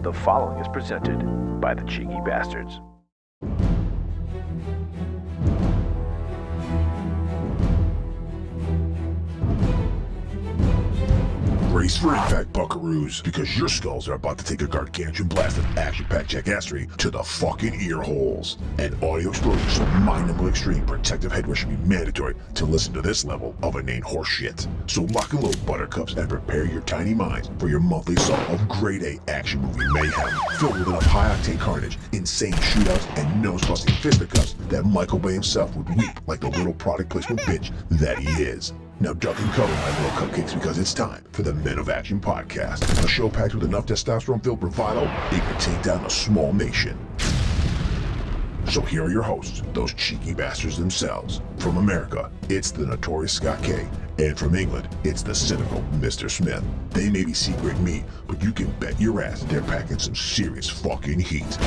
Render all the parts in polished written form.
The following is presented by the Cheeky Bastards. Brace for impact, buckeroos, because your skulls are about to take a gargantuan blast of action-packed jackassery to the fucking ear holes. An audio explosion so mind-numbing extreme protective headwear should be mandatory to listen to this level of inane horseshit. So lock and load, buttercups, and prepare your tiny minds for your monthly assault of grade A action movie mayhem, filled with enough high-octane carnage, insane shootouts, and nose-busting fisticuffs that Michael Bay himself would weep like the little product placement bitch that he is. Now duck and cover, my little cupcakes, because it's time for the Men of Action podcast, a show packed with enough testosterone-filled bravado it could take down a small nation. So here are your hosts, those cheeky bastards themselves. From America, it's the notorious Scott K, and from England, it's the cynical Mr. Smith. They may be secret meat, but you can bet your ass they're packing some serious fucking heat.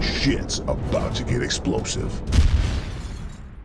Shit's about to get explosive.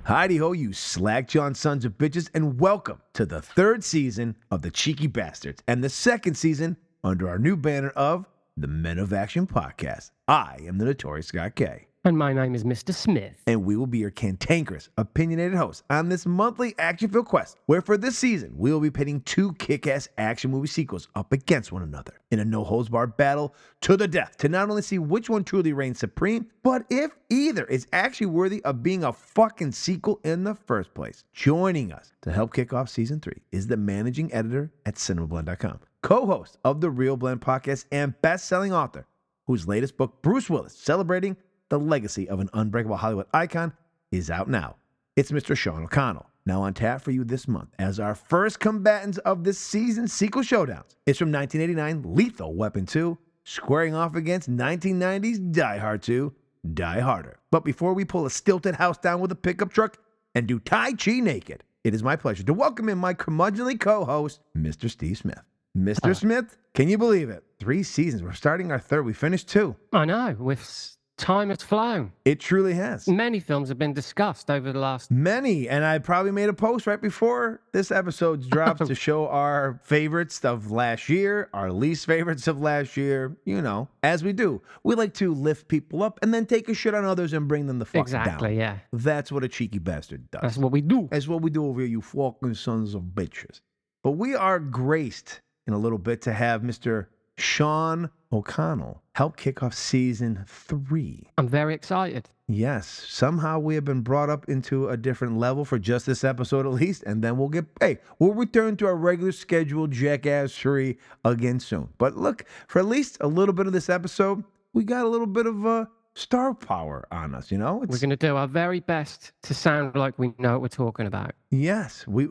Heidi-ho, you slack-jawed sons of bitches, and welcome to the third season of the Cheeky Bastards and the second season under our new banner of the Men of Action podcast. I am the notorious Scott K. And my name is Mr. Smith. And we will be your cantankerous, opinionated hosts on this monthly action-filled quest, where for this season, we will be pitting two kick-ass action movie sequels up against one another in a no-holds-barred battle to the death to not only see which one truly reigns supreme, but if either is actually worthy of being a fucking sequel in the first place. Joining us to help kick off season 3 is the managing editor at cinemablend.com, co-host of the Real Blend podcast, and best-selling author, whose latest book, Bruce Willis, celebrating the legacy of an unbreakable Hollywood icon, is out now. It's Mr. Sean O'Connell. Now on tap for you this month as our first combatants of this season's sequel showdowns. It's from 1989, Lethal Weapon 2, squaring off against 1990's Die Hard 2, Die Harder. But before we pull a stilted house down with a pickup truck and do Tai Chi naked, it is my pleasure to welcome in my curmudgeonly co-host, Mr. Steve Smith. Mr. Smith, can you believe it? 3 seasons. We're starting our third. We finished 2. I know, with time has flown. It truly has. Many films have been discussed over the last... Many, and I probably made a post right before this episode's dropped to show our favorites of last year, our least favorites of last year, you know, as we do. We like to lift people up and then take a shit on others and bring them the fuck down. Exactly, yeah. That's what a cheeky bastard does. That's what we do. That's what we do over here, you fucking sons of bitches. But we are graced in a little bit to have Mr. Sean O'Connell help kick off season 3. I'm very excited. Yes, somehow we have been brought up into a different level for just this episode at least, and then we'll return to our regular scheduled jackassery again soon. But look, for at least a little bit of this episode, we got a little bit of star power on us, you know? We're going to do our very best to sound like we know what we're talking about. Yes, we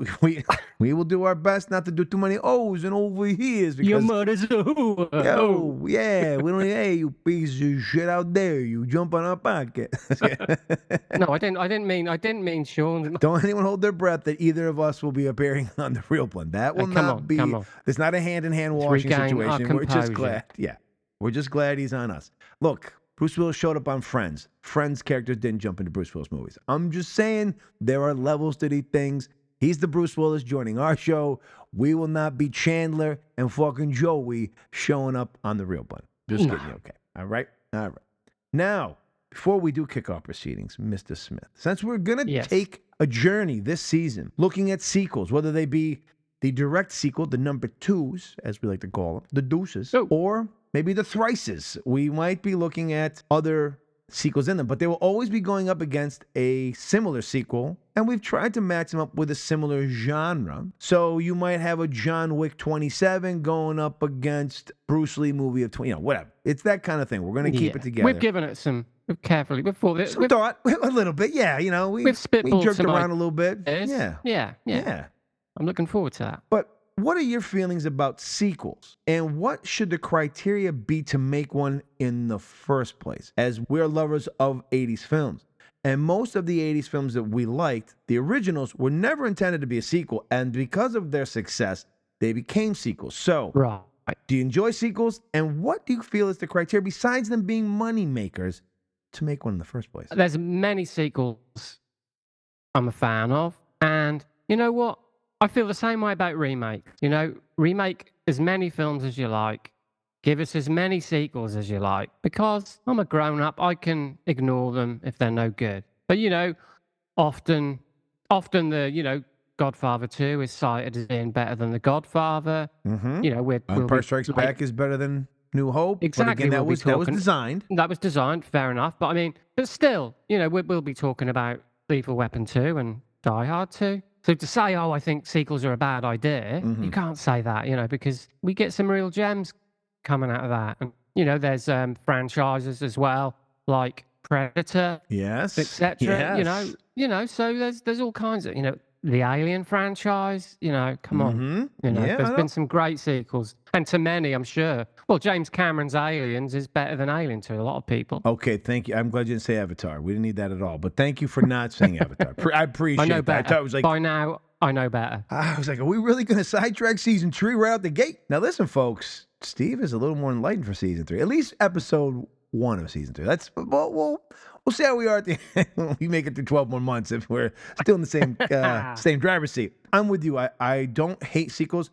will do our best not to do too many O's and over here's. Because, your mother's a whore. Yo, yeah, we don't. Hey, you piece of shit out there, you jump on our podcast. No, I didn't mean Sean. Don't anyone hold their breath that either of us will be appearing on the Real Blend. That will not be. It's not a hand-in-hand washing situation. We're just glad. Yeah, we're just glad he's on us. Look. Bruce Willis showed up on Friends. Friends characters didn't jump into Bruce Willis movies. I'm just saying there are levels to these things. He's the Bruce Willis joining our show. We will not be Chandler and fucking Joey showing up on the Real Blend. Just kidding. Okay. All right. Now, before we do kick off proceedings, Mr. Smith, since we're going to take a journey this season looking at sequels, whether they be the direct sequel, the number 2s, as we like to call them, the deuces, or maybe the thrices. We might be looking at other sequels in them, but they will always be going up against a similar sequel, and we've tried to match them up with a similar genre. So you might have a John Wick 27 going up against Bruce Lee movie of 20, whatever. It's that kind of thing. We're going to keep it together. We've given it some carefully before this. Some thought, a little bit, yeah. You know, we jerked around a little bit. Yeah. I'm looking forward to that. But what are your feelings about sequels? And what should the criteria be to make one in the first place? As we're lovers of 80s films. And most of the 80s films that we liked, the originals, were never intended to be a sequel. And because of their success, they became sequels. So, do you enjoy sequels? And what do you feel is the criteria, besides them being money makers, to make one in the first place? There's many sequels I'm a fan of. And you know what? I feel the same way about remake. You know, remake as many films as you like. Give us as many sequels as you like. Because I'm a grown-up, I can ignore them if they're no good. But, often the, Godfather 2 is cited as being better than The Godfather. Mm-hmm. We'll Empire be Strikes like, Back is better than New Hope. exactly. But again, that was designed. That was designed, fair enough. But I mean, but still, we'll be talking about Lethal Weapon 2 and Die Hard 2. So to say, oh, I think sequels are a bad idea, you can't say that, because we get some real gems coming out of that. And, there's franchises as well, like Predator, Yes. etc. Yes. So there's all kinds of, the Alien franchise, come on. Yeah, There's I know. been some great sequels. And to many, I'm sure. Well, James Cameron's Aliens is better than Alien to a lot of people. Okay, thank you. I'm glad you didn't say Avatar. We didn't need that at all. But thank you for not saying Avatar. I appreciate I know that. better. I thought it was like, by now, I know better. I was like, are we really going to sidetrack season 3 right out the gate? Now, listen, folks. Steve is a little more enlightened for season 3. At least episode 1 of season 3. We'll see how we are at the end when we make it through 12 more months if we're still in the same driver's seat. I'm with you. I don't hate sequels,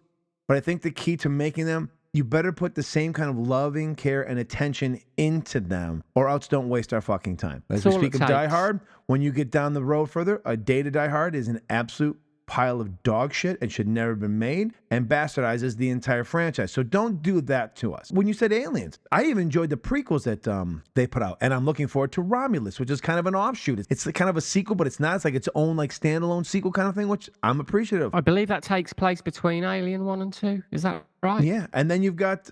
but I think the key to making them, you better put the same kind of loving care and attention into them, or else don't waste our fucking time. As we speak of Die Hard, when you get down the road further, A Day to Die Hard is an absolute pile of dog shit and should never have been made and bastardizes the entire franchise. So don't do that to us. When you said Aliens, I even enjoyed the prequels that they put out, and I'm looking forward to Romulus, which is kind of an offshoot. It's kind of a sequel, but it's not. It's like its own like standalone sequel kind of thing, which I'm appreciative. I believe that takes place between Alien 1 and 2. Is that right? Yeah, and then you've got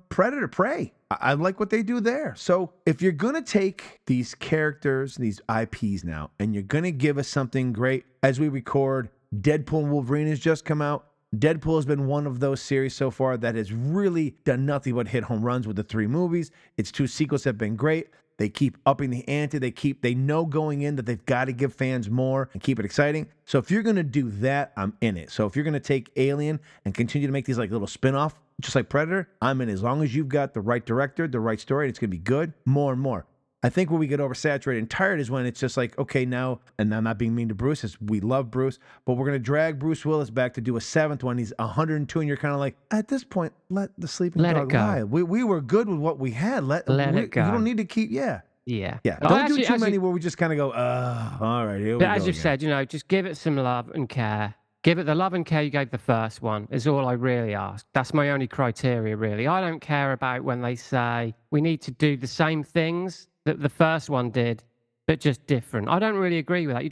Predator, Prey. I like what they do there. So if you're going to take these characters, these IPs now, and you're going to give us something great, as we record, Deadpool and Wolverine has just come out. Deadpool has been one of those series so far that has really done nothing but hit home runs with the 3 movies. Its 2 sequels have been great. They keep upping the ante. They know going in that they've got to give fans more and keep it exciting. So if you're going to do that, I'm in it. So if you're going to take Alien and continue to make these like little spin-off, just like Predator, I'm in. As long as you've got the right director, the right story, and it's going to be good, more and more. I think where we get oversaturated and tired is when it's just like, okay, now, and I'm not being mean to Bruce, as we love Bruce, but we're going to drag Bruce Willis back to do a 7th one. He's 102, and you're kind of like, at this point, let the sleeping dog lie. We were good with what we had. Let it go. You don't need to keep, Yeah. Don't do too many where we just kind of go, all right, here we go. But as you've said, just give it some love and care. Give it the love and care you gave the first one is all I really ask. That's my only criteria, really. I don't care about when they say we need to do the same things that the first one did, but just different. I don't really agree with that. You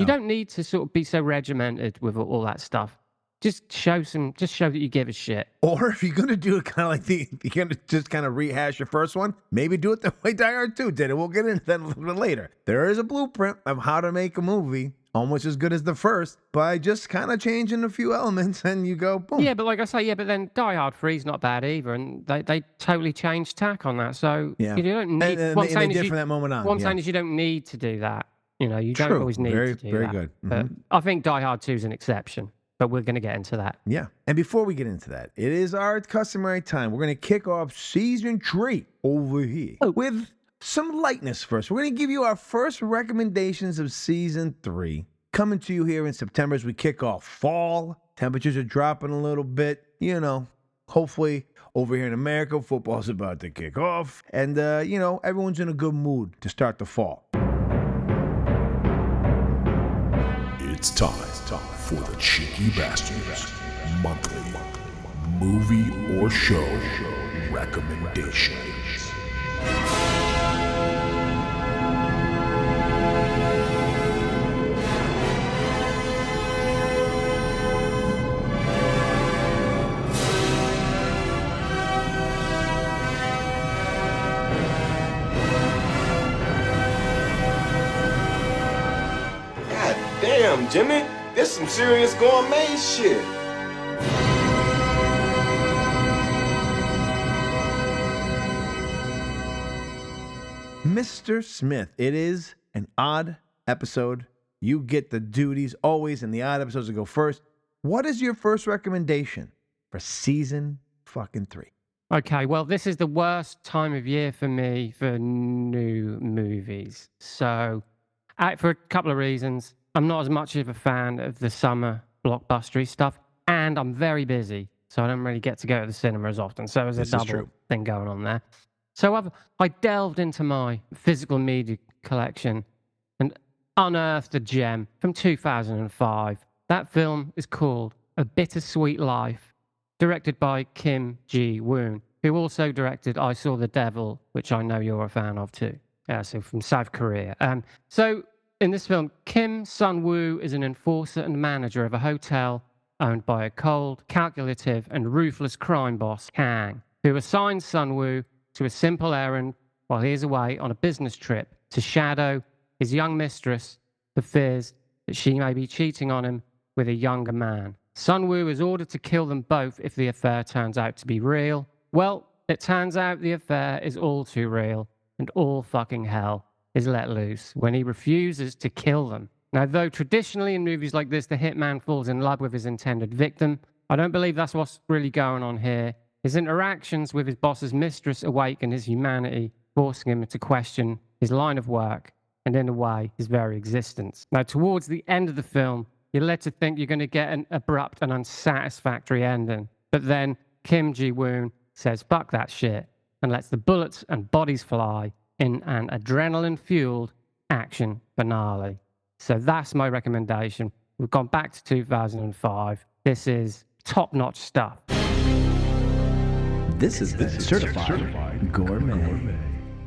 don't need to sort of be so regimented with all that stuff. Just show that you give a shit. Or if you're gonna do it kind of like you're gonna just kind of rehash your first one, maybe do it the way Die Hard 2 did it. We'll get into that a little bit later. There is a blueprint of how to make a movie almost as good as the first by just kind of changing a few elements, and you go boom. Yeah, but like I say, but then Die Hard 3 is not bad either, and they totally changed tack on that. So you don't need. And they did from that moment on. What I'm saying is you don't need to do that. You don't always need to do that. Very good. But I think Die Hard 2 is an exception. But we're going to get into that. Yeah. And before we get into that, it is our customary time. We're going to kick off season 3 over here with some lightness first. We're going to give you our first recommendations of season 3. Coming to you here in September as we kick off fall. Temperatures are dropping a little bit. Hopefully over here in America, football's about to kick off. And, everyone's in a good mood to start the fall. It's time for the Cheeky Bastards monthly movie or show recommendations. Damn, Jimmy, this some serious gourmet shit. Mr. Smith, it is an odd episode. You get the duties always, and the odd episodes will go first. What is your first recommendation for season fucking 3? Okay, well, this is the worst time of year for me for new movies. So, for a couple of reasons. I'm not as much of a fan of the summer blockbustery stuff, and I'm very busy. so I don't really get to go to the cinema as often. So there's a This is double true. thing going on there. So I delved into my physical media collection and unearthed a gem from 2005. That film is called A Bittersweet Life, directed by Kim Ji-woon, who also directed I Saw the Devil, which I know you're a fan of too. So from South Korea. So in this film, Kim Sun-woo is an enforcer and manager of a hotel owned by a cold, calculative, and ruthless crime boss, Kang, who assigns Sun-woo to a simple errand while he is away on a business trip to shadow his young mistress for fears that she may be cheating on him with a younger man. Sun-woo is ordered to kill them both if the affair turns out to be real. Well, it turns out the affair is all too real, and all fucking hell is let loose when he refuses to kill them. Now, though traditionally in movies like this, the hitman falls in love with his intended victim, I don't believe that's what's really going on here. His interactions with his boss's mistress awaken his humanity, forcing him to question his line of work and, in a way, his very existence. Now, towards the end of the film, you're led to think you're going to get an abrupt and unsatisfactory ending. But then Kim Ji-woon says, fuck that shit, and lets the bullets and bodies fly in an adrenaline-fueled action finale. So that's my recommendation. We've gone back to 2005. This is top-notch stuff. This is certified gourmet.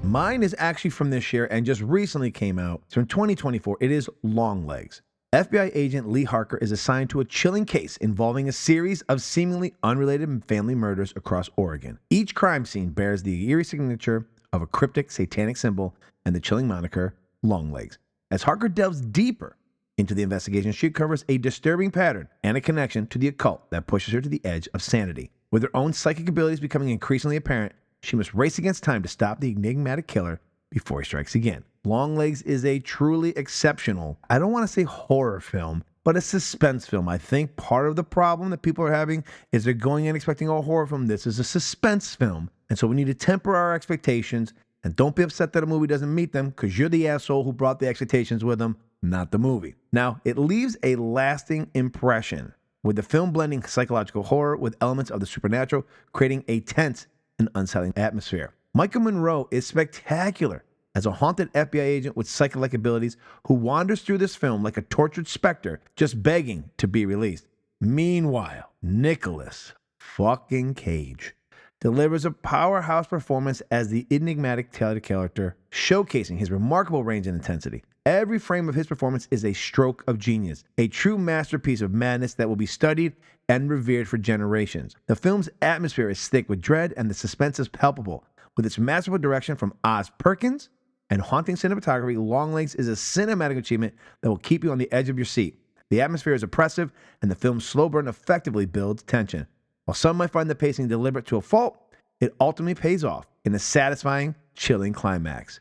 Mine is actually from this year and just recently came out. It's from 2024. It is Longlegs. FBI agent Lee Harker is assigned to a chilling case involving a series of seemingly unrelated family murders across Oregon. Each crime scene bears the eerie signature of a cryptic satanic symbol and the chilling moniker Longlegs. As Harker delves deeper into the investigation, she uncovers a disturbing pattern and a connection to the occult that pushes her to the edge of sanity. With her own psychic abilities becoming increasingly apparent, she must race against time to stop the enigmatic killer before he strikes again. Longlegs is a truly exceptional, I don't want to say horror film, but a suspense film. I think part of the problem that people are having is they're going in expecting a horror film. This is a suspense film. And so we need to temper our expectations, and don't be upset that a movie doesn't meet them, because you're the asshole who brought the expectations with them, not the movie. Now, it leaves a lasting impression, with the film blending psychological horror with elements of the supernatural, creating a tense and unsettling atmosphere. Micah Monroe is spectacular as a haunted FBI agent with psychic abilities who wanders through this film like a tortured specter, just begging to be released. Meanwhile, Nicolas fucking Cage delivers a powerhouse performance as the enigmatic talented character, showcasing his remarkable range and intensity. Every frame of his performance is a stroke of genius, a true masterpiece of madness that will be studied and revered for generations. The film's atmosphere is thick with dread, and the suspense is palpable. With its masterful direction from Oz Perkins and haunting cinematography, Longlegs is a cinematic achievement that will keep you on the edge of your seat. The atmosphere is oppressive, and the film's slow burn effectively builds tension. While some might find the pacing deliberate to a fault, it ultimately pays off in a satisfying, chilling climax.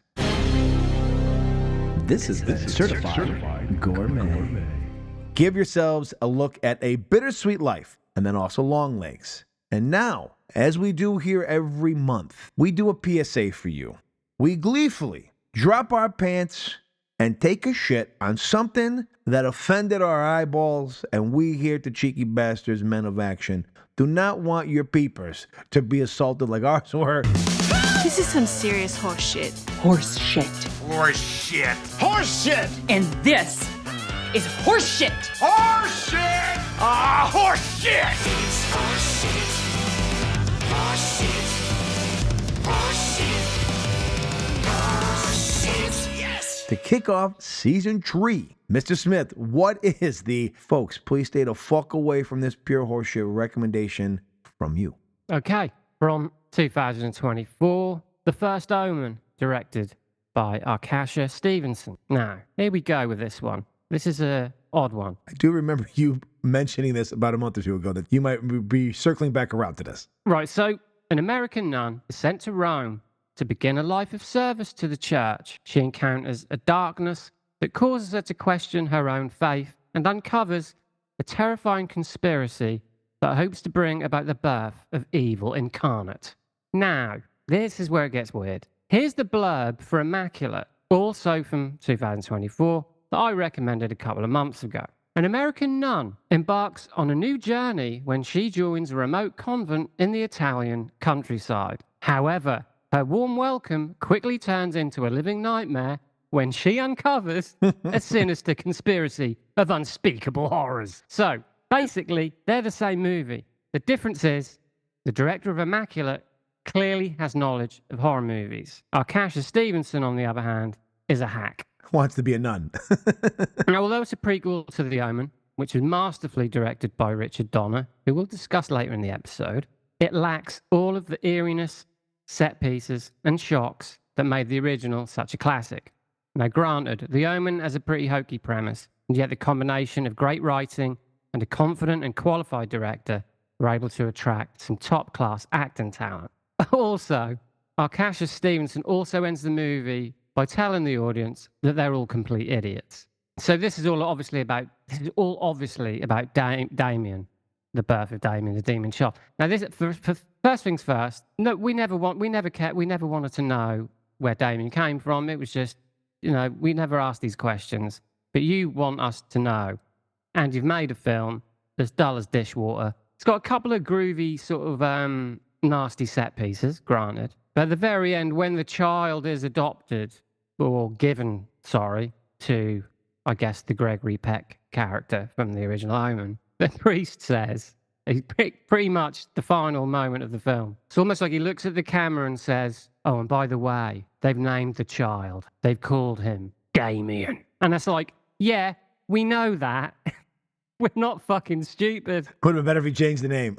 This is certified gourmet. Give yourselves a look at A Bittersweet Life, and then also Longlegs. And now, as we do here every month, we do a PSA for you. We gleefully drop our pants and take a shit on something that offended our eyeballs, and we here at the Cheeky Bastards Men of Action do not want your peepers to be assaulted like ours were. This is some serious horse shit. Horse shit. Horse shit. Horse shit. And this is horse shit. Horse shit. Ah, horse shit. Yes. To kick off season 3, Mr. Smith, what is the, folks, please stay the fuck away from this pure horseshit recommendation from you. Okay, from 2024, The First Omen, directed by Arkasha Stevenson. Now, here we go with this one. This is a odd one. I do remember you mentioning this about a month or two ago, that you might be circling back around to this. Right, so an American nun is sent to Rome to begin a life of service to the church. She encounters a darkness that causes her to question her own faith and uncovers a terrifying conspiracy that hopes to bring about the birth of evil incarnate. Now, this is where it gets weird. Here's the blurb for Immaculate, also from 2024, that I recommended a couple of months ago. An American nun embarks on a new journey when she joins a remote convent in the Italian countryside. However, her warm welcome quickly turns into a living nightmare when she uncovers a sinister conspiracy of unspeakable horrors. So, basically, they're the same movie. The difference is the director of Immaculate clearly has knowledge of horror movies. Arkasha Stevenson, on the other hand, is a hack. Wants to be a nun. Now, although it's a prequel to The Omen, which was masterfully directed by Richard Donner, who we'll discuss later in the episode, it lacks all of the eeriness, set pieces, and shocks that made the original such a classic. Now, granted, The Omen has a pretty hokey premise, and yet the combination of great writing and a confident and qualified director were able to attract some top-class acting talent. Also, Arkasha Stevenson also ends the movie by telling the audience that they're all complete idiots. So this is all obviously about Damien, the birth of Damien, the demon child. Now, this for first things first. No, we never wanted to know where Damien came from. It was just, we never asked these questions. But you want us to know, and you've made a film that's dull as dishwater. It's got a couple of groovy sort of nasty set pieces, granted. But at the very end, when the child is adopted, or given, to, I guess, the Gregory Peck character from the original Omen, the priest says, it's pretty much the final moment of the film. It's almost like he looks at the camera and says, oh, and by the way, they've named the child. They've called him Damien. And that's like, yeah, we know that. We're not fucking stupid. Would have been better if he changed the name.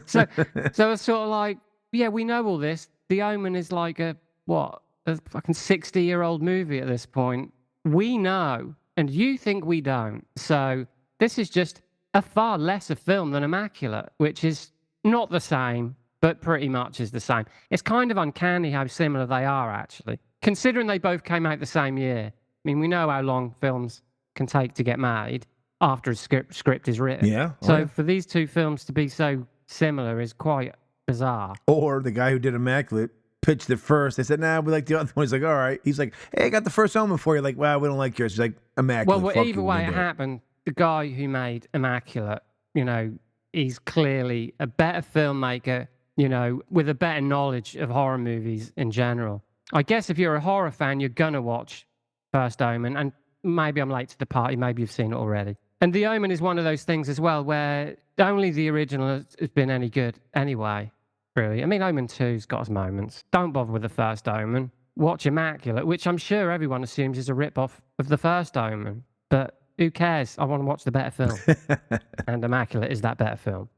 So it's sort of like, yeah, we know all this. The Omen is like a fucking 60-year-old movie at this point. We know, and you think we don't. So this is just a far lesser film than Immaculate, which is not the same, but pretty much is the same. It's kind of uncanny how similar they are, actually, considering they both came out the same year. I mean, we know how long films can take to get made after a script is written. Yeah. So for these two films to be so similar is quite bizarre. Or the guy who did Immaculate pitched it first. They said, nah, we like the other one. He's like, all right. He's like, hey, I got the first Omen for you. Like, well, we don't like yours. He's like, Immaculate. Well, either way it happened, the guy who made Immaculate, he's clearly a better filmmaker, with a better knowledge of horror movies in general. I guess if you're a horror fan, you're going to watch First Omen, and maybe I'm late to the party, maybe you've seen it already. And The Omen is one of those things as well where only the original has been any good anyway, really. I mean, Omen 2's got its moments. Don't bother with the first Omen. Watch Immaculate, which I'm sure everyone assumes is a rip-off of the first Omen. But who cares? I want to watch the better film. And Immaculate is that better film.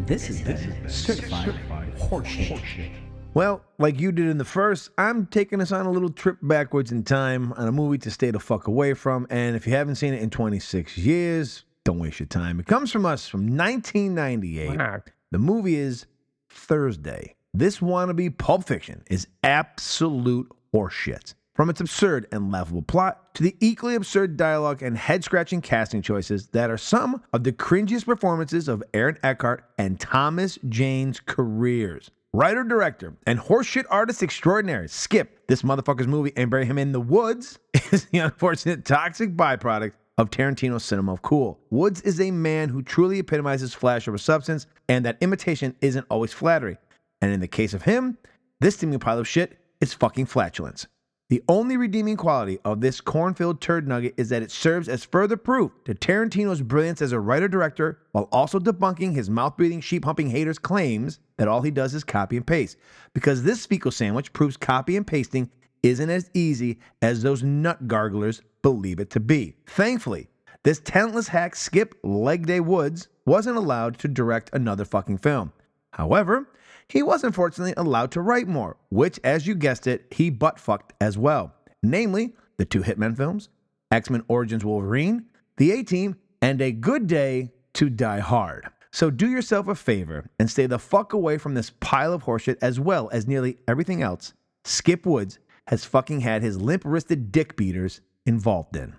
This is certified horseshit. Well, like you did in the first, I'm taking us on a little trip backwards in time on a movie to stay the fuck away from. And if you haven't seen it in 26 years, don't waste your time. It comes from us from 1998. Wow. The movie is Thursday. This wannabe Pulp Fiction is absolute horseshit. From its absurd and laughable plot to the equally absurd dialogue and head-scratching casting choices that are some of the cringiest performances of Aaron Eckhart and Thomas Jane's careers. Writer, director, and horseshit artist extraordinaire Skip this motherfucker's movie and bury him in the woods is the unfortunate toxic byproduct of Tarantino's cinema of cool. Woods is a man who truly epitomizes flash over substance, and that imitation isn't always flattery. And in the case of him, this steaming pile of shit is fucking flatulence. The only redeeming quality of this corn-filled turd nugget is that it serves as further proof to Tarantino's brilliance as a writer-director, while also debunking his mouth-breathing, sheep-humping haters' claims that all he does is copy and paste. Because this fecal sandwich proves copy and pasting isn't as easy as those nut garglers believe it to be. Thankfully, this talentless hack Skip Leg Day Woods wasn't allowed to direct another fucking film. However, he was unfortunately allowed to write more, which, as you guessed it, he butt-fucked as well. Namely, the 2 Hitman films, X-Men Origins Wolverine, The A-Team, and A Good Day to Die Hard. So do yourself a favor and stay the fuck away from this pile of horseshit as well as nearly everything else Skip Woods has fucking had his limp-wristed dick beaters involved in.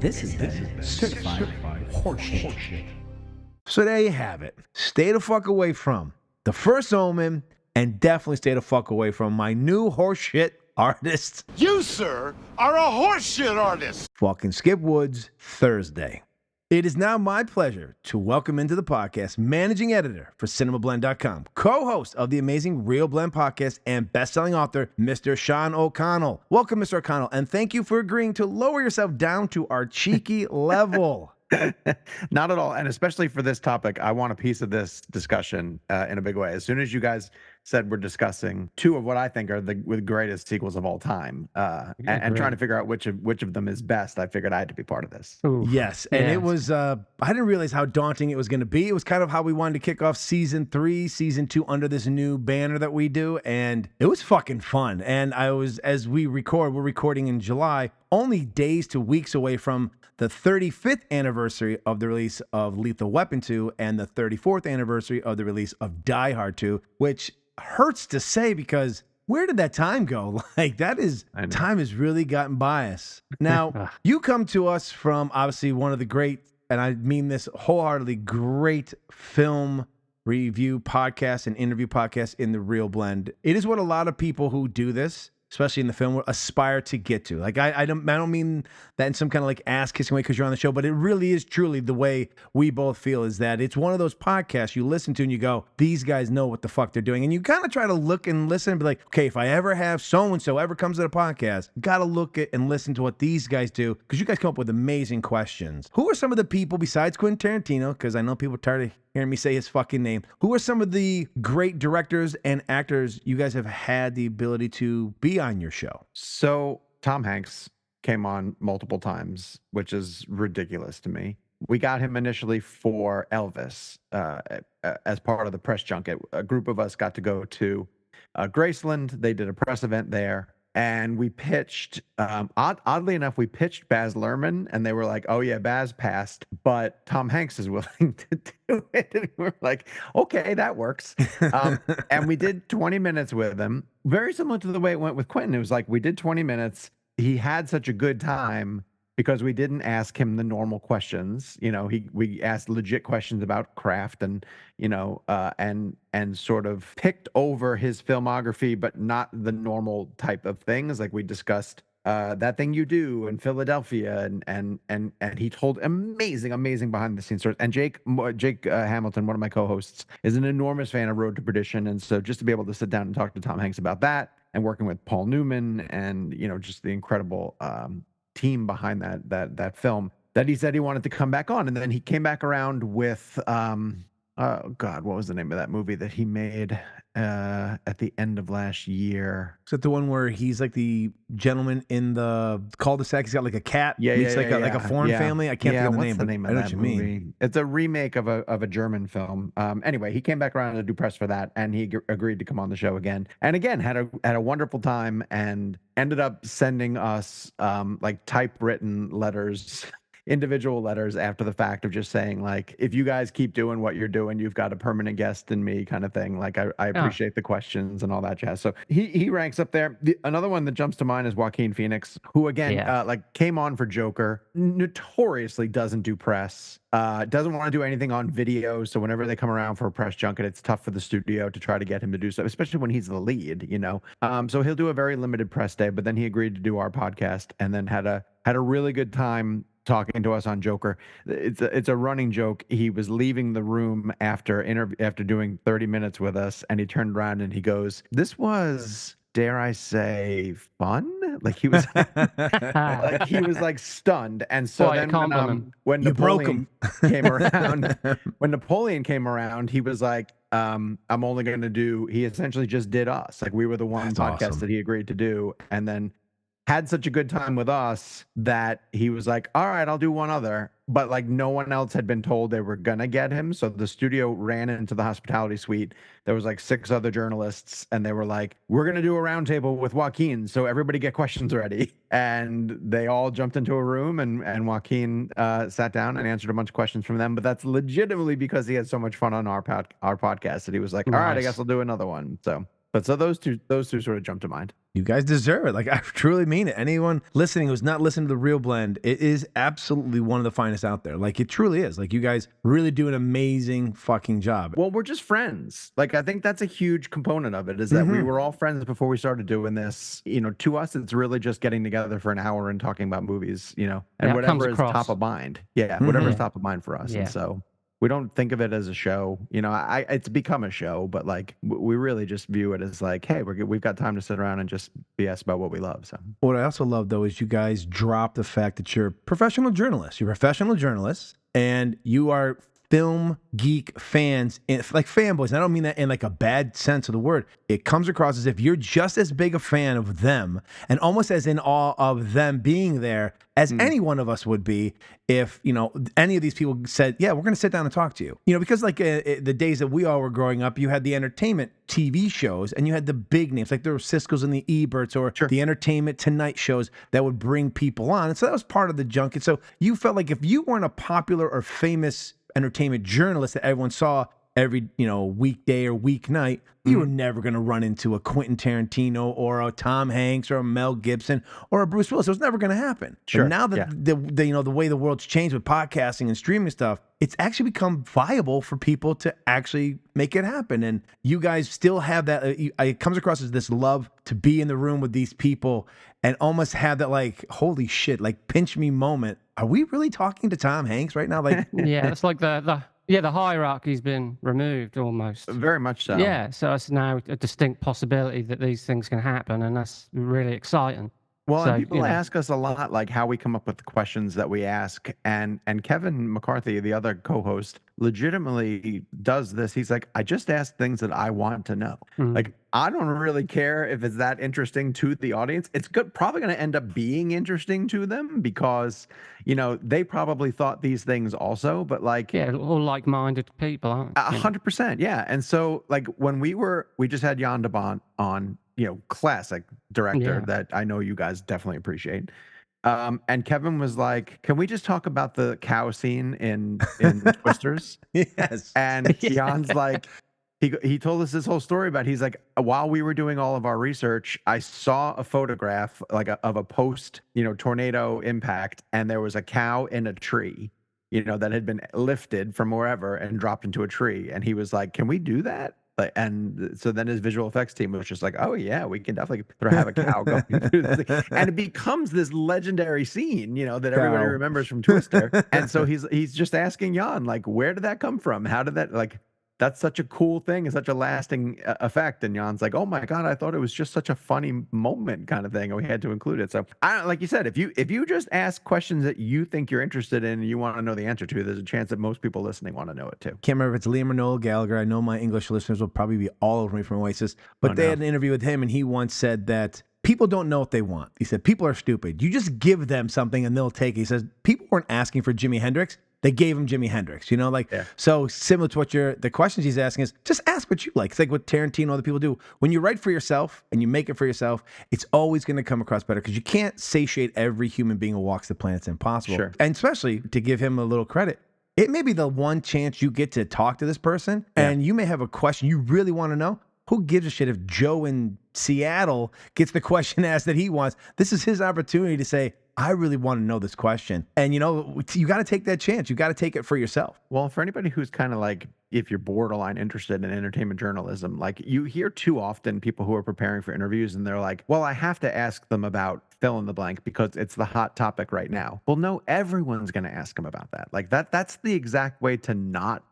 This is certified horseshit. So there you have it. Stay the fuck away from the first Omen, and definitely stay the fuck away from my new horseshit artist. You, sir, are a horseshit artist. Fucking Skip Woods, Thursday. It is now my pleasure to welcome into the podcast managing editor for cinemablend.com, co-host of the amazing Real Blend podcast, and best-selling author, Mr. Sean O'Connell. Welcome, Mr. O'Connell, and thank you for agreeing to lower yourself down to our cheeky level. Not at all. And especially for this topic, I want a piece of this discussion in a big way. As soon as you guys said we're discussing two of what I think are the greatest sequels of all time, and trying to figure out which of them is best, I figured I had to be part of this. Oof. Yes, and Yes. it was, I didn't realize how daunting it was going to be. It was kind of how we wanted to kick off season 3, season 2 under this new banner that we do, and it was fucking fun. And as we record, we're recording in July, only days to weeks away from the 35th anniversary of the release of Lethal Weapon 2 and the 34th anniversary of the release of Die Hard 2, which hurts to say because where did that time go? Like, time has really gotten by us. Now, you come to us from obviously one of the great, and I mean this wholeheartedly, great film review podcasts and interview podcasts in the Real Blend. It is what a lot of people who do this, especially in the film world, aspire to get to. Like, I don't mean that in some kind of like ass kissing way because you're on the show, but it really is truly the way we both feel, is that it's one of those podcasts you listen to and you go, these guys know what the fuck they're doing. And you kind of try to look and listen and be like, okay, if I ever have so-and-so ever comes to the podcast, got to look at and listen to what these guys do, because you guys come up with amazing questions. Who are some of the people besides Quentin Tarantino, because I know people are tired of hearing me say his fucking name, who are some of the great directors and actors you guys have had the ability to be on your show? So Tom Hanks came on multiple times, which is ridiculous to me. We got him initially for Elvis as part of the press junket. A group of us got to go to Graceland. They did a press event there. And we pitched, oddly enough, we pitched Baz Luhrmann, and they were like, oh yeah, Baz passed, but Tom Hanks is willing to do it. And we're like, okay, that works. And we did 20 minutes with him, very similar to the way it went with Quentin. It was like, we did 20 minutes. He had such a good time because we didn't ask him the normal questions. You know, we asked legit questions about craft and, you know, and sort of picked over his filmography, but not the normal type of things. Like we discussed That Thing You Do in Philadelphia, and he told amazing behind the scenes stories. And Jake Hamilton, one of my co-hosts, is an enormous fan of Road to Perdition, and so just to be able to sit down and talk to Tom Hanks about that, and working with Paul Newman, and you know, just the incredible team behind that film, that he said he wanted to come back on. And then he came back around with oh God, what was the name of that movie that he made at the end of last year? Is that the one where he's like the gentleman in the cul-de-sac? He's got like a cat. Yeah, It's like a foreign family. I can't think of the what's name. the name I of know that what you movie? mean. It's a remake of a German film. Anyway, he came back around to do press for that, and he agreed to come on the show again. And again, had a wonderful time, and ended up sending us like typewritten letters, individual letters after the fact, of just saying like, if you guys keep doing what you're doing, you've got a permanent guest in me, kind of thing. Like I appreciate the questions and all that jazz. So he ranks up there. Another one that jumps to mind is Joaquin Phoenix, who again like came on for Joker, notoriously doesn't do press, doesn't want to do anything on video. So whenever they come around for a press junket, it's tough for the studio to try to get him to do so, especially when he's the lead, you know. So he'll do a very limited press day, but then he agreed to do our podcast, and then had a really good time talking to us on Joker. It's a running joke. He was leaving the room after doing 30 minutes with us, and he turned around and he goes, "This was, dare I say, fun?" Like he was like he was like stunned. And so Boy, when You broke Napoleon came around, when Napoleon came around, he was like, I'm only going to do, he essentially just did us. Like we were the one That's podcast awesome. that he agreed to do, and then had such a good time with us that he was like, all right, I'll do one other. But like no one else had been told they were gonna get him. So the studio ran into the hospitality suite. There was like 6 other journalists, and they were like, we're gonna do a roundtable with Joaquin, so everybody get questions ready. And they all jumped into a room, and Joaquin sat down and answered a bunch of questions from them. But that's legitimately because he had so much fun on our podcast that he was like, all right, I Nice. guess I'll do another one. So But so those two sort of jump to mind. You guys deserve it. Like, I truly mean it. Anyone listening who's not listening to The Real Blend, it is absolutely one of the finest out there. Like, it truly is. Like, you guys really do an amazing fucking job. Well, we're just friends. Like, I think that's a huge component of it, is that we were all friends before we started doing this. You know, to us, it's really just getting together for an hour and talking about movies, you know, and Yeah, it comes whatever is across. top of mind. Yeah, whatever is top of mind for us. Yeah. And so we don't think of it as a show. You know, it's become a show, but like we really just view it as like, hey, we've got time to sit around and just BS about what we love. So What I also love, though, is you guys drop the fact that you're professional journalists. You're professional journalists, and you are film geek fans, like fanboys. And I don't mean that in like a bad sense of the word. It comes across as if you're just as big a fan of them and almost as in awe of them being there as any one of us would be if, you know, any of these people said, yeah, we're going to sit down and talk to you. You know, because like the days that we all were growing up, you had the entertainment TV shows and you had the big names, like there were Siskel's and the Eberts or the Entertainment Tonight shows that would bring people on. And so that was part of the junket. So you felt like if you weren't a popular or famous entertainment journalist that everyone saw every, you know, weekday or weeknight, you were never going to run into a Quentin Tarantino or a Tom Hanks or a Mel Gibson or a Bruce Willis. It was never going to happen. Sure. But now that the you know, the way the world's changed with podcasting and streaming stuff, it's actually become viable for people to actually make it happen. And you guys still have that. It comes across as this love to be in the room with these people and almost have that like, holy shit, like pinch me moment. Are we really talking to Tom Hanks right now? Like, Yeah, it's like the hierarchy's been removed almost. very much so. Yeah, so it's now a distinct possibility that these things can happen, and that's really exciting. Well, So, and people you know. ask us a lot, like how we come up with the questions that we ask, and Kevin McCarthy, the other co-host, legitimately does this. He's like, I just ask things that I want to know. Like, I don't really care if it's that interesting to the audience. It's probably going to end up being interesting to them because, you know, they probably thought these things also, but like, Yeah, all like-minded people, aren't they? 100%, yeah. And so, like, when we just had Jan de Bont on, you know, classic director that I know you guys definitely appreciate. And Kevin was like, "Can we just talk about the cow scene in Twisters?" yes. And Jan's like, he told us this whole story about. He's like, while we were doing all of our research, I saw a photograph like of a post, you know, tornado impact, and there was a cow in a tree, you know, that had been lifted from wherever and dropped into a tree. And he was like, "Can we do that?" Like, and so then his visual effects team was just like, "Oh yeah, we can definitely have a cow going through this thing." And it becomes this legendary scene, you know, that everybody remembers from Twister. And so he's just asking Jan, like, where did that come from? How did that, like, that's such a cool thing and such a lasting effect. And Jan's like, "Oh my God, I thought it was just such a funny moment kind of thing. And we had to include it." So like you said, if you just ask questions that you think you're interested in and you want to know the answer to, there's a chance that most people listening want to know it too. Can't remember if it's Liam or Noel Gallagher. I know my English listeners will probably be all over me from Oasis, but they had an interview with him and he once said that people don't know what they want. He said, people are stupid. You just give them something and they'll take it. He says, people weren't asking for Jimi Hendrix. They gave him Jimi Hendrix, you know, like, so similar to what the questions he's asking is just ask what you like. It's like what Tarantino and other people do. When you write for yourself and you make it for yourself, it's always going to come across better because you can't satiate every human being who walks the planet. It's impossible. Sure. And especially to give him a little credit, it may be the one chance you get to talk to this person and you may have a question you really want to know. Who gives a shit if Joe in Seattle gets the question asked that he wants? This is his opportunity to say, I really want to know this question. And, you know, you got to take that chance. You got to take it for yourself. Well, for anybody who's kind of like, if you're borderline interested in entertainment journalism, like you hear too often people who are preparing for interviews and they're like, well, I have to ask them about fill in the blank because it's the hot topic right now. Well, no, everyone's going to ask them about that. Like that's the exact way to not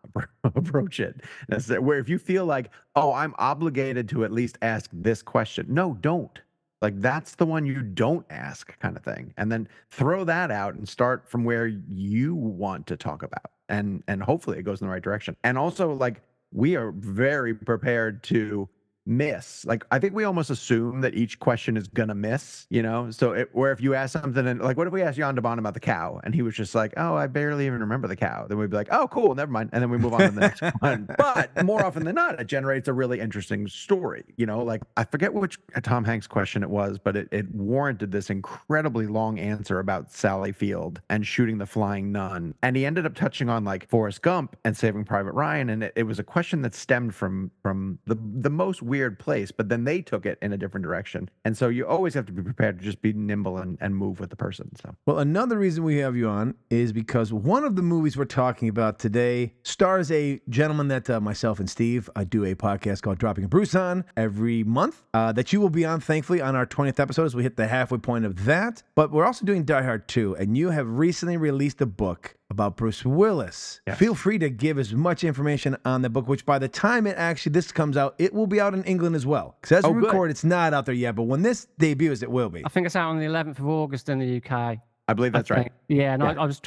approach it. That's where if you feel like, oh, I'm obligated to at least ask this question. No, don't. Like that's the one you don't ask kind of thing. And then throw that out and start from where you want to talk about. And hopefully it goes in the right direction. And also like we are very prepared to miss. Like I think we almost assume that each question is gonna miss, you know? So where if you ask something and like what if we asked Jan de Bont about the cow and he was just like, oh, I barely even remember the cow. Then we'd be like, oh, cool, never mind. And then we move on to the next one. But more often than not, it generates a really interesting story. You know, like I forget which Tom Hanks question it was, but it warranted this incredibly long answer about Sally Field and shooting the flying nun. And he ended up touching on like Forrest Gump and Saving Private Ryan. And it was a question that stemmed from the most weird place, but then they took it in a different direction. And so you always have to be prepared to just be nimble and move with the person. So, Well, another reason we have you on is because one of the movies we're talking about today stars a gentleman that myself and Steve do a podcast called Dropping a Bruce on every month that you will be on, thankfully, on our 20th episode as we hit the halfway point of that. But we're also doing Die Hard 2, and you have recently released a book about Bruce Willis. Yes. Feel free to give as much information on the book, which by the time this comes out, it will be out in England as well. Because as we record, it's not out there yet, but when this debuts, it will be. I think it's out on the 11th of August in the UK. I believe that's right. Yeah, and I was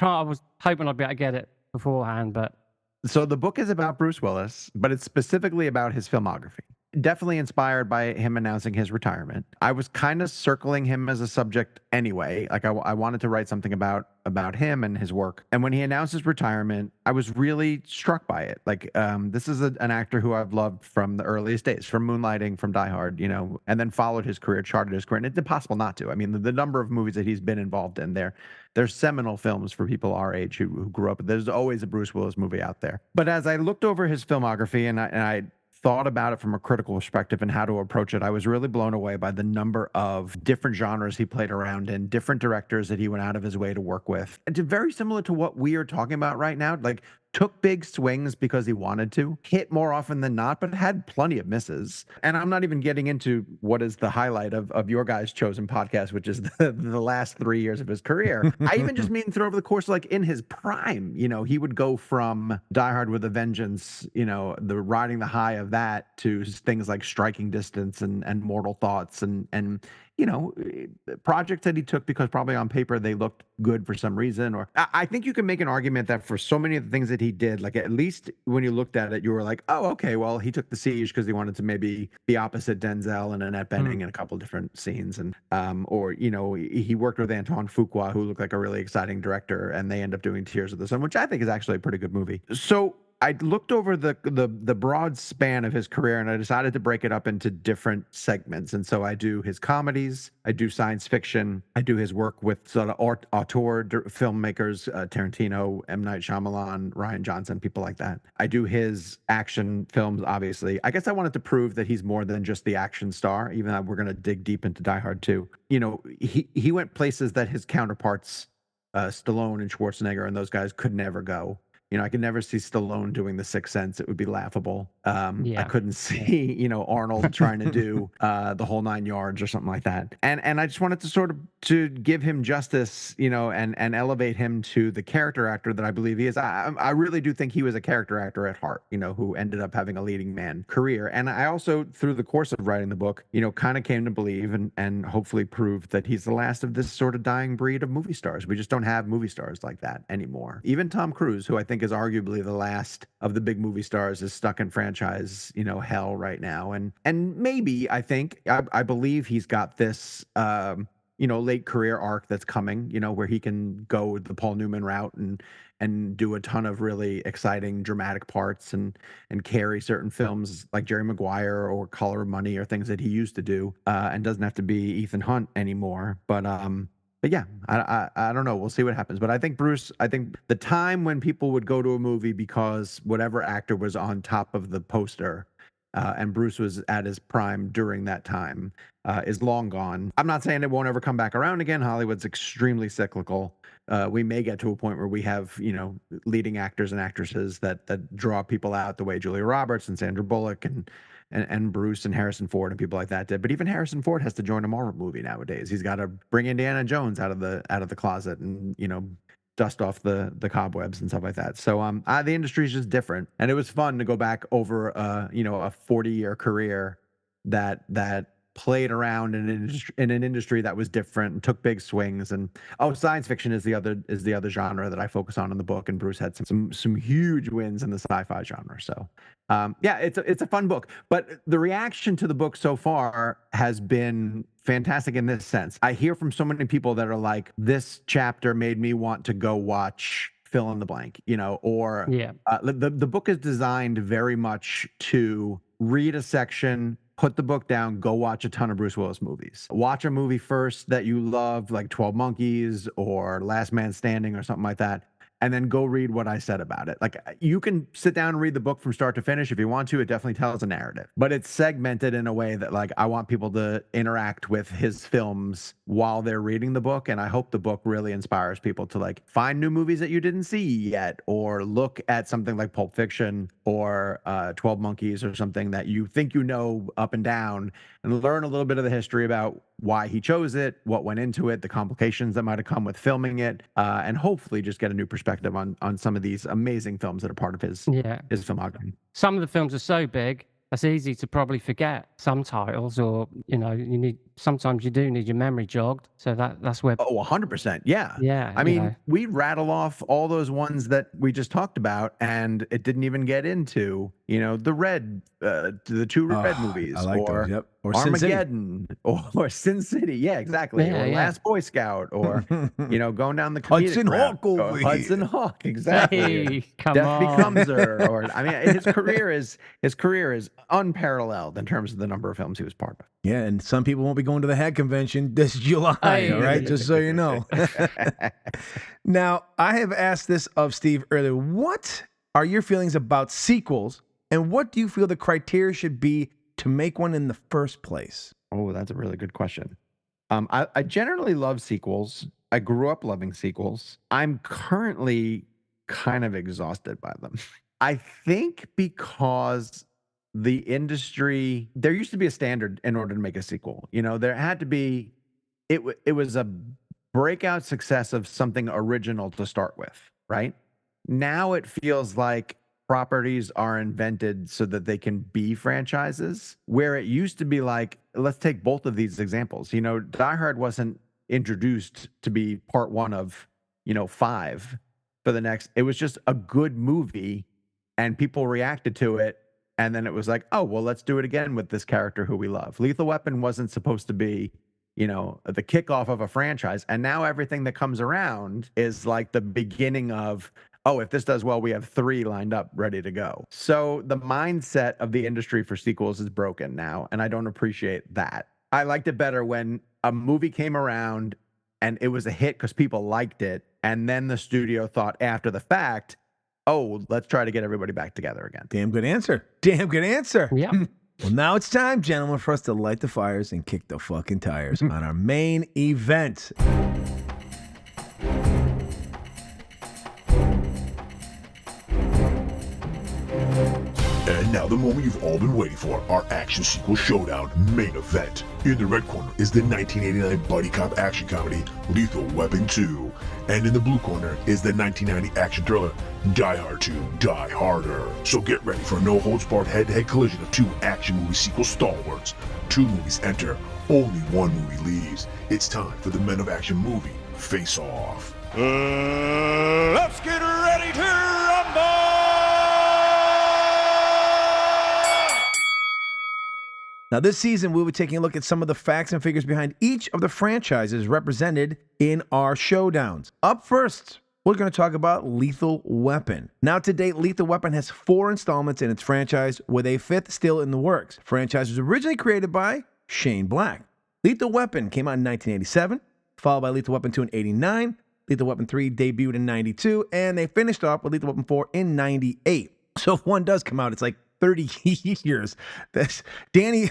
hoping I'd be able to get it beforehand, but... So the book is about Bruce Willis, but it's specifically about his filmography. Definitely inspired by him announcing his retirement. I was kind of circling him as a subject anyway. Like I wanted to write something about him and his work. And when he announced his retirement, I was really struck by it. Like this is an actor who I've loved from the earliest days, from Moonlighting, from Die Hard, and then followed his career, charted his career. And it's impossible not to. I mean, the number of movies that he's been involved in, they're seminal films for people our age who grew up. There's always a Bruce Willis movie out there. But as I looked over his filmography and I thought about it from a critical perspective and how to approach it, I was really blown away by the number of different genres he played around in, different directors that he went out of his way to work with. It's very similar to what we are talking about right now. Like, took big swings because he wanted to, hit more often than not, but had plenty of misses. And I'm not even getting into what is the highlight of your guys' chosen podcast, which is the last 3 years of his career. I even just mean through over the course, like in his prime, he would go from Die Hard with a Vengeance, the riding the high of that, to things like Striking Distance and Mortal Thoughts and projects that he took because probably on paper they looked good for some reason. Or I think you can make an argument that for so many of the things that he did, like at least when you looked at it, you were like, oh, okay, well, he took The Siege because he wanted to maybe be opposite Denzel and Annette Bening in a couple different scenes. And, he worked with Antoine Fuqua, who looked like a really exciting director, and they end up doing Tears of the Sun, which I think is actually a pretty good movie. So I looked over the broad span of his career, and I decided to break it up into different segments. And so I do his comedies, I do science fiction, I do his work with sort of auteur filmmakers, Tarantino, M. Night Shyamalan, Rian Johnson, people like that. I do his action films, obviously. I guess I wanted to prove that he's more than just the action star, even though we're going to dig deep into Die Hard 2. He went places that his counterparts, Stallone and Schwarzenegger and those guys, could never go. I could never see Stallone doing The Sixth Sense. It would be laughable. I couldn't see, Arnold trying to do the whole 9 yards or something like that. And I just wanted to sort of to give him justice, and elevate him to the character actor that I believe he is. I really do think he was a character actor at heart, who ended up having a leading man career. And I also, through the course of writing the book, kind of came to believe and hopefully proved that he's the last of this sort of dying breed of movie stars. We just don't have movie stars like that anymore. Even Tom Cruise, who I think is arguably the last of the big movie stars, is stuck in franchise, hell right now. And maybe I believe he's got this, late career arc that's coming, where he can go the Paul Newman route and do a ton of really exciting dramatic parts and carry certain films like Jerry Maguire or Color of Money or things that he used to do, and doesn't have to be Ethan Hunt anymore. But yeah, I don't know. We'll see what happens. But I think the time when people would go to a movie because whatever actor was on top of the poster, and Bruce was at his prime during that time, is long gone. I'm not saying it won't ever come back around again. Hollywood's extremely cyclical. We may get to a point where we have, leading actors and actresses that draw people out the way Julia Roberts and Sandra Bullock and Bruce and Harrison Ford and people like that did. But even Harrison Ford has to join a Marvel movie nowadays. He's got to bring Indiana Jones out of the closet and, dust off the cobwebs and stuff like that. So the industry is just different. And it was fun to go back over a 40-year career that played around in an industry that was different and took big swings. And science fiction is the other genre that I focus on in the book, and Bruce had some huge wins in the sci-fi genre. So it's a fun book. But the reaction to the book so far has been fantastic in this sense. I hear from so many people that are like, this chapter made me want to go watch fill in the blank, the book is designed very much to read a section, put the book down, go watch a ton of Bruce Willis movies. Watch a movie first that you love, like 12 Monkeys or Last Man Standing or something like that, and then go read what I said about it. Like, you can sit down and read the book from start to finish if you want to. It definitely tells a narrative, but it's segmented in a way that, like, I want people to interact with his films while they're reading the book. And I hope the book really inspires people to, like, find new movies that you didn't see yet, or look at something like Pulp Fiction or 12 Monkeys or something that you think you know up and down, and learn a little bit of the history about why he chose it, what went into it, the complications that might have come with filming it, and hopefully just get a new perspective on some of these amazing films that are part of his filmography. Some of the films are so big, that's easy to probably forget some titles, or, you know, sometimes you do need your memory jogged. So that's where. Oh, 100%. Yeah. Yeah. I mean, we rattle off all those ones that we just talked about, and it didn't even get into, you know, the two Red movies, I like or those, yep. Or Sin City. Armageddon, or Sin City. Yeah, exactly. Yeah, or yeah. Last Boy Scout, or, you know, going down the comedic Hudson route. Hawk over here. Hudson Hawk, exactly. Hey, come Death on. Becomes Her, or I mean, his career is unparalleled in terms of the number of films he was part of. Yeah, and some people won't be going to the HAG convention this July, all right? Just so you know. Now, I have asked this of Steve earlier. What are your feelings about sequels, and what do you feel the criteria should be to make one in the first place? Oh, that's a really good question. I generally love sequels. I grew up loving sequels. I'm currently kind of exhausted by them. I think because the industry, there used to be a standard in order to make a sequel. You know, there had to be, it was a breakout success of something original to start with, right? Now it feels like properties are invented so that they can be franchises, where it used to be like, let's take both of these examples. You know, Die Hard wasn't introduced to be part one of, you know, 5 for the next. It was just a good movie, and people reacted to it. And then it was like, oh, well, let's do it again with this character who we love. Lethal Weapon wasn't supposed to be, you know, the kickoff of a franchise. And now everything that comes around is like the beginning of, oh, if this does well, we have 3 lined up ready to go. So the mindset of the industry for sequels is broken now, and I don't appreciate that. I liked it better when a movie came around and it was a hit because people liked it, and then the studio thought after the fact, oh, let's try to get everybody back together again. Damn good answer. Damn good answer. Yeah. Well, now it's time, gentlemen, for us to light the fires and kick the fucking tires on our main event. And now the moment you've all been waiting for, our Action Sequel Showdown main event. In the red corner is the 1989 buddy cop action comedy Lethal Weapon 2. And in the blue corner is the 1990 action thriller Die Hard 2, Die Harder. So get ready for a no-holds-barred head-to-head collision of 2 action movie sequel stalwarts. 2 movies enter, only 1 movie leaves. It's time for the Men of Action movie Face Off. Let's get ready to rumble! Now, this season, we'll be taking a look at some of the facts and figures behind each of the franchises represented in our showdowns. Up first, we're going to talk about Lethal Weapon. Now, to date, Lethal Weapon has 4 installments in its franchise, with a 5th still in the works. The franchise was originally created by Shane Black. Lethal Weapon came out in 1987, followed by Lethal Weapon 2 in 89. Lethal Weapon 3 debuted in 92, and they finished off with Lethal Weapon 4 in 98. So if one does come out, it's like 30 years. Danny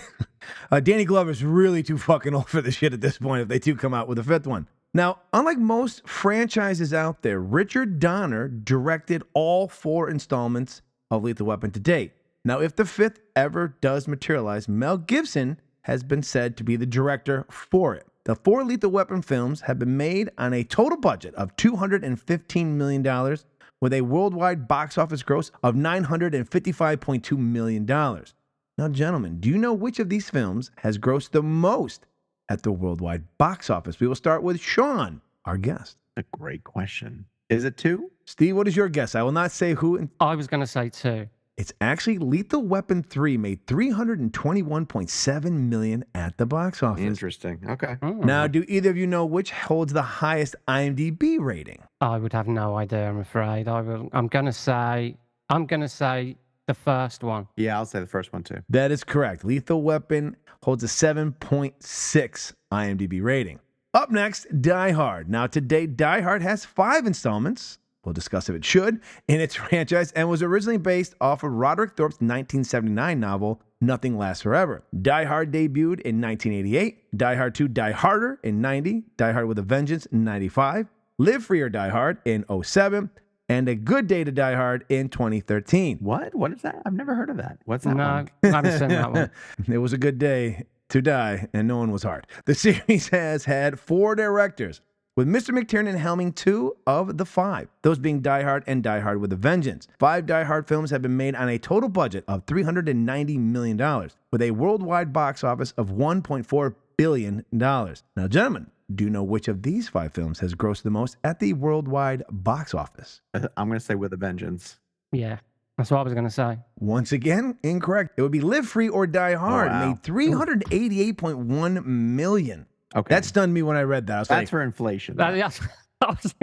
Glover's really too fucking old for this shit at this point if they do come out with a 5th one. Now, unlike most franchises out there, Richard Donner directed all 4 installments of Lethal Weapon to date. Now, if the 5th ever does materialize, Mel Gibson has been said to be the director for it. The 4 Lethal Weapon films have been made on a total budget of $215 million, with a worldwide box office gross of $955.2 million. Now, gentlemen, do you know which of these films has grossed the most at the worldwide box office? We will start with Sean, our guest. A great question. Is it 2? Steve, what is your guess? I will not say who. I was going to say 2. It's actually Lethal Weapon 3 made $321.7 million at the box office. Interesting. Okay. Now, do either of you know which holds the highest IMDb rating? I would have no idea, I'm afraid. I'm going to say the first one. Yeah, I'll say the first one too. That is correct. Lethal Weapon holds a 7.6 IMDb rating. Up next, Die Hard. Now, to date, Die Hard has 5 installments. We'll discuss if it should in its franchise, and was originally based off of Roderick Thorpe's 1979 novel, Nothing Lasts Forever. Die Hard debuted in 1988, Die Hard 2 Die Harder in 90, Die Hard with a Vengeance in 95, Live Free or Die Hard in 07, and A Good Day to Die Hard in 2013. What? What is that? I've never heard of that. What's that No, one? I haven't seen that one. It was a good day to die, and no one was hard. The series has had 4 directors, with Mr. McTiernan helming 2 of the 5, those being Die Hard and Die Hard with a Vengeance. 5 Die Hard films have been made on a total budget of $390 million, with a worldwide box office of $1.4 billion. Now, gentlemen, do you know which of these 5 films has grossed the most at the worldwide box office? I'm going to say With a Vengeance. Yeah, that's what I was going to say. Once again, incorrect. It would be Live Free or Die Hard. wow. Made $388.1 million. Okay. That stunned me when I read that. I was That's like, for inflation. Yeah, I was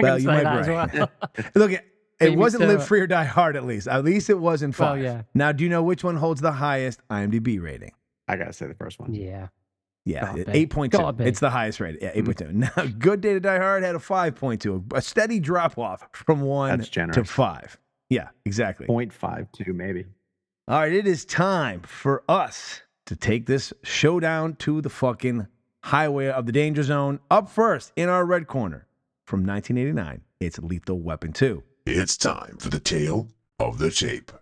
well, going to you say might that be as right. well. Look, it Beat me wasn't to Live it. Free or Die Hard at least. At least it was in 5. Well, yeah. Now, do you know which one holds the highest IMDb rating? I got to say the first one. Yeah. Yeah, Gotta be. 8.2. Gotta be. It's the highest rated. Yeah, 8.2. Now, Good Day to Die Hard had a 5.2, a steady drop off from 1 That's to generous. 5. Yeah, exactly. 0.52 maybe. All right, it is time for us to take this showdown to the fucking highway of the danger zone. Up first in our red corner from 1989, it's Lethal Weapon 2. It's time for the tale of the tape.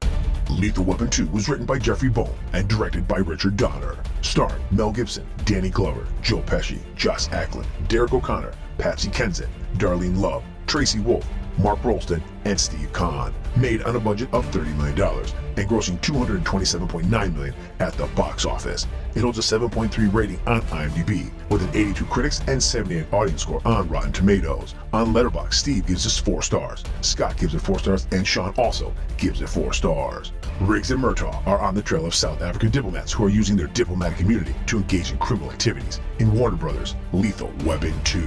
Lethal Weapon 2 was written by Jeffrey Bowen and directed by Richard Donner. Starring Mel Gibson, Danny Glover, Joe Pesci, Joss Ackland, Derek O'Connor, Patsy Kensit, Darlene Love, Tracy Wolf, Mark Rolston, and Steve Kahn. Made on a budget of $30 million and grossing $227.9 million at the box office. It holds a 7.3 rating on IMDb with an 82 critics and 78 audience score on Rotten Tomatoes. On Letterboxd, Steve gives us 4 stars, Scott gives it 4 stars, and Sean also gives it 4 stars. Riggs and Murtaugh are on the trail of South African diplomats who are using their diplomatic immunity to engage in criminal activities. In Warner Brothers, Lethal Weapon 2.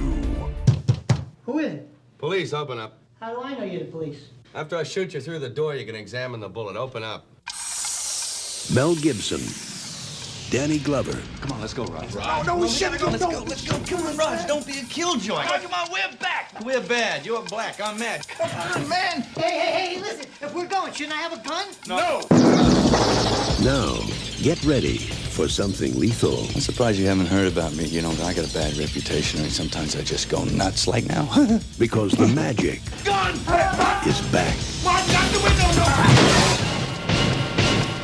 Who is it? Police, open up. How do I know you're the police? After I shoot you through the door, you can examine the bullet. Open up. Mel Gibson, Danny Glover, Come on, let's go, Raj. No, shit, Let's go. Come on, Raj. Don't be a killjoy. Come on, we're back. We're bad. You're black. I'm mad. Come on, man. Hey, listen. If we're going, shouldn't I have a gun? No. Now, get ready for something lethal. I'm surprised you haven't heard about me. You know, I got a bad reputation. I mean, sometimes I just go nuts like now. Because the magic Gun! is back. Mark, out the window, no!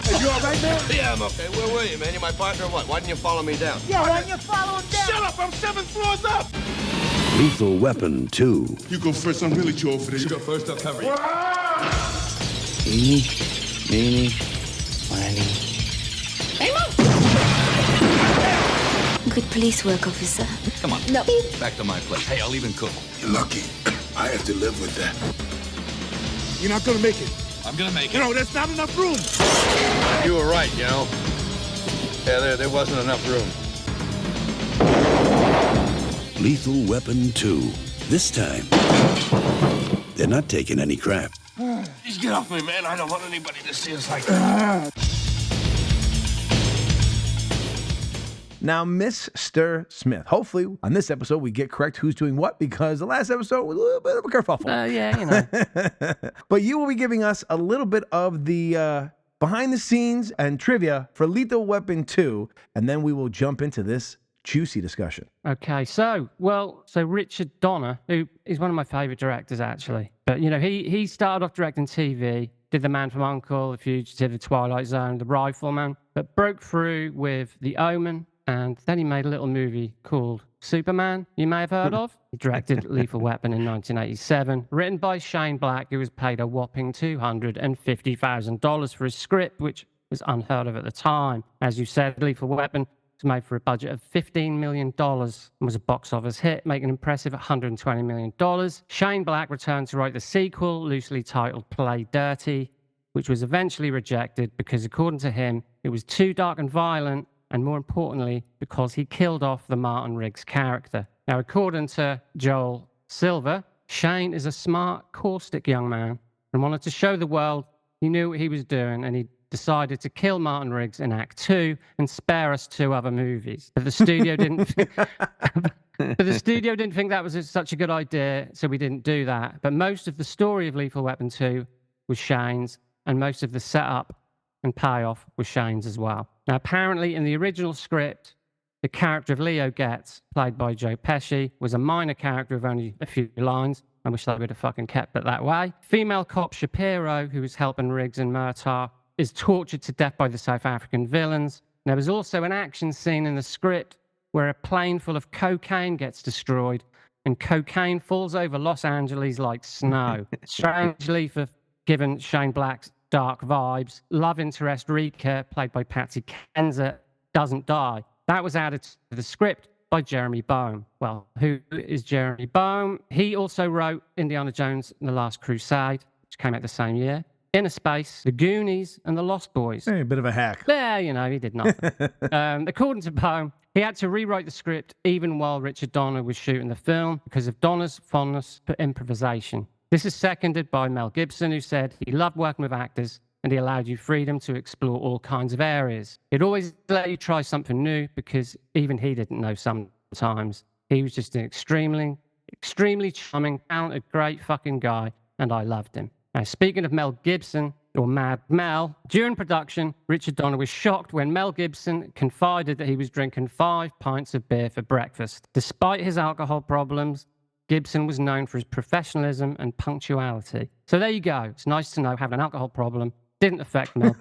Are you all right, man? Yeah, I'm okay. Where were you, man? You my partner or what? Why didn't you follow me down? Yeah, why don't you follow him down? Shut up! I'm 7 floors up! Lethal Weapon 2. You go first, I'm really too old for this. You go first, I'll cover you. Eeny, meeny, miny. Good police work, officer. Come on. No. Back to my place. Hey, I'll even cook. You're lucky. I have to live with that. You're not gonna make it. I'm gonna make it. No, there's not enough room. You were right, you know. Yeah, there wasn't enough room. Lethal Weapon 2. This time, they're not taking any crap. Just get off me, man. I don't want anybody to see us like that. Now, Mr. Smith, hopefully on this episode we get correct who's doing what, because the last episode was a little bit of a kerfuffle. Yeah, you know. But you will be giving us a little bit of the behind the scenes and trivia for Lethal Weapon 2, and then we will jump into this juicy discussion. Okay, so Richard Donner, who is one of my favorite directors, actually. But, you know, he started off directing TV, did The Man from U.N.C.L.E., The Fugitive, The Twilight Zone, The Rifleman, but broke through with The Omen, and then he made a little movie called Superman, you may have heard of. He directed Lethal Weapon in 1987, written by Shane Black, who was paid a whopping $250,000 for his script, which was unheard of at the time. As you said, Lethal Weapon was made for a budget of $15 million and was a box office hit, making an impressive $120 million. Shane Black returned to write the sequel, loosely titled Play Dirty, which was eventually rejected because, according to him, it was too dark and violent, and more importantly, because he killed off the Martin Riggs character. Now, according to Joel Silver, Shane is a smart, caustic young man and wanted to show the world he knew what he was doing, and he decided to kill Martin Riggs in Act 2 and spare us 2 other movies. But the studio didn't But the studio didn't think that was such a good idea, so we didn't do that. But most of the story of Lethal Weapon 2 was Shane's, and most of the setup and payoff was Shane's as well. Now, apparently, in the original script, the character of Leo Getz, played by Joe Pesci, was a minor character of only a few lines. I wish they would have fucking kept it that way. Female cop Shapiro, who was helping Riggs and Murtaugh, is tortured to death by the South African villains. There was also an action scene in the script where a plane full of cocaine gets destroyed and cocaine falls over Los Angeles like snow. Strangely, for given Shane Black's dark vibes, love interest Rika, played by Patsy Kensit, doesn't die. That was added to the script by Jeremy Boehm. Well, who is Jeremy Boehm? He also wrote Indiana Jones and the Last Crusade, which came out the same year, Inner Space, The Goonies, and The Lost Boys. Hey, a bit of a hack. Yeah, you know, he did nothing. According to Boehm, he had to rewrite the script even while Richard Donner was shooting the film because of Donner's fondness for improvisation. This is seconded by Mel Gibson, who said he loved working with actors and he allowed you freedom to explore all kinds of areas. He'd always let you try something new because even he didn't know sometimes. He was just an extremely charming, talented, great fucking guy, and I loved him. Now, speaking of Mel Gibson, or Mad Mel, during production, Richard Donner was shocked when Mel Gibson confided that he was drinking 5 pints of beer for breakfast. Despite his alcohol problems, Gibson was known for his professionalism and punctuality. So there you go. It's nice to know having an alcohol problem didn't affect Mel's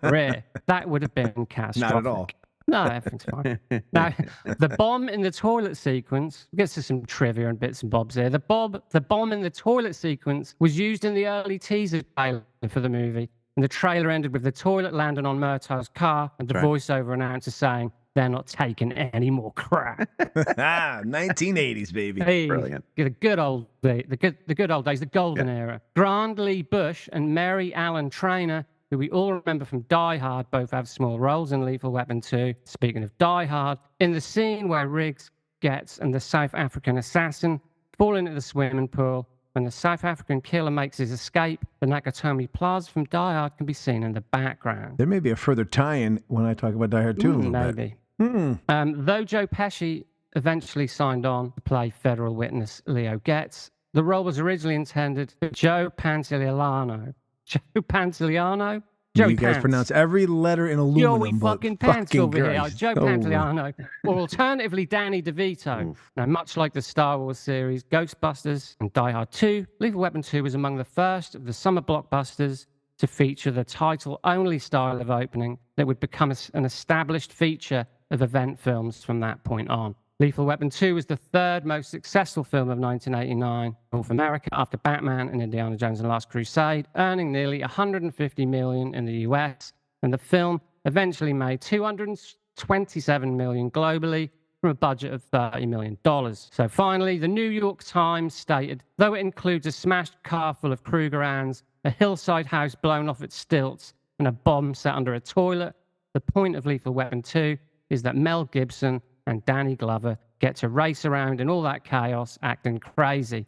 career. That would have been catastrophic. Not at all. No, everything's fine. Now, the bomb in the toilet sequence, we'll get to some trivia and bits and bobs here. The bomb in the toilet sequence was used in the early teaser trailer for the movie. And the trailer ended with the toilet landing on Murtaugh's car and the voiceover announcer saying, "They're not taking any more crap." 1980s, baby. Hey, Brilliant. The good old days, the golden era. Grand Lee Bush and Mary Allen Trainer, who we all remember from Die Hard, both have small roles in Lethal Weapon 2. Speaking of Die Hard, in the scene where Riggs, Getz, and the South African assassin fall into the swimming pool, when the South African killer makes his escape, the Nakatomi Plaza from Die Hard can be seen in the background. There may be a further tie-in when I talk about Die Hard 2 a little maybe. bit. Though Joe Pesci eventually signed on to play federal witness Leo Getz, the role was originally intended for Joe Pantoliano. Joe Pantoliano? You guys pronounce every letter in aluminum. Yo, we fucking pants over here. Christ. Joe Pantoliano. Or alternatively, Danny DeVito. Now, much like the Star Wars series, Ghostbusters and Die Hard 2, Lethal Weapon 2 was among the first of the summer blockbusters to feature the title-only style of opening that would become an established feature of event films from that point on. Lethal Weapon 2 was the third most successful film of 1989 in North America after Batman and Indiana Jones and the Last Crusade, earning nearly $150 million in the US, and the film eventually made $227 million globally from a budget of $30 million. So finally, the New York Times stated, though it includes a smashed car full of Krugerrands, a hillside house blown off its stilts, and a bomb set under a toilet, the point of Lethal Weapon 2 is that Mel Gibson and Danny Glover get to race around in all that chaos, acting crazy.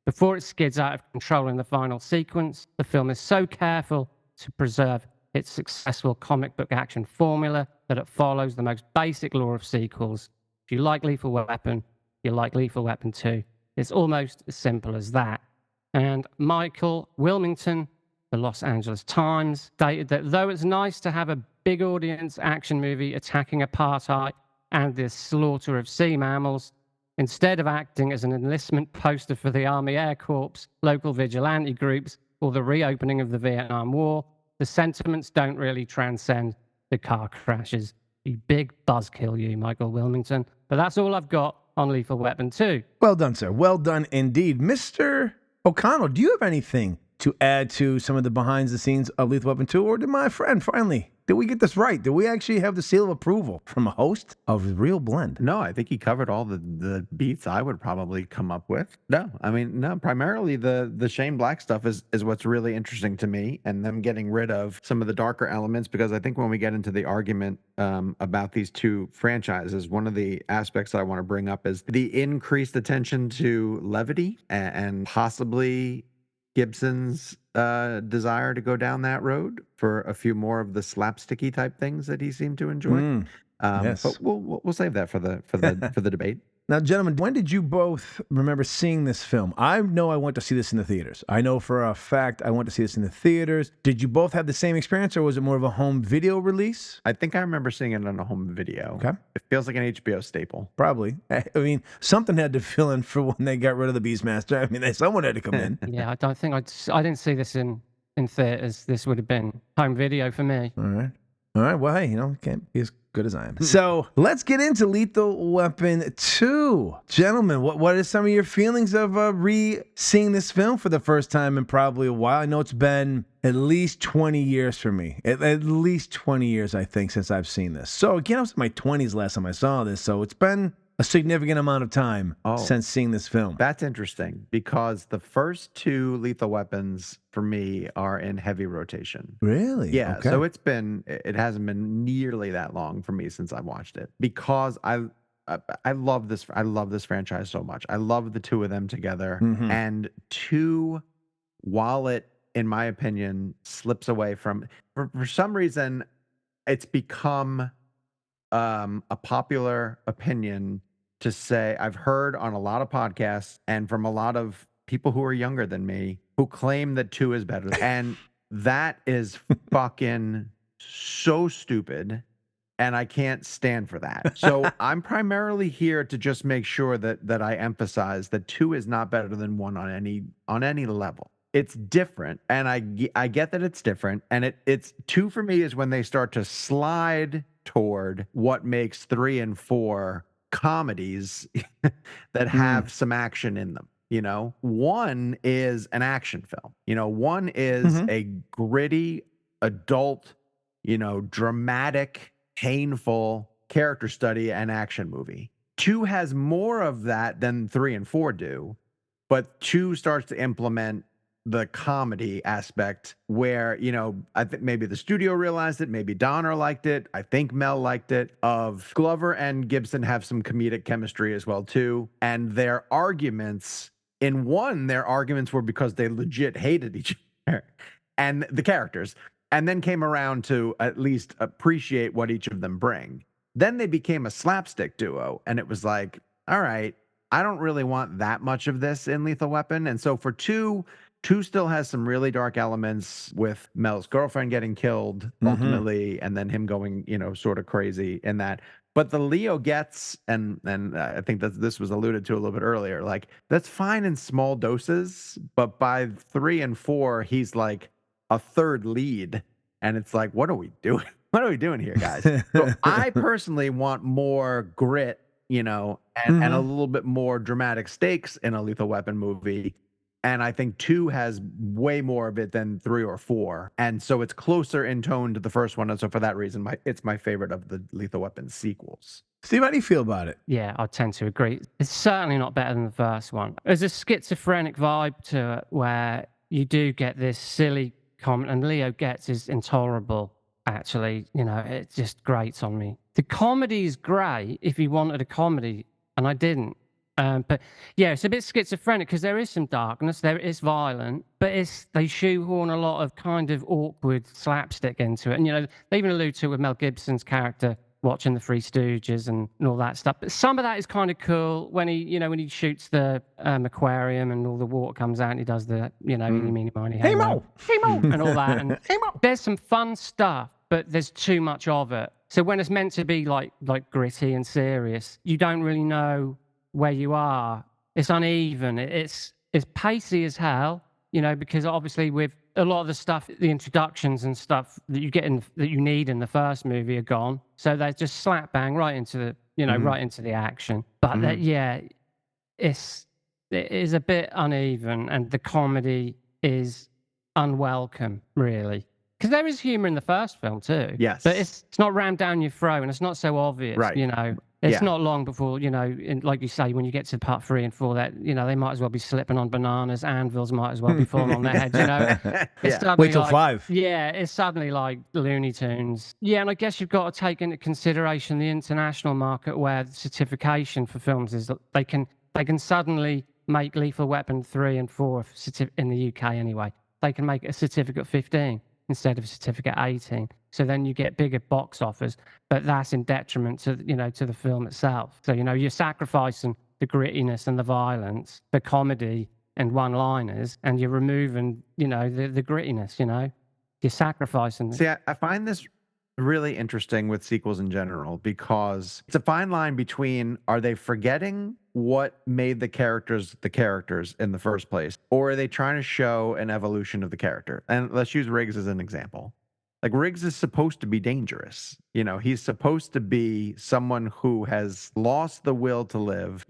Before it skids out of control in the final sequence, the film is so careful to preserve its successful comic book action formula that it follows the most basic law of sequels. If you like Lethal Weapon, you like Lethal Weapon 2. It's almost as simple as that. And Michael Wilmington, the Los Angeles Times, stated that though it's nice to have a big audience action movie attacking apartheid and the slaughter of sea mammals, instead of acting as an enlistment poster for the Army Air Corps, local vigilante groups, or the reopening of the Vietnam War, the sentiments don't really transcend the car crashes. You big buzzkill, you, Michael Wilmington. But that's all I've got on Lethal Weapon 2. Well done, sir. Well done indeed. Mr. O'Connell, do you have anything to add to some of the behind the scenes of Lethal Weapon 2? Or did my friend finally, did we get this right? Did we actually have the seal of approval from a host of Real Blend? No, I think he covered all the beats I would probably come up with. No, I mean, no, primarily the Shane Black stuff is what's really interesting to me, and them getting rid of some of the darker elements, because I think when we get into the argument about these two franchises, one of the aspects that I want to bring up is the increased attention to levity and possibly Gibson's desire to go down that road for a few more of the slapsticky type things that he seemed to enjoy. Yes. But we'll save that for the debate. Now, gentlemen, when did you both remember seeing this film? I know I went to see this in the theaters. I know for a fact I went to see this in the theaters. Did you both have the same experience, or was it more of a home video release? I think I remember seeing it on a home video. Okay. It feels like an HBO staple. Probably. I mean, something had to fill in for when they got rid of the Beastmaster. I mean, someone had to come in. Yeah, I don't think I didn't see this in theaters. This would have been home video for me. All right. All right. Well, hey, can't be as good as I am. So let's get into Lethal Weapon 2. Gentlemen, what are some of your feelings of re-seeing this film for the first time in probably a while? I know it's been at least 20 years for me. At least 20 years, I think, since I've seen this. So again, I was in my 20s last time I saw this. So it's been a significant amount of time since seeing this film. That's interesting because the first two Lethal Weapons for me are in heavy rotation. Really? Yeah. Okay. So it hasn't been nearly that long for me since I watched it because I love this. I love this franchise so much. I love the two of them together. Mhm. And two, while it, in my opinion, slips away from, for some reason, it's become a popular opinion to say, I've heard on a lot of podcasts and from a lot of people who are younger than me who claim that 2 is better. And that is fucking so stupid. And I can't stand for that. So I'm primarily here to just make sure that I emphasize that 2 is not better than 1 on any level. It's different, and I get that it's different, and it's 2 for me is when they start to slide toward what makes 3 and 4 comedies that have some action in them. 1 is an action film. 1 is a gritty, adult, dramatic, painful character study and action movie. 2 has more of that than 3 and 4 do, but 2 starts to implement the comedy aspect where, I think maybe the studio realized it, maybe Donner liked it, I think Mel liked it, of Glover and Gibson have some comedic chemistry as well too, and their arguments, in 1, their arguments were because they legit hated each other and the characters, and then came around to at least appreciate what each of them bring. Then they became a slapstick duo, and it was like, all right, I don't really want that much of this in Lethal Weapon, and so for 2 still has some really dark elements with Mel's girlfriend getting killed ultimately, and then him going, sort of crazy in that. But the Leo gets, and I think that this was alluded to a little bit earlier, like that's fine in small doses, but by 3 and 4, he's like a third lead, and it's like, what are we doing? What are we doing here, guys? So I personally want more grit, and a little bit more dramatic stakes in a Lethal Weapon movie. And I think 2 has way more of it than 3 or 4. And so it's closer in tone to the first one. And so for that reason, it's my favorite of the Lethal Weapon sequels. Steve, how do you feel about it? Yeah, I tend to agree. It's certainly not better than the first one. There's a schizophrenic vibe to it where you do get this silly comment, and Leo gets is intolerable, actually. It just grates on me. The comedy is great if you wanted a comedy, and I didn't. But yeah, it's a bit schizophrenic because there is some darkness, there is violent, but they shoehorn a lot of kind of awkward slapstick into it. And, they even allude to it with Mel Gibson's character watching the Three Stooges and all that stuff. But some of that is kind of cool when he shoots the aquarium and all the water comes out and he does the, eeny, meeny, miny, Hey, Mo! hey, Mo! And all that. And Hey, Mo! There's some fun stuff, but there's too much of it. So when it's meant to be like gritty and serious, you don't really know where you are. It's uneven. It's pacey as hell, because obviously with a lot of the stuff, the introductions and stuff that you get that you need in the first movie are gone. So they just slap bang right into the, right into the action. But it is a bit uneven, and the comedy is unwelcome, really. Because there is humor in the first film too. Yes. But it's not rammed down your throat, and it's not so obvious, Right. It's not long before, like you say, when you get to part 3 and 4, that, they might as well be slipping on bananas. Anvils might as well be falling on their heads, It's Wait till 5. Yeah, it's suddenly like Looney Tunes. Yeah, and I guess you've got to take into consideration the international market where the certification for films is that they can suddenly make Lethal Weapon 3 and 4 in the UK anyway. They can make a certificate 15. instead of certificate 18. So then you get bigger box offers, but that's in detriment to, to the film itself. So, you're sacrificing the grittiness and the violence for comedy and one-liners, and you're removing, the grittiness, You're sacrificing. See, I find this really interesting with sequels in general because it's a fine line between, are they forgetting what made the characters in the first place, or are they trying to show an evolution of the character? And let's use Riggs as an example. Like, Riggs is supposed to be dangerous. He's supposed to be someone who has lost the will to live,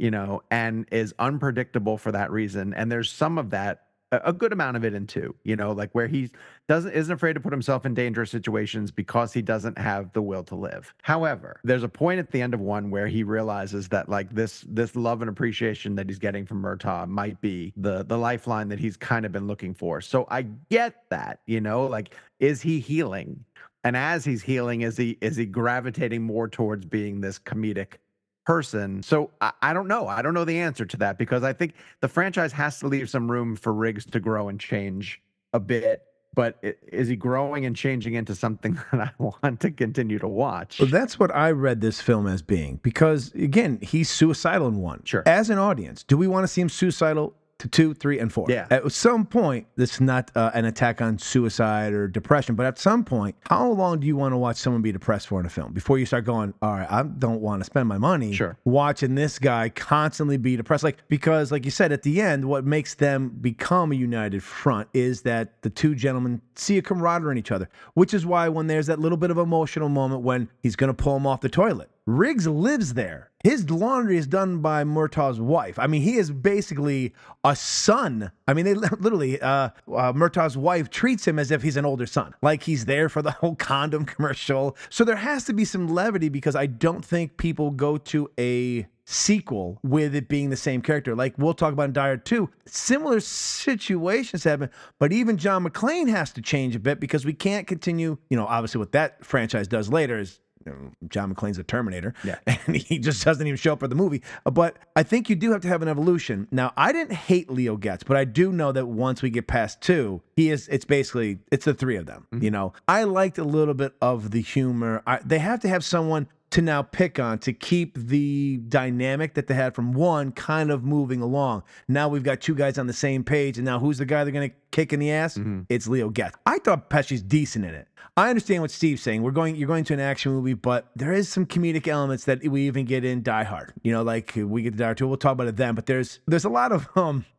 and is unpredictable for that reason. And there's some of that, a good amount of it in 2, like where he isn't afraid to put himself in dangerous situations because he doesn't have the will to live. However, there's a point at the end of 1 where he realizes that, like, this love and appreciation that he's getting from Murtaugh might be the lifeline that he's kind of been looking for. So I get that, like, is he healing? And as he's healing, is he gravitating more towards being this comedic person? So I don't know. I don't know the answer to that, because I think the franchise has to leave some room for Riggs to grow and change a bit. But is he growing and changing into something that I want to continue to watch? Well, that's what I read this film as being, because, again, he's suicidal in 1. Sure. As an audience, do we want to see him suicidal to 2, 3, and 4? Yeah. At some point, this is not an attack on suicide or depression, but at some point, how long do you want to watch someone be depressed for in a film before you start going, all right, I don't want to spend my money watching this guy constantly be depressed? Because like you said, at the end, what makes them become a united front is that the 2 gentlemen see a camaraderie in each other, which is why when there's that little bit of emotional moment when he's going to pull him off the toilet, Riggs lives there. His laundry is done by Murtaugh's wife. I mean, he is basically a son. I mean, they literally, Murtaugh's wife treats him as if he's an older son. Like, he's there for the whole condom commercial. So there has to be some levity, because I don't think people go to a sequel with it being the same character. Like, we'll talk about in Die Hard 2. Similar situations happen, but even John McClane has to change a bit, because we can't continue, obviously what that franchise does later is, John McClane's a Terminator, and he just doesn't even show up for the movie. But I think you do have to have an evolution. Now, I didn't hate Leo Getz, but I do know that once we get past 2, it's the 3 of them. I liked a little bit of the humor. They have to have someone to now pick on to keep the dynamic that they had from 1 kind of moving along. Now we've got 2 guys on the same page, and now who's the guy they're going to kick in the ass? It's Leo Getz. I thought Pesci's decent in it. I understand what Steve's saying. You're going to an action movie, but there is some comedic elements that we even get in Die Hard. Like we get to Die Hard 2. We'll talk about it then, but there's a lot of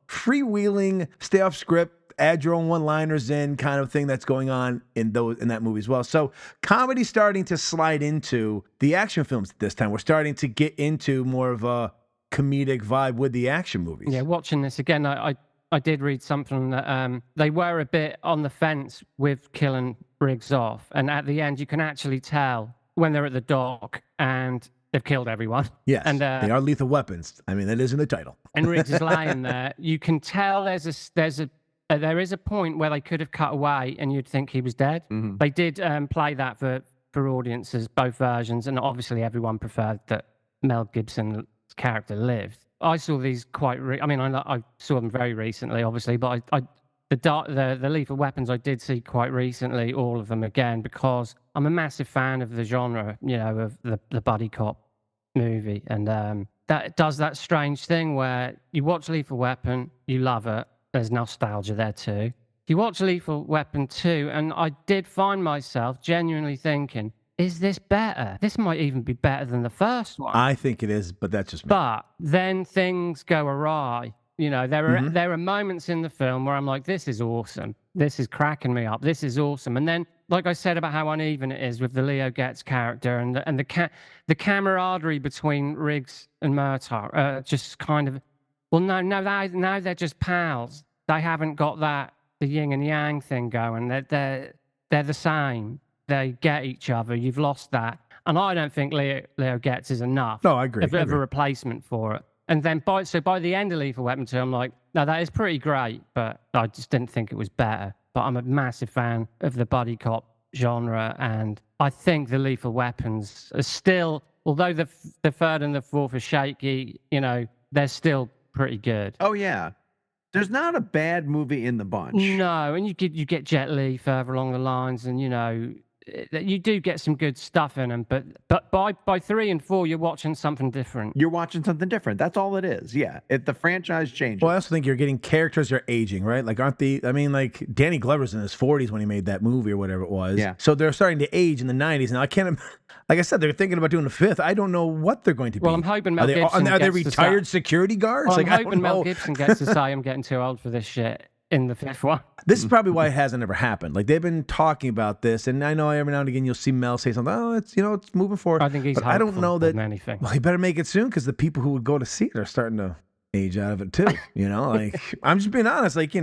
freewheeling, stay off script, add your own one-liners in kind of thing that's going on in that movie as well. So comedy's starting to slide into the action films at this time. We're starting to get into more of a comedic vibe with the action movies. Yeah, watching this again, I did read something that they were a bit on the fence with killing Riggs off, and at the end you can actually tell when they're at the dock and they've killed everyone. Yes, and they are lethal weapons. I mean, that is in the title. And Riggs is lying there. You can tell there is a point where they could have cut away and you'd think he was dead. They did play that for audiences, both versions, and obviously everyone preferred that Mel Gibson's character lived. I saw these I saw them very recently, obviously, but the Lethal Weapons I did see quite recently, all of them again, because I'm a massive fan of the genre, of the buddy cop movie, and that does that strange thing where you watch Lethal Weapon, you love it. There's nostalgia there too. You watch Lethal Weapon 2, and I did find myself genuinely thinking, is this better? This might even be better than the first one. I think it is, but that's just me. But then things go awry. There are moments in the film where I'm like, this is awesome. This is cracking me up. This is awesome. And then, like I said about how uneven it is with the Leo Getz character and the camaraderie between Riggs and Murtaugh, just kind of, well, now they're just pals. They haven't got the yin and yang thing going. They're the same. They get each other. You've lost that. And I don't think Leo Getz is enough. No, I agree. Of a replacement for it. And then by the end of Lethal Weapon 2, I'm like, no, that is pretty great, but I just didn't think it was better. But I'm a massive fan of the buddy cop genre, and I think the Lethal Weapons are still, although the third and the fourth are shaky, they're still pretty good. Oh, yeah. There's not a bad movie in the bunch. No, and you get Jet Li further along the lines, and you do get some good stuff in them. But by 3 and 4, you're watching something different. You're watching something different. That's all it is. Yeah, the franchise changes. Well, I also think you're getting characters that are aging, right? Like, like Danny Glover's in his 40s when he made that movie or whatever it was. Yeah. So they're starting to age in the 90s. Now, I can't, like I said, they're thinking about doing the 5th. I don't know what they're going to be. Well, I'm hoping Mel Gibson Are they gets to retired say- security guards? Well, I'm I don't hoping Mel know. Gibson gets to say I'm getting too old for this shit in the 5th one. This is probably why it hasn't ever happened. Like, they've been talking about this, and I know every now and again you'll see Mel say something. Oh, it's moving forward. I think he's. But I don't hopeful know more that. than anything. Well, he better make it soon because the people who would go to see it are starting to age out of it too. Like, I'm just being honest. Like,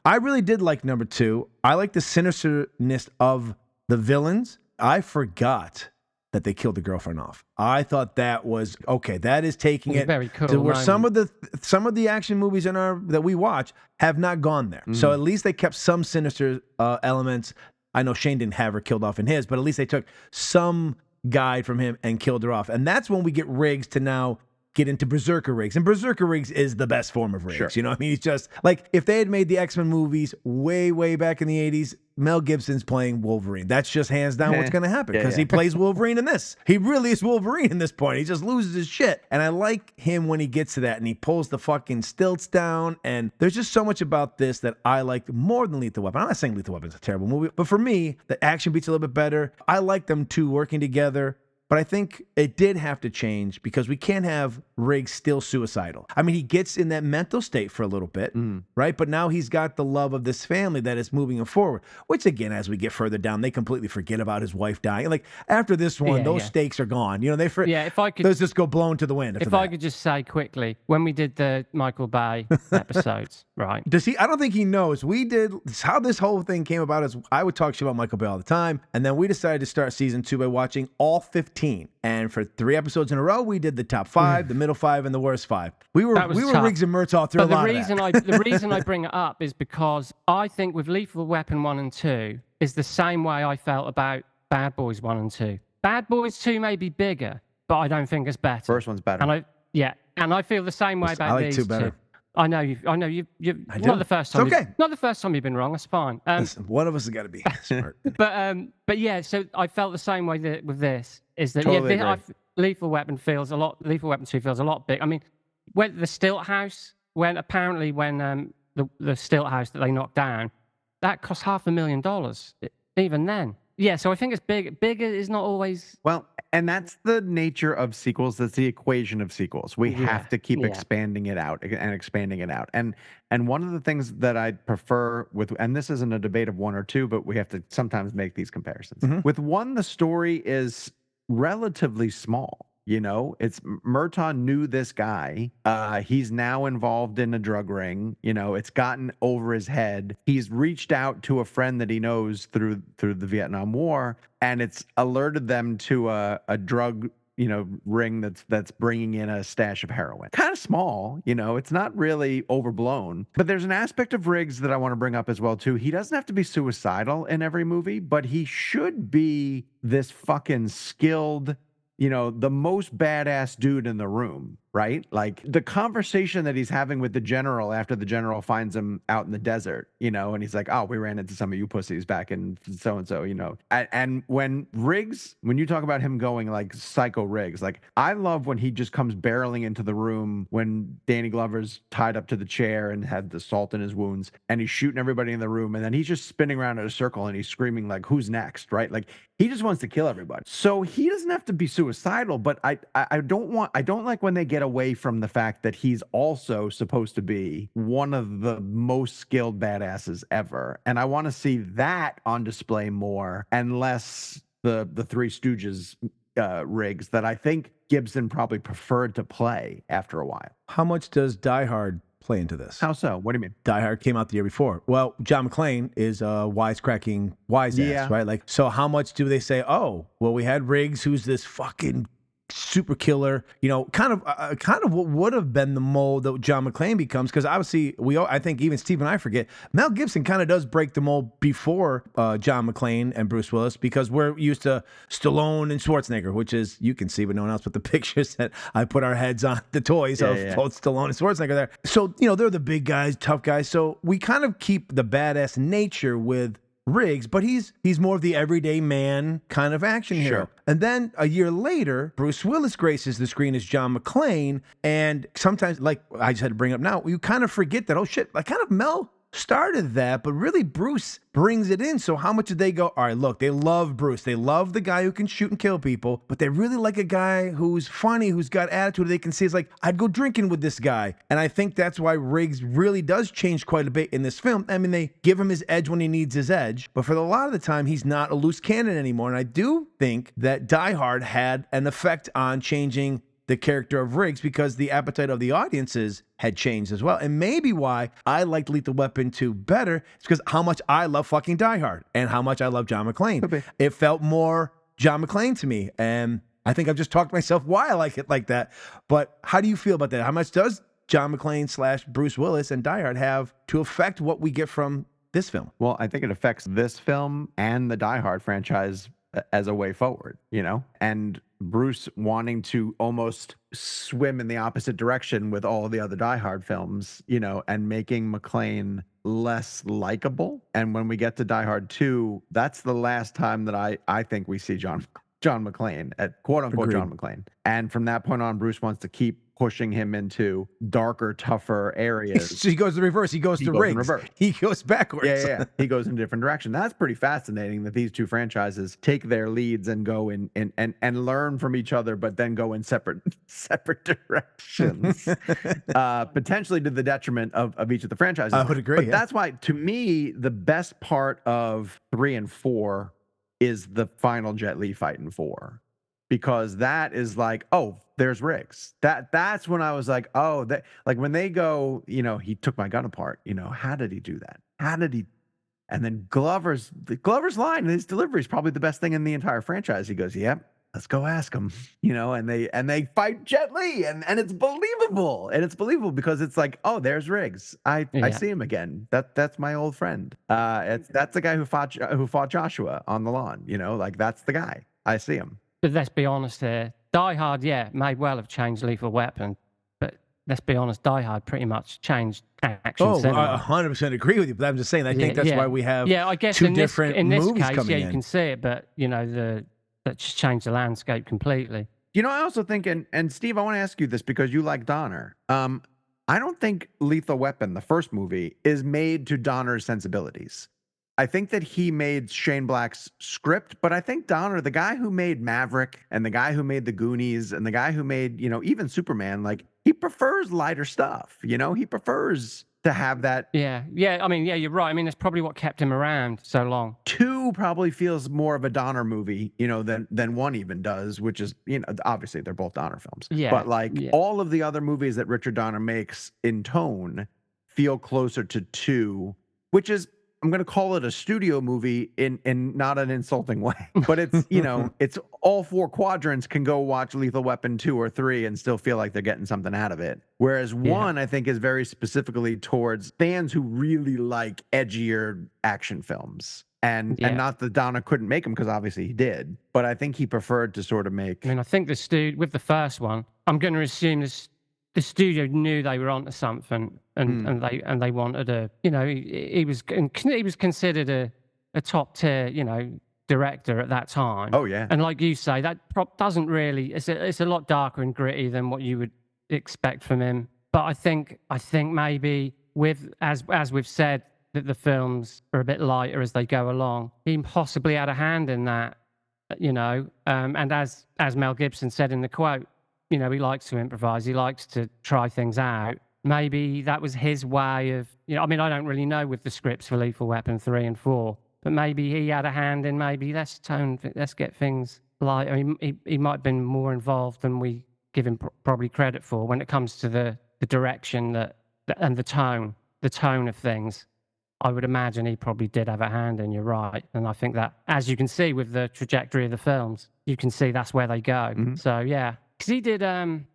I really did like number 2. I like the sinisterness of the villains. I forgot that they killed the girlfriend off. I thought that was okay. That is taking it very cool to where moment. some of the action movies that we watch have not gone there. So at least they kept some sinister elements. I know Shane didn't have her killed off in his, but at least they took some guide from him and killed her off. And that's when we get Riggs to now get into Berserker Riggs. And Berserker Riggs is the best form of Riggs. Sure. You know what I mean? He's just like, if they had made the X-Men movies way, way back in the 80s, Mel Gibson's playing Wolverine. That's just hands down what's going to happen because he plays Wolverine in this. He really is Wolverine in this point. He just loses his shit. And I like him when he gets to that and he pulls the fucking stilts down. And there's just so much about this that I liked more than Lethal Weapon. I'm not saying Lethal Weapon's a terrible movie, but for me, the action beats a little bit better. I like them two working together. But I think it did have to change because we can't have Riggs still suicidal. I mean, he gets in that mental state for a little bit, right? But now he's got the love of this family that is moving him forward, which again, as we get further down, they completely forget about his wife dying. Like after this one, those stakes are gone. If I could, those just go blown to the wind. If I could just say quickly, when we did the Michael Bay episodes, right? Does he? I don't think he knows. We did how this whole thing came about. Is I would talk shit about Michael Bay all the time, and then we decided to start season 2 by watching all 15. And for 3 episodes in a row, we did the top 5, the middle 5, and the worst 5. We were tough. Riggs and Mertz all through But a lot of that. the reason I bring it up is because I think with Lethal Weapon 1 and 2 is the same way I felt about Bad Boys 1 and 2. Bad Boys 2 may be bigger, but I don't think it's better. First one's better. And I feel the same way about I like these 2 better. two. I know you. I do. Not the first time. It's okay. Not the first time you've been wrong. That's fine. Listen, one of us has got to be smart. But yeah. So I felt the same way with this. Is that Totally agree. Lethal Weapon 2 feels a lot big. I mean, when the Stilt House, when the Stilt House that they knocked down, that cost $500,000. Even then. Yeah, so I think it's big. Bigger is not always. Well, and that's the nature of sequels. That's the equation of sequels. We have to keep expanding it out and expanding it out. And one of the things that I prefer with, and this isn't a debate of 1 or 2, but we have to sometimes make these comparisons. With 1, the story is relatively small. It's Murtaugh knew this guy. He's now involved in a drug ring. It's gotten over his head. He's reached out to a friend that he knows through the Vietnam War, and it's alerted them to a drug ring that's bringing in a stash of heroin. Kind of small, it's not really overblown. But there's an aspect of Riggs that I want to bring up as well too. He doesn't have to be suicidal in every movie, but he should be this fucking skilled, the most badass dude in the room, right? Like the conversation that he's having with the general after the general finds him out in the desert, and he's like, oh, we ran into some of you pussies back in so-and-so, And when you talk about him going like psycho Riggs, like I love when he just comes barreling into the room when Danny Glover's tied up to the chair and had the salt in his wounds and he's shooting everybody in the room and then he's just spinning around in a circle and he's screaming like, who's next, right? Like he just wants to kill everybody. So he doesn't have to be suicidal, but I don't like when they get away from the fact that he's also supposed to be one of the most skilled badasses ever. And I want to see that on display more and less the Three Stooges Riggs that I think Gibson probably preferred to play after a while. How much does Die Hard play into this? How so? What do you mean? Die Hard came out the year before. Well, John McClane is a wisecracking wise ass, right? Like, so how much do they say, oh, well, we had Riggs, who's this fucking super killer, kind of what would have been the mold that John McClane becomes. Because obviously, I think even Steve and I forget, Mel Gibson kind of does break the mold before John McClane and Bruce Willis, because we're used to Stallone and Schwarzenegger, which is, you can see, but no one else, but the pictures that I put our heads on, the toys of both Stallone and Schwarzenegger there. So, they're the big guys, tough guys. So we kind of keep the badass nature with Riggs, but he's more of the everyday man kind of action hero. And then a year later, Bruce Willis graces the screen as John McClane, and sometimes, like I just had to bring up now, you kind of forget that, oh shit, like kind of Mel started that, but really Bruce brings it in. So how much did they go, all right, look, they love Bruce. They love the guy who can shoot and kill people, but they really like a guy who's funny, who's got attitude. They can see it's like, I'd go drinking with this guy. And I think that's why Riggs really does change quite a bit in this film. I mean, they give him his edge when he needs his edge, but for a lot of the time, he's not a loose cannon anymore. And I do think that Die Hard had an effect on changing the character of Riggs, because the appetite of the audiences had changed as well. And maybe why I liked Lethal Weapon 2 better is because how much I love fucking Die Hard and how much I love John McClane. It felt more John McClane to me. And I think I've just talked to myself why I like it like that. But how do you feel about that? How much does John McClane / Bruce Willis and Die Hard have to affect what we get from this film? Well, I think it affects this film and the Die Hard franchise as a way forward, and Bruce wanting to almost swim in the opposite direction with all of the other Die Hard films, and making McClane less likable. And when we get to Die Hard 2, that's the last time that I think we see John McClane, at quote unquote Agreed. John McClane. And from that point on, Bruce wants to keep pushing him into darker, tougher areas. So he goes the reverse. He goes to Riggs. He goes backwards. Yeah. He goes in a different direction. That's pretty fascinating that these two franchises take their leads and go in and learn from each other, but then go in separate directions, potentially to the detriment of each of the franchises. I would agree. But that's why, to me, the best part of 3 and 4 is the final Jet Li fight in 4. Because that is like, oh, there's Riggs. That's when I was like, oh, that, like when they go, he took my gun apart. How did he do that? How did he? And then Glover's line, his delivery is probably the best thing in the entire franchise. He goes, yep, let's go ask him. And they fight Jet Li, and it's believable. And it's believable because it's like, oh, there's Riggs. I see him again. That's my old friend. That's the guy who fought Joshua on the lawn. Like that's the guy. I see him. But let's be honest here. Die Hard, may well have changed Lethal Weapon, but let's be honest, Die Hard pretty much changed action cinema. I 100% agree with you, but I'm just saying, I think that's why we have I guess two in different this movies case, coming in. you can see it, but, that just changed the landscape completely. I also think, and Steve, I want to ask you this because you like Donner. I don't think Lethal Weapon, the first movie, is made to Donner's sensibilities. I think that he made Shane Black's script, but I think Donner, the guy who made Maverick and the guy who made The Goonies and the guy who made, even Superman, like he prefers lighter stuff. He prefers to have that. Yeah. I mean, you're right. I mean, that's probably what kept him around so long. 2 probably feels more of a Donner movie, than 1 even does, which is, obviously they're both Donner films. Yeah. But all of the other movies that Richard Donner makes in tone feel closer to 2, which is, I'm going to call it a studio movie in not an insulting way, but it's, it's all 4 quadrants can go watch Lethal Weapon 2 or 3 and still feel like they're getting something out of it. Whereas 1, I think, is very specifically towards fans who really like edgier action films. And not that Donner couldn't make them, because obviously he did, but I think he preferred to sort of make. I mean, I think with the first one, I'm going to assume the studio knew they were onto something, and they wanted he was considered a top tier director at that time. Oh yeah, and like you say, that doesn't really. It's a lot darker and gritty than what you would expect from him. But I think maybe with as we've said that the films are a bit lighter as they go along, he possibly had a hand in that. And as Mel Gibson said in the quote, he likes to improvise. He likes to try things out. Maybe that was his way of, I mean, I don't really know with the scripts for Lethal Weapon 3 and 4, but maybe he had a hand in let's get things lighter. He might have been more involved than we give him probably credit for when it comes to the direction and the tone of things. I would imagine he probably did have a hand in. You're right, and I think that, as you can see with the trajectory of the films, you can see that's where they go. Mhm. So yeah, because he did.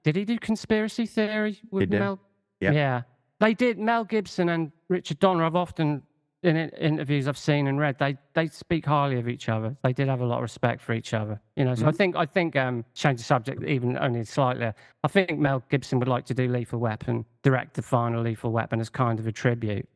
Did he do Conspiracy Theory with He did. Mel? Yep. Yeah, they did. Mel Gibson and Richard Donner. I've often in interviews I've seen and read, they speak highly of each other. They did have a lot of respect for each other. You know, so Mhm. I think change the subject even only slightly. I think Mel Gibson would like to do Lethal Weapon, direct the final Lethal Weapon as kind of a tribute.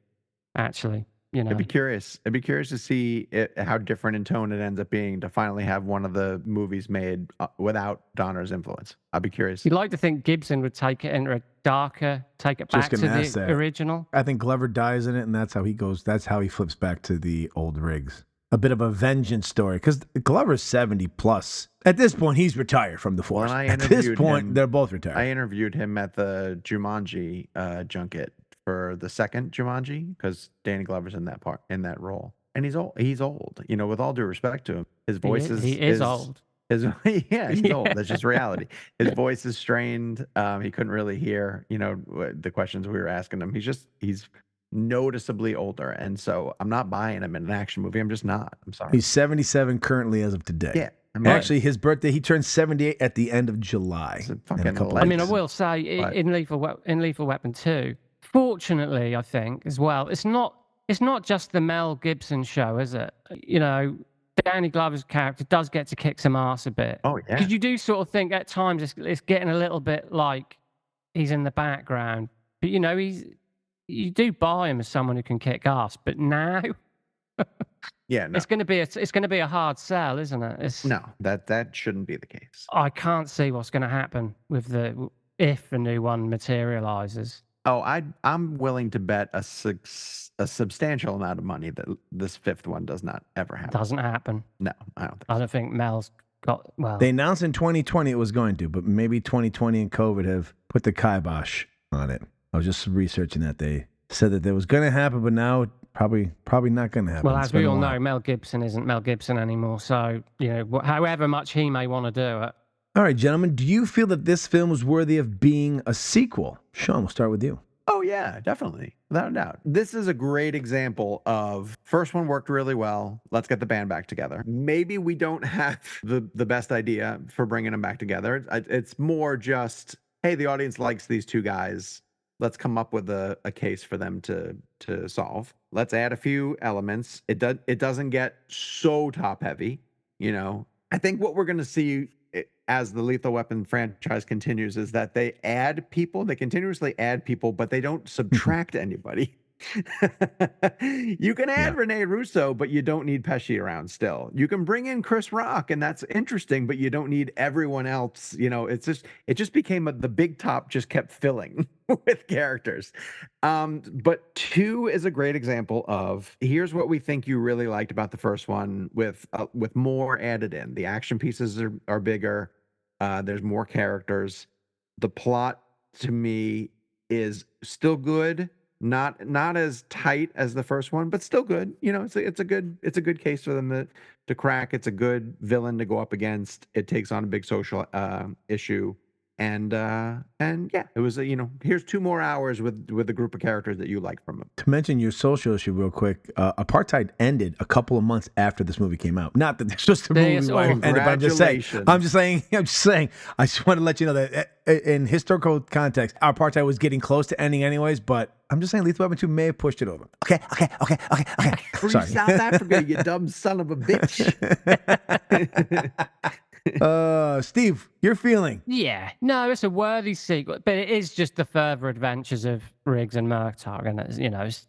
Actually, you know, I'd be curious. I'd be curious to see how different in tone it ends up being to finally have one of the movies made without Donner's influence. I'd be curious. you'd like to think Gibson would take it into a darker, take it back Just to gonna ask the that. original. I think Glover dies in it, and that's how he goes. That's how he flips back to the old Riggs. A bit of a vengeance story, because Glover's 70 plus. At this point, he's retired from the Well, force. and I At this interviewed point, him- they're both retired. I interviewed him at the Jumanji junket for the second Jumanji because Danny Glover's in that role, and he's old. He's old. You know, with all due respect to him, his voice He is old. His yeah, he's Yeah. old. That's just reality. His voice is strained. He couldn't really hear, you know, the questions we were asking him. He's noticeably older, and so I'm not buying him in an action movie. I'm just not. I'm sorry. He's 77 currently as of today. Yeah, I mean, Actually, his birthday, he turned 78 at the end of July. It's a in fucking couple I mean, I weeks. will say But- in Lethal Weapon 2, fortunately, I think as well, it's not just the Mel Gibson show, is it? You know, Danny Glover's character does get to kick some ass a bit. Oh yeah. Because you do sort of think at times it's getting a little bit like he's in the background, but you know you do buy him as someone who can kick ass. But now Yeah, no, it's going to be a hard sell, isn't it? It's, no, that shouldn't be the case. I can't see what's going to happen with if a new one materializes. Oh, I'm willing to bet a substantial amount of money that this fifth one does not ever happen. Doesn't happen. No, I don't think. I don't think Mel's got well. They announced in 2020 it was going to, but maybe 2020 and COVID have put the kibosh on it. I was just researching that. They said that it was going to happen, but now probably not going to happen. Well, It's as we been a all while. know, Mel Gibson isn't Mel Gibson anymore. So, you know, however much he may want to do it. All right, gentlemen, do you feel that this film was worthy of being a sequel? Sean, we'll start with you. Oh yeah, definitely, without a doubt. This is a great example of first one worked really well. Let's get the band back together. Maybe we don't have the best idea for bringing them back together. It's more just, hey, the audience likes these two guys. Let's come up with a case for them to solve. Let's add a few elements. It doesn't get so top heavy, you know. I think what we're going to see as the Lethal Weapon franchise continues is that they continuously add people, but they don't subtract anybody. You can add Rene Russo, but you don't need Pesci around still. You can bring in Chris Rock, and that's interesting, but you don't need everyone else. You know, it just became the big top just kept filling with characters. But 2 is a great example of here's what we think you really liked about the first one with more added in. The action pieces are bigger. There's more characters. The plot to me is still good. Not as tight as the first one, but still good. You know, it's a good case for them to crack. It's a good villain to go up against. It takes on a big social issue, and yeah, it was here's 2 more hours with the group of characters that you like from it. To mention your social issue real quick, apartheid ended a couple of months after this movie came out. Not that it's just a movie where it ended, but I'm just saying. I just want to let you know that in historical context, apartheid was getting close to ending anyways, but I'm just saying Lethal Weapon 2 may have pushed it over. Okay. Free Sorry. South Africa, you dumb son of a bitch. Steve, your feeling? Yeah, no, it's a worthy sequel, but it is just the further adventures of Riggs and Murtaugh, and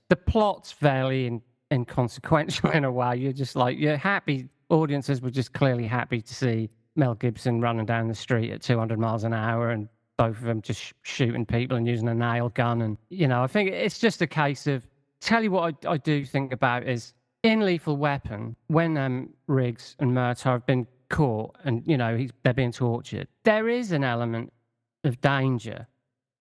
the plot's fairly inconsequential in a way. You're happy. Audiences were just clearly happy to see Mel Gibson running down the street at 200 miles an hour, and both of them just shooting people and using a nail gun, and I think it's just a case of. Tell you what I do think about is in Lethal Weapon when Riggs and Murtaugh have been caught and they're being tortured, there is an element of danger.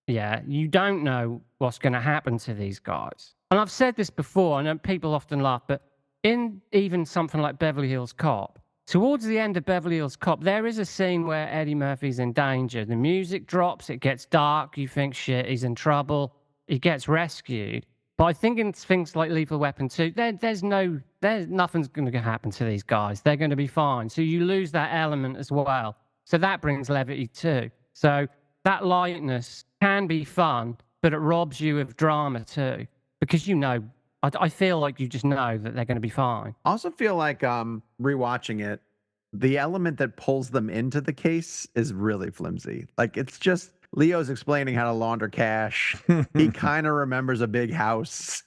Yeah, you don't know what's going to happen to these guys, and I've said this before, and people often laugh, but in even something like Beverly Hills Cop, towards the end of Beverly Hills Cop, there is a scene where Eddie Murphy's in danger. The music drops, it gets dark, you think shit, he's in trouble, he gets rescued, But I think in things like Lethal Weapon 2, there's nothing's going to happen to these guys. They're going to be fine. So you lose that element as well. So that brings levity too. So that lightness can be fun, but it robs you of drama too, because I feel like you just know that they're going to be fine. I also feel like rewatching it, the element that pulls them into the case is really flimsy. Like, it's just Leo's explaining how to launder cash. He kind of remembers a big house,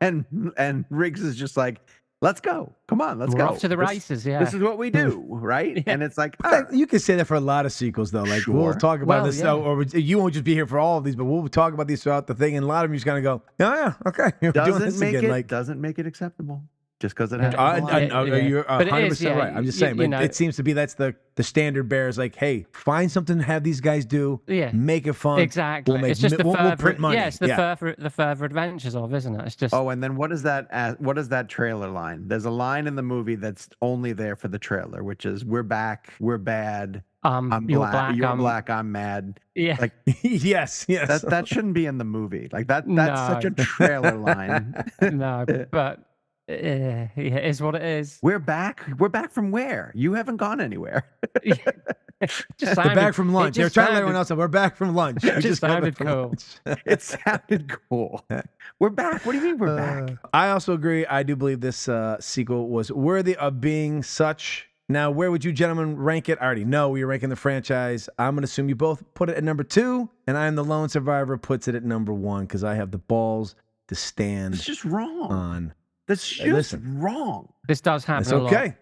and Riggs is just like, let's go. Come on, let's We're go. off to the races, yeah. This is what we do, right? Yeah. And it's like, You can say that for a lot of sequels, though. Like, we'll Sure. talk about Well, this, yeah. or you won't just be here for all of these, but we'll talk about these throughout the thing. And a lot of them, you just kind of go, yeah, okay. We're doing this again. doesn't make it acceptable just because it has. You're But it 100% is, yeah, right. I'm just you saying, but know. it seems to be that's the standard bears. Like, hey, find something to have these guys do. Yeah. Make it fun. Exactly. We'll make, it's just the we'll further, print money. yeah, it's the further adventures of, isn't it? It's just. Oh, and then what is that trailer line? There's a line in the movie that's only there for the trailer, which is, "We're back, we're bad. I'm you're black, you're I'm black, I'm mad." Yeah. Like, yes. that shouldn't be in the movie. Like that's No. such a trailer line. No, but it is what it is. We're back. We're back from where? You haven't gone anywhere. Just They're back from lunch. They're trying to let everyone else know we're back from lunch. We just got sounded back from cool. lunch. It sounded cool. We're back. What do you mean we're back? I also agree. I do believe this sequel was worthy of being such. Now, where would you gentlemen rank it? I already know where you're ranking the franchise. I'm going to assume you both put it at number 2, and I am the lone survivor puts it at number 1 because I have the balls to stand. It's just wrong. On. That's just wrong. This does happen It's a lot. okay.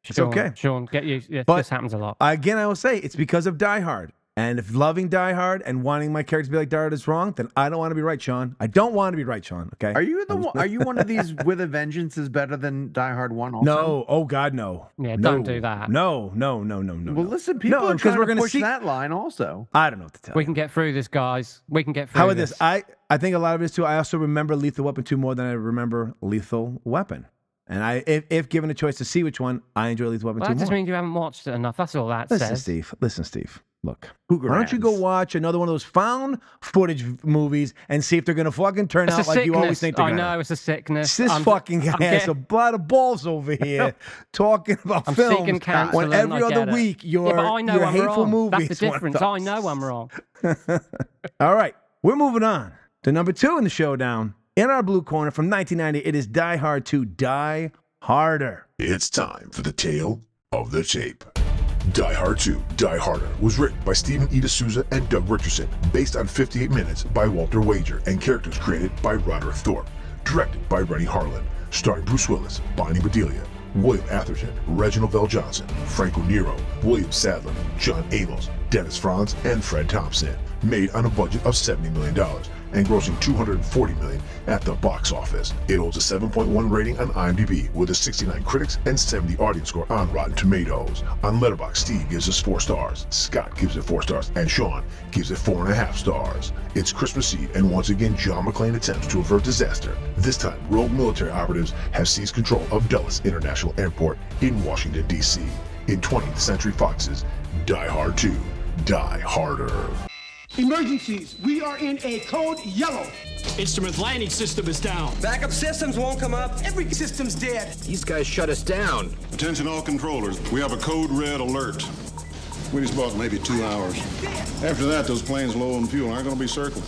It's okay. Sean, get you. Yeah, But this happens a lot. Again, I will say it's because of Die Hard. And if loving Die Hard and wanting my character to be like Die Hard is wrong, then I don't want to be right, Sean. I don't want to be right, Sean. Okay. Are you Are you one of these with a vengeance is better than Die Hard 1? Also? No. Oh God, no. Yeah, no. don't do that. No. Well, listen, people are because trying we're to gonna push see that line also. I don't know what to tell We you. can get through this, guys. We can get through How about this? I think a lot of it is too. I also remember Lethal Weapon 2 more than I remember Lethal Weapon. And if given a choice to see which one, I enjoy Lethal Weapon 2 Well, that more. just means you haven't watched it enough. That's all that Listen, says. Steve. Look, Who why don't you go watch another one of those found footage movies and see if they're going to fucking turn It's out a like you always sickness. think they're I going to. know, it's a sickness. This fucking guy has getting- a lot of balls over here talking about I'm films seeking counseling. when every I get other it. week your, Yeah, but I know your I'm hateful wrong. movie That's the is one of difference. I those. know I'm wrong. All right, we're moving on to number 2 in the showdown. In our blue corner from 1990, it is Die Hard 2, Die Harder. It's time for the tale of the tape. Die Hard 2, Die Harder was written by Stephen E. D'Souza and Doug Richardson, based on 58 Minutes by Walter Wager, and characters created by Roderick Thorpe. Directed by Rennie Harlan, starring Bruce Willis, Bonnie Bedelia, William Atherton, Reginald Vell Johnson, Franco Nero, William Sadler, John Amos, Dennis Franz, and Fred Thompson. Made on a budget of $70 million and grossing $240 million at the box office. It holds a 7.1 rating on IMDb with a 69 critics and 70 audience score on Rotten Tomatoes. On Letterboxd, Steve gives us 4 stars, Scott gives it 4 stars, and Sean gives it 4.5 stars. It's Christmas Eve, and once again, John McClane attempts to avert disaster. This time, rogue military operatives have seized control of Dulles International Airport in Washington, D.C. In 20th Century Fox's Die Hard 2, Die Harder. Emergencies. We are in a code yellow. Instrument landing system is down. Backup systems won't come up. Every system's dead. These guys shut us down. Attention all controllers. We have a code red alert. We just bought maybe 2 hours. After that, those planes low on fuel aren't going to be circling.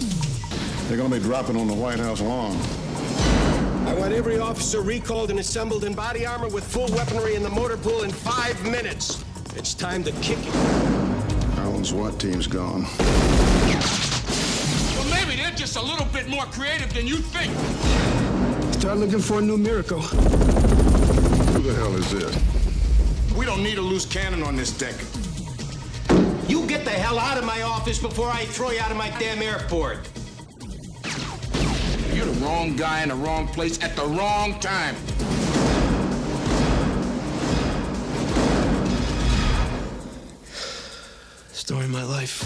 They're going to be dropping on the White House lawn. I want every officer recalled and assembled in body armor with full weaponry in the motor pool in 5 minutes. It's time to kick it. Alan's SWAT team's gone. Well, maybe they're just a little bit more creative than you think. Start looking for a new miracle. Who the hell is this? We don't need a loose cannon on this deck. You get the hell out of my office before I throw you out of my damn airport. You're the wrong guy in the wrong place at the wrong time. Story of my life.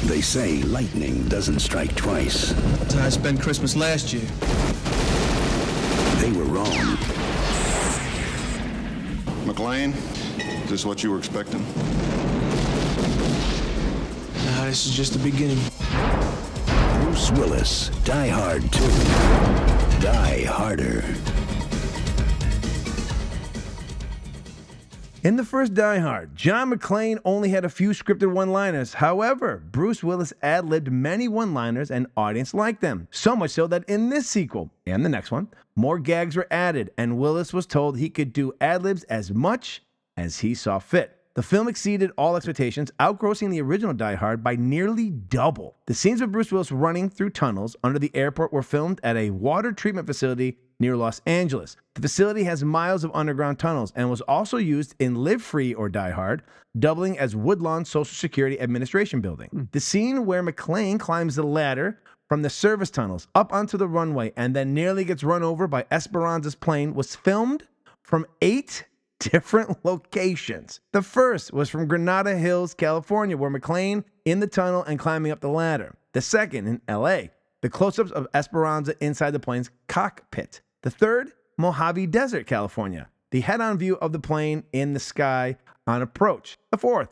They say lightning doesn't strike twice. That's how I spent Christmas last year. They were wrong. McClane, is this what you were expecting? Nah, this is just the beginning. Bruce Willis, Die Hard 2. Die Harder. In the first Die Hard, John McClane only had a few scripted one-liners. However, Bruce Willis ad-libbed many one-liners and audience liked them. So much so that in this sequel, and the next one, more gags were added, and Willis was told he could do ad-libs as much as he saw fit. The film exceeded all expectations, outgrossing the original Die Hard by nearly double. The scenes of Bruce Willis running through tunnels under the airport were filmed at a water treatment facility near Los Angeles. The facility has miles of underground tunnels and was also used in Live Free or Die Hard, doubling as Woodlawn Social Security Administration building. The scene where McClane climbs the ladder from the service tunnels up onto the runway and then nearly gets run over by Esperanza's plane was filmed from 8 different locations. The first was from Granada Hills, California, where McClane in the tunnel and climbing up the ladder. The second in LA, the close-ups of Esperanza inside the plane's cockpit. The third, Mojave Desert, California, the head-on view of the plane in the sky on approach. The fourth,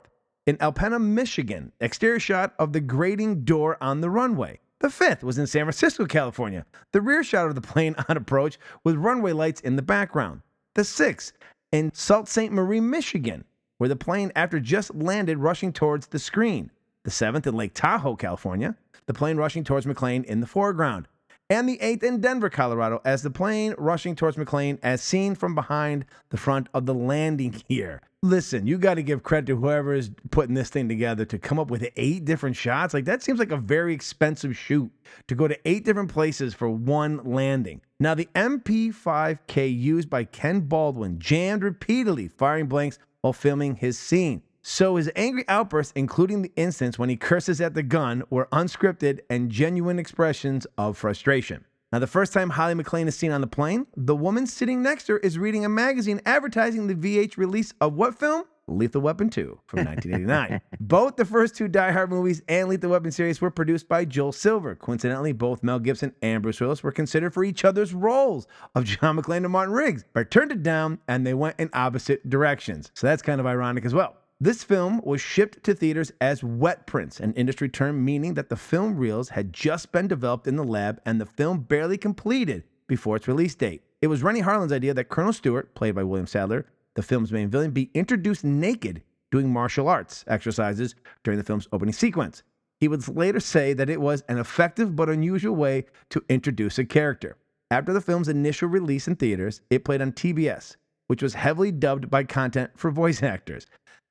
in Alpena, Michigan, exterior shot of the grating door on the runway. The fifth was in San Francisco, California, the rear shot of the plane on approach with runway lights in the background. The sixth, in Sault Ste. Marie, Michigan, where the plane, after just landed, rushing towards the screen. The seventh in Lake Tahoe, California, the plane rushing towards McClane in the foreground. And the eighth in Denver, Colorado, as the plane rushing towards McClane as seen from behind the front of the landing gear. Listen, you got to give credit to whoever is putting this thing together to come up with 8 different shots. Like, that seems like a very expensive shoot to go to 8 different places for one landing. Now, the MP5K used by Ken Baldwin jammed repeatedly, firing blanks while filming his scene. So his angry outbursts, including the instance when he curses at the gun, were unscripted and genuine expressions of frustration. Now, the first time Holly McClane is seen on the plane, the woman sitting next to her is reading a magazine advertising the VH release of what film? Lethal Weapon 2 from 1989. Both the first 2 Die Hard movies and Lethal Weapon series were produced by Joel Silver. Coincidentally, both Mel Gibson and Bruce Willis were considered for each other's roles of John McClane and Martin Riggs, but turned it down and they went in opposite directions. So that's kind of ironic as well. This film was shipped to theaters as wet prints, an industry term meaning that the film reels had just been developed in the lab and the film barely completed before its release date. It was Rennie Harlin's idea that Colonel Stewart, played by William Sadler, the film's main villain, be introduced naked doing martial arts exercises during the film's opening sequence. He would later say that it was an effective but unusual way to introduce a character. After the film's initial release in theaters, it played on TBS, which was heavily dubbed by content for voice actors.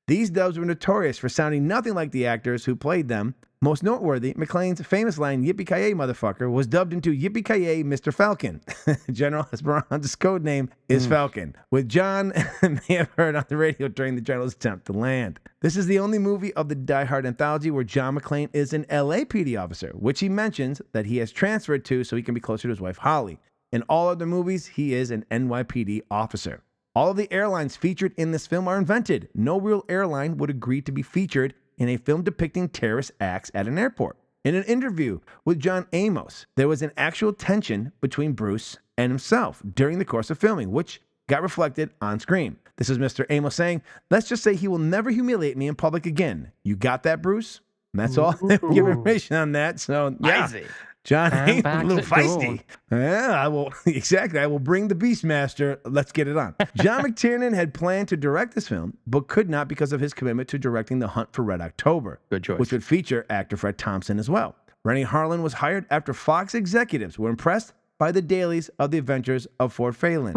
These dubs were notorious for sounding nothing like the actors who played them. Most noteworthy, McClane's famous line, "Yippee-ki-yay, motherfucker," was dubbed into "Yippee-ki-yay, Mr. Falcon." General Esperanza's code name is Falcon, which John may have heard on the radio during the general's attempt to land. This is the only movie of the Die Hard anthology where John McClane is an LAPD officer, which he mentions that he has transferred to so he can be closer to his wife, Holly. In all other movies, he is an NYPD officer. All of the airlines featured in this film are invented. No real airline would agree to be featured in a film depicting terrorist acts at an airport. In an interview with John Amos, there was an actual tension between Bruce and himself during the course of filming, which got reflected on screen. This is Mr. Amos saying, "Let's just say he will never humiliate me in public again. You got that, Bruce?" And that's all. Give information on that. So, yeah. John Amos, a little feisty. Yeah, I will. Exactly. I will bring the Beastmaster. Let's get it on. John McTiernan had planned to direct this film, but could not because of his commitment to directing The Hunt for Red October. Good choice. Which would feature actor Fred Thompson as well. Rennie Harlin was hired after Fox executives were impressed by the dailies of the adventures of Ford Phelan.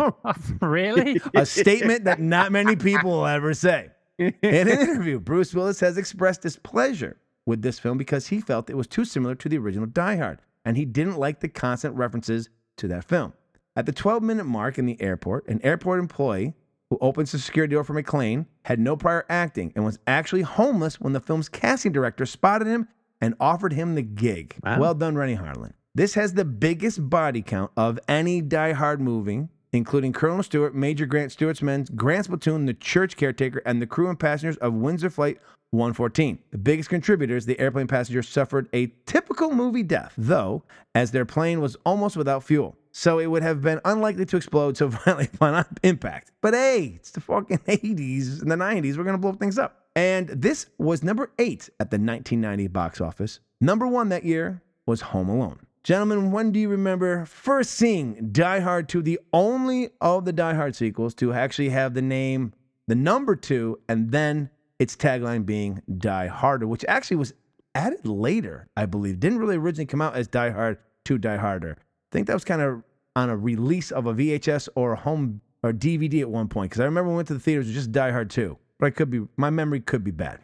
Really? A statement that not many people will ever say. In an interview, Bruce Willis has expressed displeasure with this film because he felt it was too similar to the original Die Hard, and he didn't like the constant references to that film. At the 12-minute mark in the airport, an airport employee who opens the security door for McClane had no prior acting and was actually homeless when the film's casting director spotted him and offered him the gig. Wow. Well done, Rennie Harlin. This has the biggest body count of any Die Hard movie, including Colonel Stewart, Major Grant Stewart's men, Grant's platoon, the church caretaker, and the crew and passengers of Windsor Flight 114. The biggest contributors, the airplane passengers, suffered a typical movie death, though, as their plane was almost without fuel. So it would have been unlikely to explode so violently upon impact. But hey, it's the fucking 80s and the 90s. We're going to blow things up. And this was number 8 at the 1990 box office. Number 1 that year was Home Alone. Gentlemen, when do you remember first seeing Die Hard 2, the only of the Die Hard sequels to actually have the number 2, and then its tagline being Die Harder, which actually was added later, I believe. Didn't really originally come out as Die Hard 2 Die Harder. I think that was kind of on a release of a VHS or a home or DVD at one point, because I remember when we went to the theaters, it was just Die Hard 2. But my memory could be bad.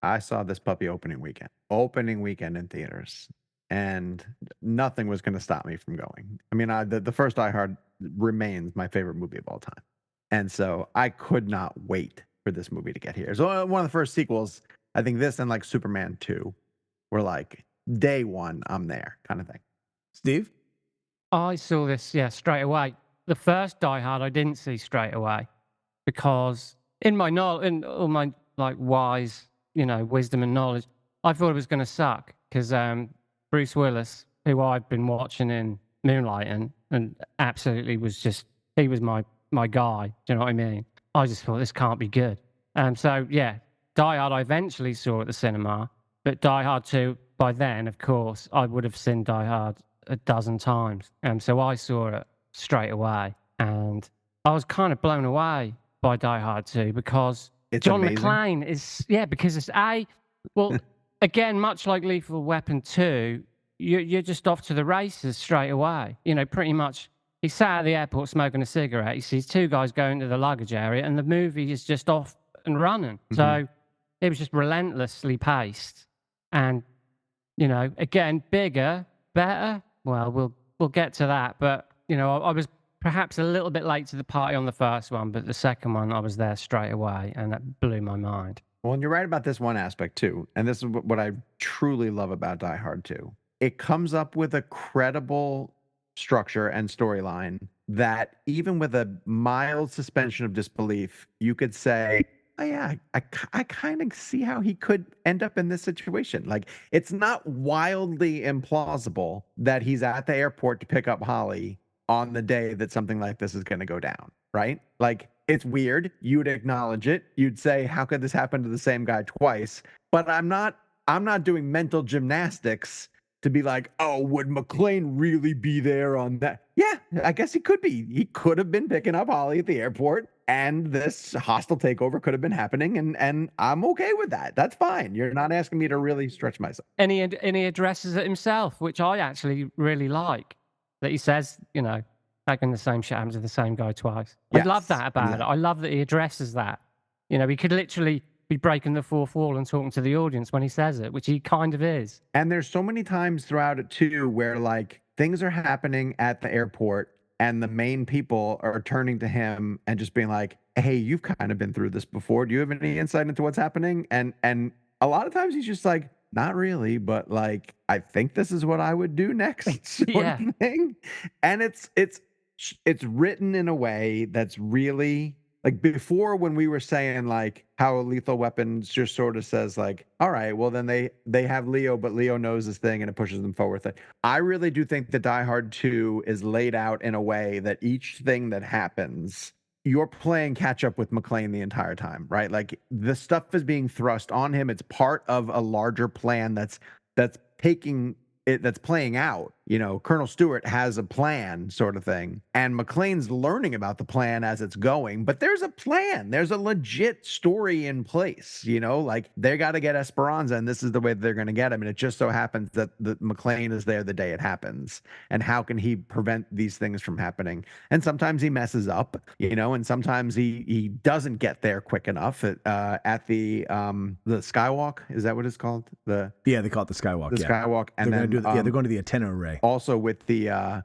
I saw this puppy opening weekend in theaters, and nothing was going to stop me from going. I mean, the first Die Hard remains my favorite movie of all time. And so I could not wait for this movie to get here. So one of the first sequels, I think this and like Superman 2 were like day one, I'm there kind of thing. Steve? I saw this, straight away. The first Die Hard I didn't see straight away because in all my like wise, wisdom and knowledge, I thought it was going to suck because Bruce Willis, who I've been watching in Moonlighting, and absolutely he was my guy. Do you know what I mean? I just thought this can't be good. So Die Hard I eventually saw at the cinema, but Die Hard 2, by then, of course, I would have seen Die Hard a dozen times. So I saw it straight away, and I was kind of blown away by Die Hard 2 because John McClane is, because it's again, much like Lethal Weapon 2, you're just off to the races straight away. Pretty much, he sat at the airport smoking a cigarette. He sees two guys going to the luggage area, and the movie is just off and running. Mm-hmm. So it was just relentlessly paced, and again, bigger, better. Well, we'll get to that, but I was perhaps a little bit late to the party on the first one, but the second one I was there straight away, and that blew my mind. Well, and you're right about this one aspect too, and this is what I truly love about Die Hard 2. It comes up with a credible structure and storyline that even with a mild suspension of disbelief, you could say, oh yeah, I kind of see how he could end up in this situation. Like, it's not wildly implausible that he's at the airport to pick up Holly on the day that something like this is going to go down, right? Like, it's weird. You'd acknowledge it. You'd say, how could this happen to the same guy twice? But I'm not doing mental gymnastics to be like, oh, would McClane really be there on that? Yeah, I guess he could be. He could have been picking up Holly at the airport, and this hostile takeover could have been happening, and I'm okay with that. That's fine. You're not asking me to really stretch myself. And he addresses it himself, which I actually really like. That he says, back in the same shit happens to the same guy twice. Yes. I love that about it. I love that he addresses that. He could literally be breaking the fourth wall and talking to the audience when he says it, which he kind of is. And there's so many times throughout it too where like things are happening at the airport and the main people are turning to him and just being like, hey, you've kind of been through this before. Do you have any insight into what's happening? And a lot of times he's just like, not really, but like, I think this is what I would do next sort of thing. And it's written in a way that's really like, before when we were saying like how Lethal Weapons just sort of says like, all right, well then they have Leo, but Leo knows this thing and it pushes them forward. I really do think that Die Hard 2 is laid out in a way that each thing that happens, you're playing catch up with McClane the entire time, right? Like, the stuff is being thrust on him. It's part of a larger plan that's playing out. Colonel Stewart has a plan sort of thing, and McClane's learning about the plan as it's going, but there's a plan. There's a legit story in place, like they got to get Esperanza, and this is the way that they're going to get him. And it just so happens that McClane is there the day it happens. And how can he prevent these things from happening? And sometimes he messes up, and sometimes he doesn't get there quick enough at the skywalk. Is that what it's called? They call it the skywalk. The skywalk. And they're then they're going to the antenna array. Also with the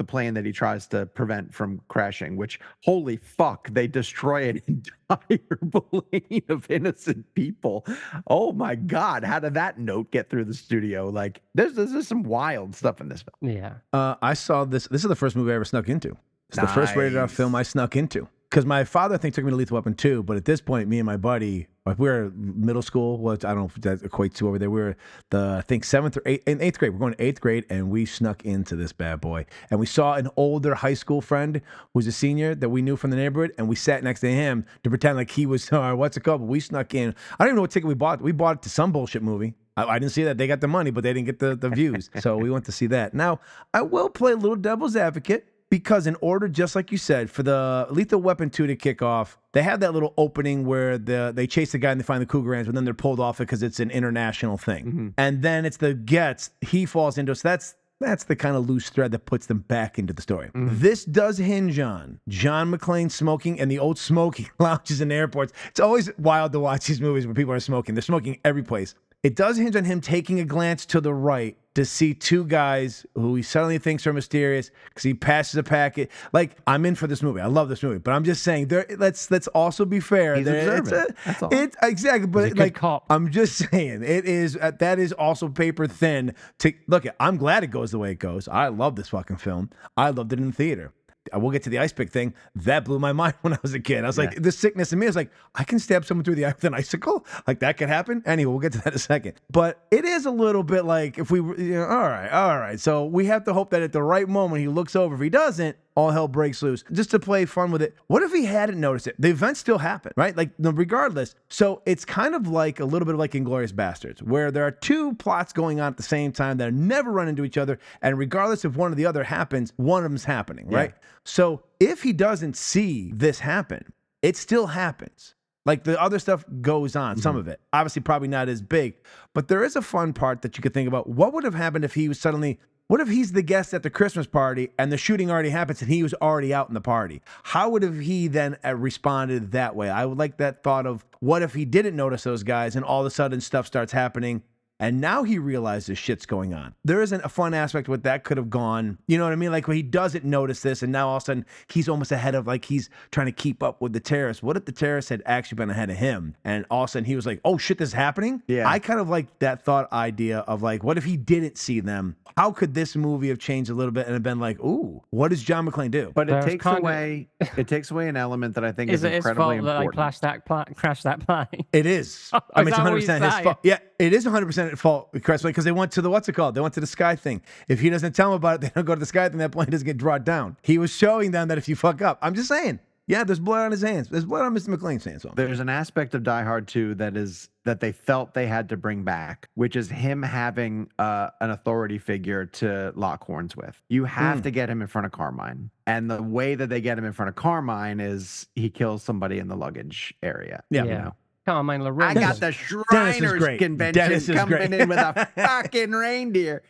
plane that he tries to prevent from crashing, which, holy fuck, they destroy an entire plane of innocent people. Oh my God, how did that note get through the studio? Like, there's some wild stuff in this film. Yeah. I saw this. This is the first movie I ever snuck into. It's the first rated R film I snuck into. Because my father, I think, took me to Lethal Weapon 2, but at this point, me and my buddy Like we were middle school. What I don't know if that equates to over there. We were I think 7th or 8th, in 8th grade. We're going to 8th grade, and we snuck into this bad boy. And we saw an older high school friend who's a senior that we knew from the neighborhood, and we sat next to him to pretend like he was what's it called? But we snuck in. I don't even know what ticket we bought. We bought it to some bullshit movie. I didn't see that. They got the money, but they didn't get the views. So we went to see that. Now, I will play a little devil's advocate. Because in order, just like you said, for the Lethal Weapon 2 to kick off, they have that little opening where they chase the guy and they find the Cougar Ranch, but then they're pulled off it because it's an international thing. Mm-hmm. And then it's the Getz, he falls into it. So that's the kind of loose thread that puts them back into the story. Mm-hmm. This does hinge on John McClane smoking and the old smoking lounges in airports. It's always wild to watch these movies where people are smoking. They're smoking every place. It does hinge on him taking a glance to the right to see two guys who he suddenly thinks are mysterious because he passes a packet. Like, I'm in for this movie. I love this movie. But I'm just saying, let's also be fair. He's observant. That's all. Exactly. But like, cop. I'm just saying, that is also paper thin. Look, I'm glad it goes the way it goes. I love this fucking film. I loved it in the theater. I will get to the ice pick thing. That blew my mind when I was a kid. I was like, the sickness in me is like, I can stab someone through the eye with an icicle? Like, that could happen? Anyway, we'll get to that in a second. But it is a little bit like, if we, all right. So we have to hope that at the right moment he looks over. If he doesn't, all hell breaks loose. Just to play fun with it, what if he hadn't noticed it? The event still happened, right? Like, regardless. So it's kind of like a little bit like Inglourious Bastards, where there are two plots going on at the same time that never run into each other, and regardless if one or the other happens, one of them's happening, right? So if he doesn't see this happen, it still happens. Like, the other stuff goes on, some of it. Obviously, probably not as big. But there is a fun part that you could think about. What would have happened if he was suddenly... What if he's the guest at the Christmas party and the shooting already happens and he was already out in the party? How would have he then responded that way? I would like that thought of what if he didn't notice those guys and all of a sudden stuff starts happening and now he realizes shit's going on. There isn't a fun aspect what that could have gone. You know what I mean? Like when he doesn't notice this and now all of a sudden he's almost ahead of, like, he's trying to keep up with the terrorists. What if the terrorists had actually been ahead of him and all of a sudden he was like, oh shit, this is happening? Yeah. I kind of like that thought idea of like, what if he didn't see them? How could this movie have changed a little bit and have been like, ooh, what does John McClane do? But it takes away an element that I think is incredibly important. That they crashed that plane? It is. I mean, it's 100% his fault. Yeah, it is 100% fault because they went to the They went to the sky thing. If he doesn't tell them about it, they don't go to the sky thing. That plane doesn't get brought down. He was showing them that if you fuck up, I'm just saying. Yeah, there's blood on his hands. There's blood on Mr. McClane's hands. There's an aspect of Die Hard 2 that they felt they had to bring back, which is him having an authority figure to lock horns with. You have to get him in front of Carmine. And the way that they get him in front of Carmine is he kills somebody in the luggage area. Yeah. You know? Carmine Lorenzo. I got the Shriners convention coming in with a fucking reindeer.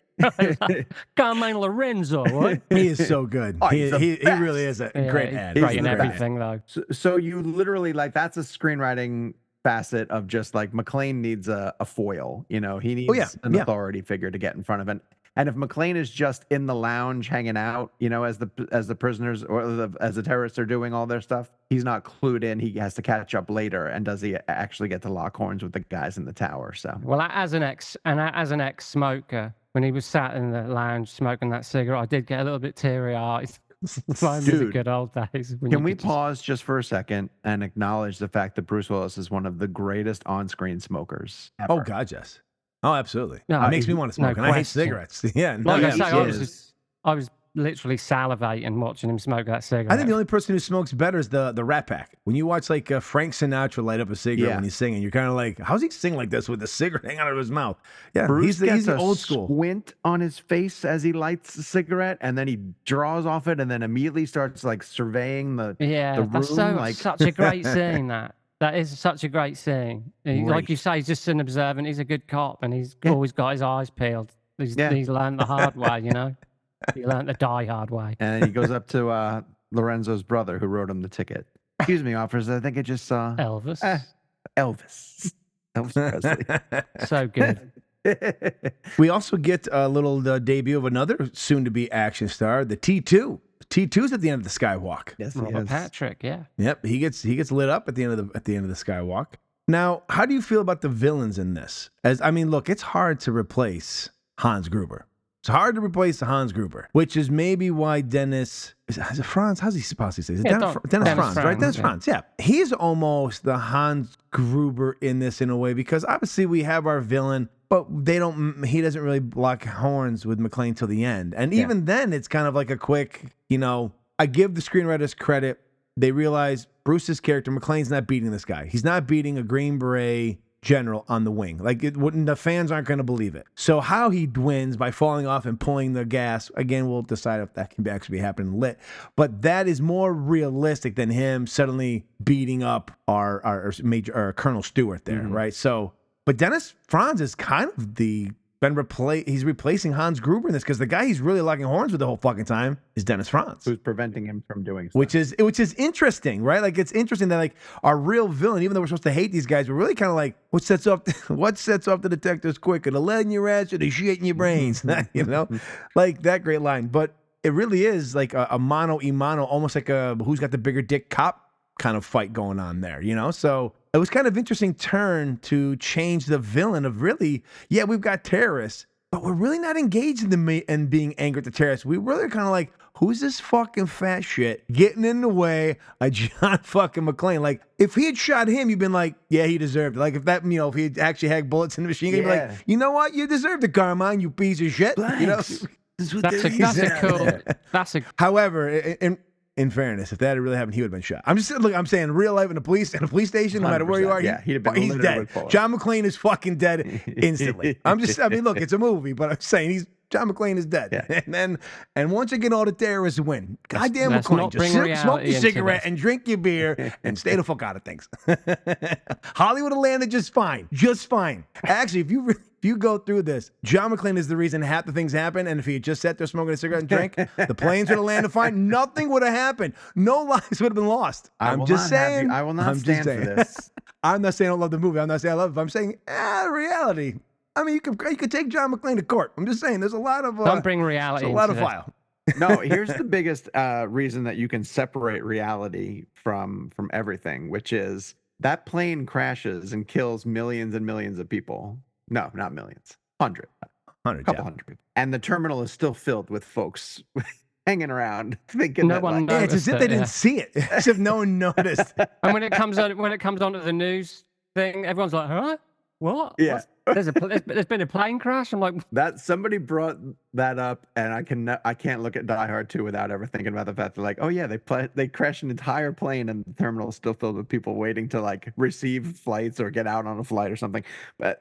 Carmine Lorenzo, what? He is so good. Oh, he really is a great ad. Great in everything, though. So you literally, like, that's a screenwriting facet of just like McClane needs a foil. You know, he needs an authority figure to get in front of it. And if McClane is just in the lounge hanging out, you know, as the prisoners or as the terrorists are doing all their stuff, he's not clued in. He has to catch up later. And does he actually get to lock horns with the guys in the tower? So, well, as an ex-smoker, when he was sat in the lounge smoking that cigarette, I did get a little bit teary-eyed. The good old days. Can we pause just for a second and acknowledge the fact that Bruce Willis is one of the greatest on-screen smokers ever? Oh, God, yes. Oh, absolutely. No, it makes me want to smoke. And I hate cigarettes. Yeah. Like I say, I was literally salivating watching him smoke that cigarette. I think the only person who smokes better is the Rat Pack. When you watch like Frank Sinatra light up a cigarette when he's singing, you're kind of like, how's he sing like this with a cigarette hanging out of his mouth? Yeah, Bruce he's the old school. Squint on his face as he lights the cigarette, and then he draws off it, and then immediately starts like surveying the room. That's such a great scene. That is such a great scene. Like you say, he's just an observant. He's a good cop, and he's always got his eyes peeled. He's learned the hard way, you know. He learned the die hard way. And he goes up to Lorenzo's brother, who wrote him the ticket. Excuse me, officers. I think I just saw Elvis. Elvis Presley. So good. We also get a little debut of another soon-to-be action star, the T2. T2's at the end of the skywalk. Yes, Robert Patrick. Yeah. Yep. He gets lit up at the end of the skywalk. Now, how do you feel about the villains in this? Look, it's hard to replace Hans Gruber. It's hard to replace Hans Gruber, which is maybe why Dennis... Is it Franz? How's he supposed to say? Is it Dennis Franz, right? Dennis Franz, yeah. He's almost the Hans Gruber in this in a way, because obviously we have our villain, but he doesn't really lock horns with McClane till the end. And even then, it's kind of like a quick, I give the screenwriters credit. They realize Bruce's character, McClane's not beating this guy. He's not beating a Green Beret general on the wing. Like, the fans aren't going to believe it. So how he wins by falling off and pulling the gas, again, we'll decide if that can actually be happening lit. But that is more realistic than him suddenly beating up our major or Colonel Stewart there, right? So, but Dennis Franz is kind of he's replacing Hans Gruber in this, because the guy he's really locking horns with the whole fucking time is Dennis Franz, who's preventing him from doing so. Which is interesting, right? Like, it's interesting that, like, our real villain, even though we're supposed to hate these guys, we're really kind of like, what sets off the detectives quicker, the lead in your ass or the shit in your brains? Like that great line. But it really is like a mano-a-mano, almost like a who's got the bigger dick cop kind of fight going on there, So it was kind of interesting turn to change the villain of really, we've got terrorists, but we're really not engaged in being angry at the terrorists. We really kind of like, who's this fucking fat shit getting in the way of John fucking McClane? Like, if he had shot him, you'd been like, yeah, he deserved it. Like, if that, if he had actually had bullets in the machine gun, you'd be like, you know what? You deserved it, Carmine, you piece of shit. That's a However, in fairness, if that had really happened, he would have been shot. I'm saying real life in a police station, no matter where you are, he'd have been he's dead. John McClane is fucking dead instantly. Look, it's a movie, but I'm saying John McClane is dead. Yeah. And once again, all the terrorists win. Goddamn McClane, just smoke your cigarette and drink your beer and stay the fuck out of things. Hollywood will landed just fine. Actually, if you go through this, John McClane is the reason half the things happen, and if he had just sat there smoking a cigarette and drank, the planes would have landed fine. Nothing would have happened. No lives would have been lost. I'm just saying. I will not stand for this. I'm not saying I don't love the movie. I'm not saying I love it. I'm saying, reality. I mean, you could take John McClane to court. I'm just saying, there's a lot of... Don't bring reality a lot of file. No, here's the biggest reason that you can separate reality from everything, which is that plane crashes and kills millions and millions of people. No, not millions. Hundred people. And the terminal is still filled with folks hanging around thinking no one noticed. It's as if they didn't see it. As if no one noticed. And when it comes onto the news thing, everyone's like, huh? What? Yeah. There's been a plane crash. I'm like, that somebody brought that up, and I can't look at Die Hard 2 without ever thinking about the fact that, like, oh yeah, they crashed an entire plane and the terminal is still filled with people waiting to like receive flights or get out on a flight or something.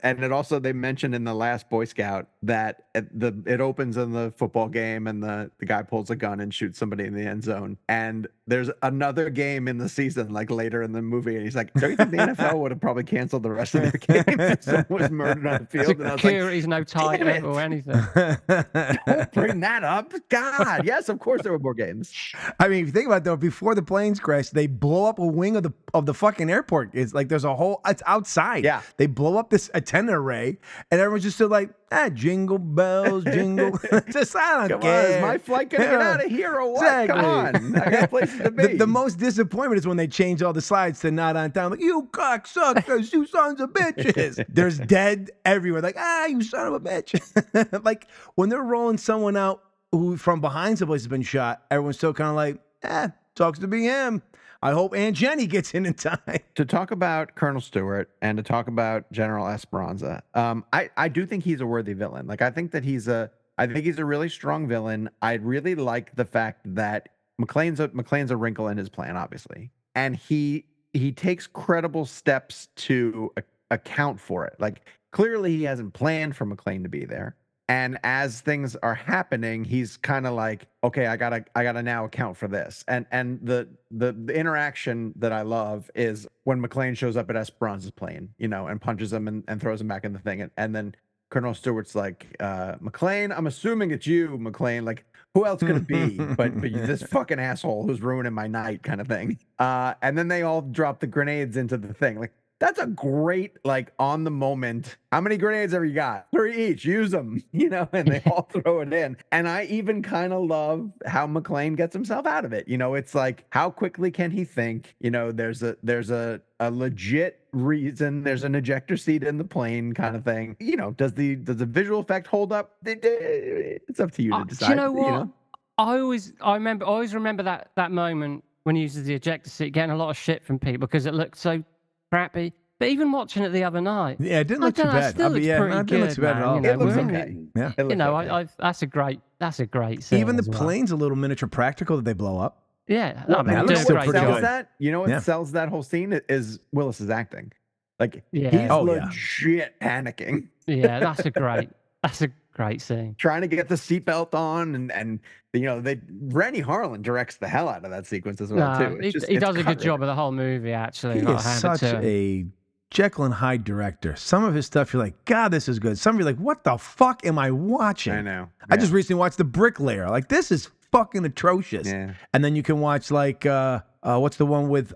And it also, they mentioned in the last Boy Scout that it opens in the football game and the guy pulls a gun and shoots somebody in the end zone, and there's another game in the season like later in the movie, and he's like, don't you think the NFL would have probably canceled the rest of their games if someone was murdered on the field? Security's no tight or anything. Don't bring that up. God, yes, of course there were more games. I mean, if you think about it, though, before the planes crash, they blow up a wing of the fucking airport. It's like there's it's outside. Yeah. They blow up this antenna array, and everyone's just still like, jingle bells, jingle. Just, I don't care. On, is my flight going to get out of here or what? Exactly. Come on. I got places to be. The most disappointment is when they change all the slides to not on time. Like, you cocksuckers, you sons of bitches. There's dead everywhere. Like, you son of a bitch. Like, when they're rolling someone out who from behind someplace has been shot, everyone's still kind of like, talks to be him. I hope Aunt Jenny gets in time. To talk about Colonel Stewart and to talk about General Esperanza, I do think he's a worthy villain. Like, I think he's a really strong villain. I really like the fact that McClane's a wrinkle in his plan, obviously, and he takes credible steps to account for it. Like, clearly he hasn't planned for McClane to be there. And as things are happening, he's kind of like, okay, I gotta now account for this. And the interaction that I love is when McClane shows up at Esperanza's plane, and punches him and throws him back in the thing. And then Colonel Stewart's like, McClane, I'm assuming it's you, McClane. Like, who else could it be but this fucking asshole who's ruining my night, kind of thing. And then they all drop the grenades into the thing. Like, That's a great, like, on the moment. How many grenades have you got? 3 each. Use them, you know, and they all throw it in. And I even kind of love how McClane gets himself out of it. You know, it's like, how quickly can he think? You know, there's a legit reason. There's an ejector seat in the plane kind of thing. You know, does the visual effect hold up? It's up to you to decide. Do you know what? I always remember that moment when he uses the ejector seat, getting a lot of shit from people because it looked so crappy. But even watching it the other night, yeah, it didn't look too bad. Still looks pretty it didn't look too bad at all. You know, it looks okay. Yeah, you know, that's a great scene. Even the plane's a little miniature practical that they blow up. Yeah, I mean, it looks still pretty good. That, you know what sells that whole scene is Willis's acting. Like he's legit panicking. Yeah, that's a great scene. Trying to get the seatbelt on, and you know, Rennie Harlan directs the hell out of that sequence as well too. He does a good job of the whole movie, actually. He is such a Jekyll and Hyde director. Some of his stuff, you're like, God, this is good. Some of you're like, what the fuck am I watching? I know. Yeah. I just recently watched The Bricklayer. Like, this is fucking atrocious. Yeah. And then you can watch like what's the one with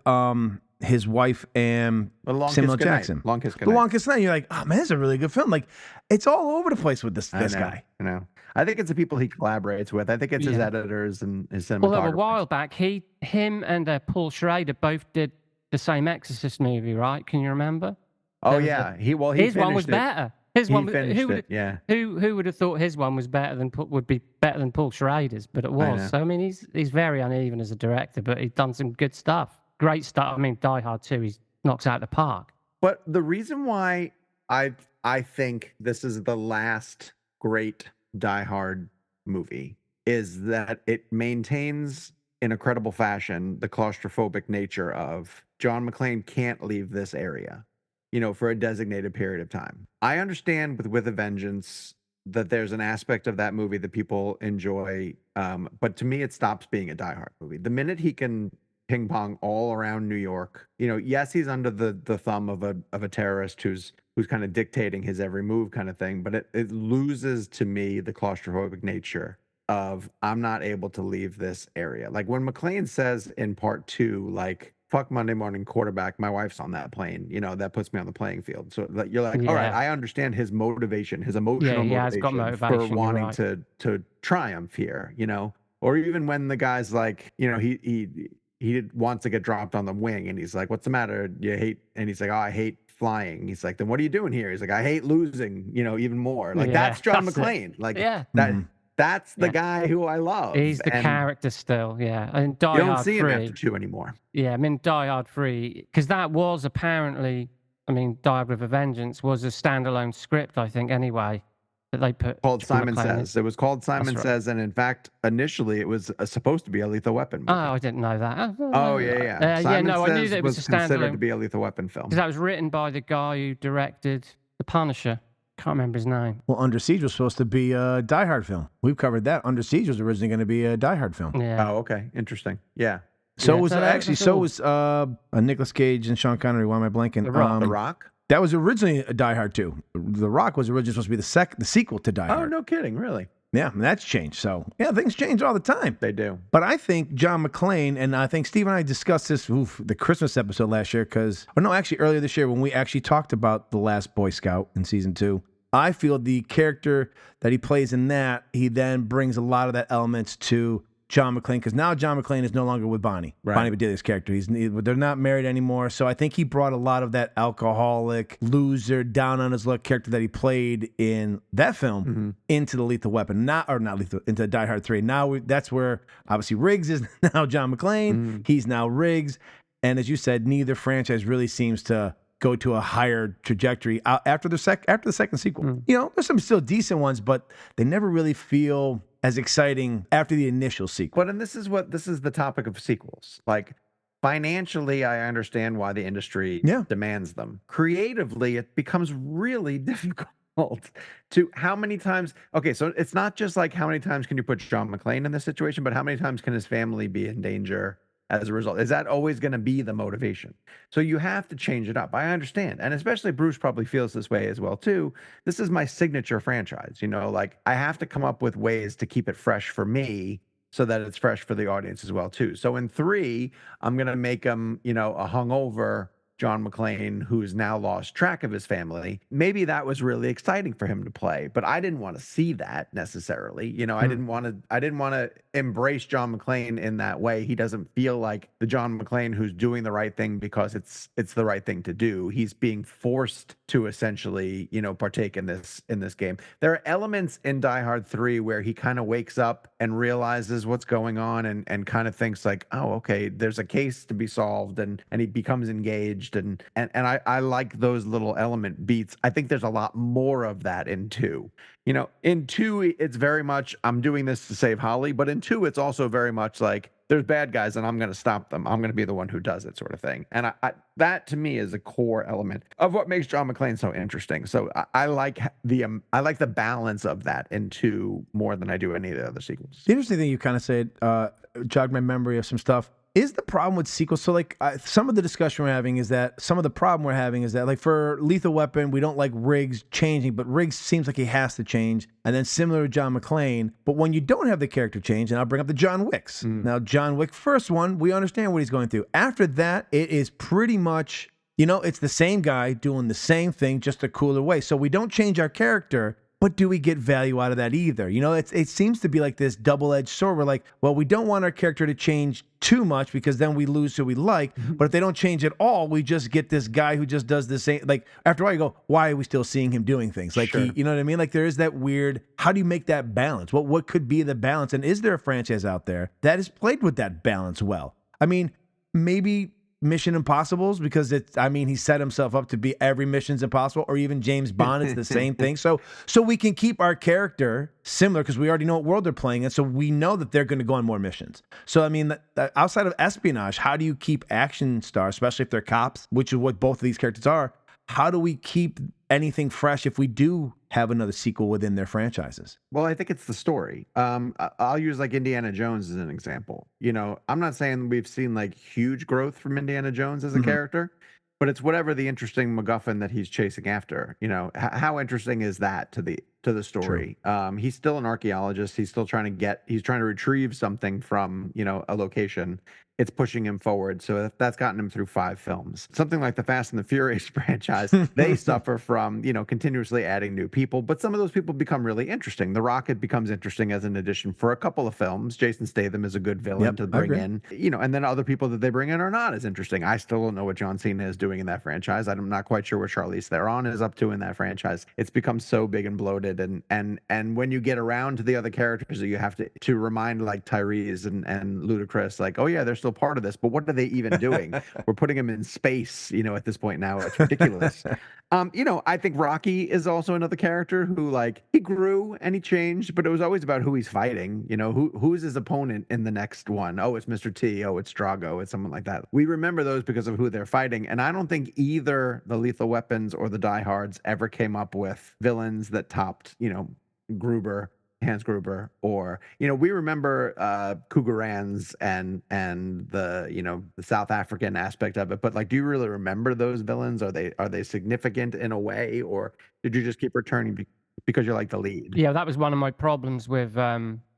his wife and Samuel Jackson? Long Kiss Goodnight. The Long Kiss Goodnight. You're like, oh man, this is a really good film. Like, it's all over the place with this guy. I know. I think it's the people he collaborates with. I think it's his editors and his cinematographers. Although a while back, him and Paul Schrader both did the same Exorcist movie, right? Can you remember? Oh yeah, his one was better. His one, who would have thought his one was would be better than Paul Schrader's? But it was. So I mean, he's very uneven as a director, but he's done some good stuff. Great stuff. I mean, Die Hard 2, he knocks out the park. But the reason why I think this is the last great Die Hard movie is that it maintains in a credible fashion the claustrophobic nature of John McClane can't leave this area, you know, for a designated period of time. I understand with a Vengeance that there's an aspect of that movie that people enjoy, but to me it stops being a Die Hard movie. The minute he can ping pong all around New York, you know, yes, he's under the thumb of a terrorist who's kind of dictating his every move kind of thing, but it loses to me the claustrophobic nature of I'm not able to leave this area. Like when McClane says in part 2, like, fuck Monday morning quarterback, my wife's on that plane, you know, that puts me on the playing field. So you're like, all right, I understand his motivation, his emotional motivation for wanting to triumph here, you know. Or even when the guy's like, you know, he wants to get dropped on the wing and he's like, what's the matter? You hate? And he's like, oh, I hate flying. He's like, then what are you doing here? He's like, I hate losing, you know, even more. Like that's John McClane. Like that's the guy who I love. He's the character still, And Die Hard 3. You don't see him after 2 anymore. Yeah, I mean, Die Hard 3, because that was apparently, I mean, Die Hard with a Vengeance was a standalone script, I think, anyway, that they put. Called Simon Says. It was called Simon Says, and in fact, initially it was supposed to be a Lethal Weapon movie. Oh, I didn't know that. Oh, yeah. Simon Says I knew that it was considered to be a Lethal Weapon film. Because that was written by the guy who directed The Punisher. Can't remember his name. Well, Under Siege was supposed to be a Die Hard film. We've covered that. Under Siege was originally going to be a Die Hard film. Yeah. Oh, okay. Interesting. Yeah. So was Nicolas Cage and Sean Connery. Why am I blanking? The Rock? That was originally a Die Hard 2. The Rock was originally supposed to be the sequel to Die Hard. Oh, no kidding. Really? Yeah, that's changed. So, yeah, things change all the time. They do. But I think John McClane, and I think Steve and I discussed this the Christmas episode last year earlier this year when we actually talked about The Last Boy Scout in season 2. I feel the character that he plays in that, he then brings a lot of that elements to John McClane, because now John McClane is no longer with Bonnie. Right. Bonnie Bedelia's character. They're not married anymore. So I think he brought a lot of that alcoholic, loser, down on his luck character that he played in that film into the Lethal Weapon. Into Die Hard 3. Now that's where obviously Riggs is now John McClane. He's now Riggs. And as you said, neither franchise really seems to go to a higher trajectory after the second sequel. You know, there's some still decent ones, but they never really feel as exciting after the initial sequel. But and this is the topic of sequels. Like financially, I understand why the industry demands them. Creatively, it becomes really difficult to how many times. Okay, so it's not just like how many times can you put John McClane in this situation, but how many times can his family be in danger as a result? Is that always going to be the motivation? So you have to change it up. I understand. And especially Bruce probably feels this way as well, too. This is my signature franchise. You know, like I have to come up with ways to keep it fresh for me so that it's fresh for the audience as well, too. So in 3, I'm going to make him, you know, a hungover John McClane, who's now lost track of his family. Maybe that was really exciting for him to play, but I didn't want to see that necessarily. You know, I didn't want to embrace John McClane in that way. He doesn't feel like the John McClane who's doing the right thing because it's the right thing to do. He's being forced to essentially, you know, partake in this game. There are elements in Die Hard 3 where he kind of wakes up and realizes what's going on and kind of thinks like, oh, okay, there's a case to be solved, and he becomes engaged, and I like those little element beats. I think there's a lot more of that in 2. You know, in 2, it's very much I'm doing this to save Holly, but in 2, it's also very much like there's bad guys and I'm going to stop them. I'm going to be the one who does it, sort of thing. And I that to me is a core element of what makes John McClane so interesting. So I like the balance of that in 2 more than I do any of the other sequels. The interesting thing you kind of said jogged my memory of some stuff. Is the problem with sequels, so like some of the discussion we're having is that some of the problem we're having is that like for Lethal Weapon, we don't like Riggs changing, but Riggs seems like he has to change. And then similar to John McClane, but when you don't have the character change, and I'll bring up the John Wicks. Now, John Wick, first one, we understand what he's going through. After that, it is pretty much, you know, it's the same guy doing the same thing, just a cooler way. So we don't change our character, but do we get value out of that either? You know, it seems to be like this double-edged sword. We're like, well, we don't want our character to change too much because then we lose who we like. But if they don't change at all, we just get this guy who just does the same. Like, after a while, you go, why are we still seeing him doing things? Like, Sure. you know what I mean? Like, there is that weird, how do you make that balance? What could be the balance? And is there a franchise out there that has played with that balance well? I mean, maybe Mission Impossibles, because he set himself up to be every Mission's Impossible, or even James Bond, it's the same thing. So we can keep our character similar because we already know what world they're playing in, so we know that they're going to go on more missions. So, I mean, outside of espionage, how do you keep action stars, especially if they're cops, which is what both of these characters are, how do we keep anything fresh if we do have another sequel within their franchises? Well, I think it's the story. I'll use like Indiana Jones as an example. You know, I'm not saying we've seen like huge growth from Indiana Jones as a character, but it's whatever the interesting MacGuffin that he's chasing after. You know, how interesting is that to the story? He's still an archaeologist. He's still trying to retrieve something from, you know, a location. It's pushing him forward. So that's gotten him through 5 films. Something like the Fast and the Furious franchise, they suffer from, you know, continuously adding new people, but some of those people become really interesting. The Rocket becomes interesting as an addition for a couple of films. Jason Statham is a good villain to bring in, you know, and then other people that they bring in are not as interesting. I still don't know what John Cena is doing in that franchise. I'm not quite sure what Charlize Theron is up to in that franchise. It's become so big and bloated, and when you get around to the other characters that you have to remind, like Tyrese and Ludacris, like, oh yeah, they're still part of this, but what are they even doing? We're putting them in space, you know, at this point now. It's ridiculous. You know, I think Rocky is also another character who, like, he grew and he changed, but it was always about who he's fighting. You know, who's his opponent in the next one? Oh, it's Mr. T. Oh, it's Drago. It's someone like that. We remember those because of who they're fighting, and I don't think either the Lethal Weapons or the Die Hards ever came up with villains that topped, you know, Hans Gruber, or, you know, we remember Cougarans and the, you know, the South African aspect of it, but like, do you really remember those villains? Are they significant in a way, or did you just keep returning because you're like the lead? Yeah, that was one of my problems with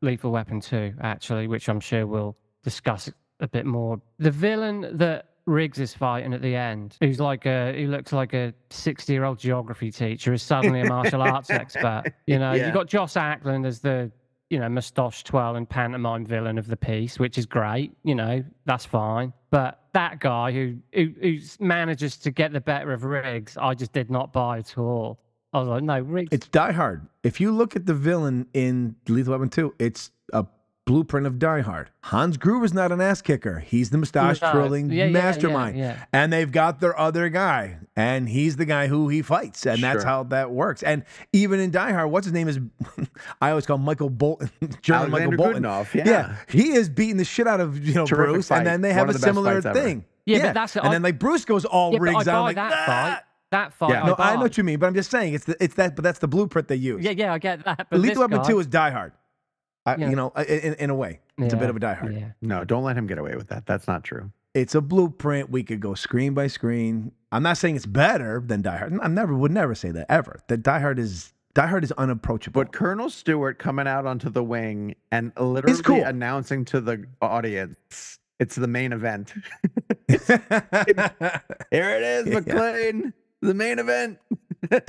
Lethal Weapon 2, actually, which I'm sure we'll discuss a bit more. The villain that Riggs is fighting at the end, who looks like a 60-year-old geography teacher, is suddenly a martial arts expert. You know, you got Joss Ackland as the, you know, moustache twirl and pantomime villain of the piece, which is great. You know, that's fine. But that guy who manages to get the better of Riggs, I just did not buy at all. I was like, no, Riggs. It's Die Hard. If you look at the villain in Lethal Weapon 2, it's a blueprint of Die Hard. Hans Gruber's not an ass kicker. He's the mustache twirling mastermind. And they've got their other guy, and he's the guy who he fights, and that's how that works. And even in Die Hard, what's his name is, I always call him Michael Bolton, German Michael Bolton. Godunov, he is beating the shit out of, you know, terrific Bruce, fight. and then they have a similar thing. But that's and then like Bruce goes all Riggs out, like that fight. Yeah. No, I know what you mean, but I'm just saying it's that, but that's the blueprint they use. Yeah, I get that. But Lethal Weapon 2 is Die Hard. You know, in a way, it's a bit of a Die Hard. Yeah. No, don't let him get away with that. That's not true. It's a blueprint. We could go screen by screen. I'm not saying it's better than Die Hard. Would never say that ever. That Die Hard is unapproachable. But Colonel Stewart coming out onto the wing and literally announcing to the audience, It's the main event. Here it is, McClane. The main event.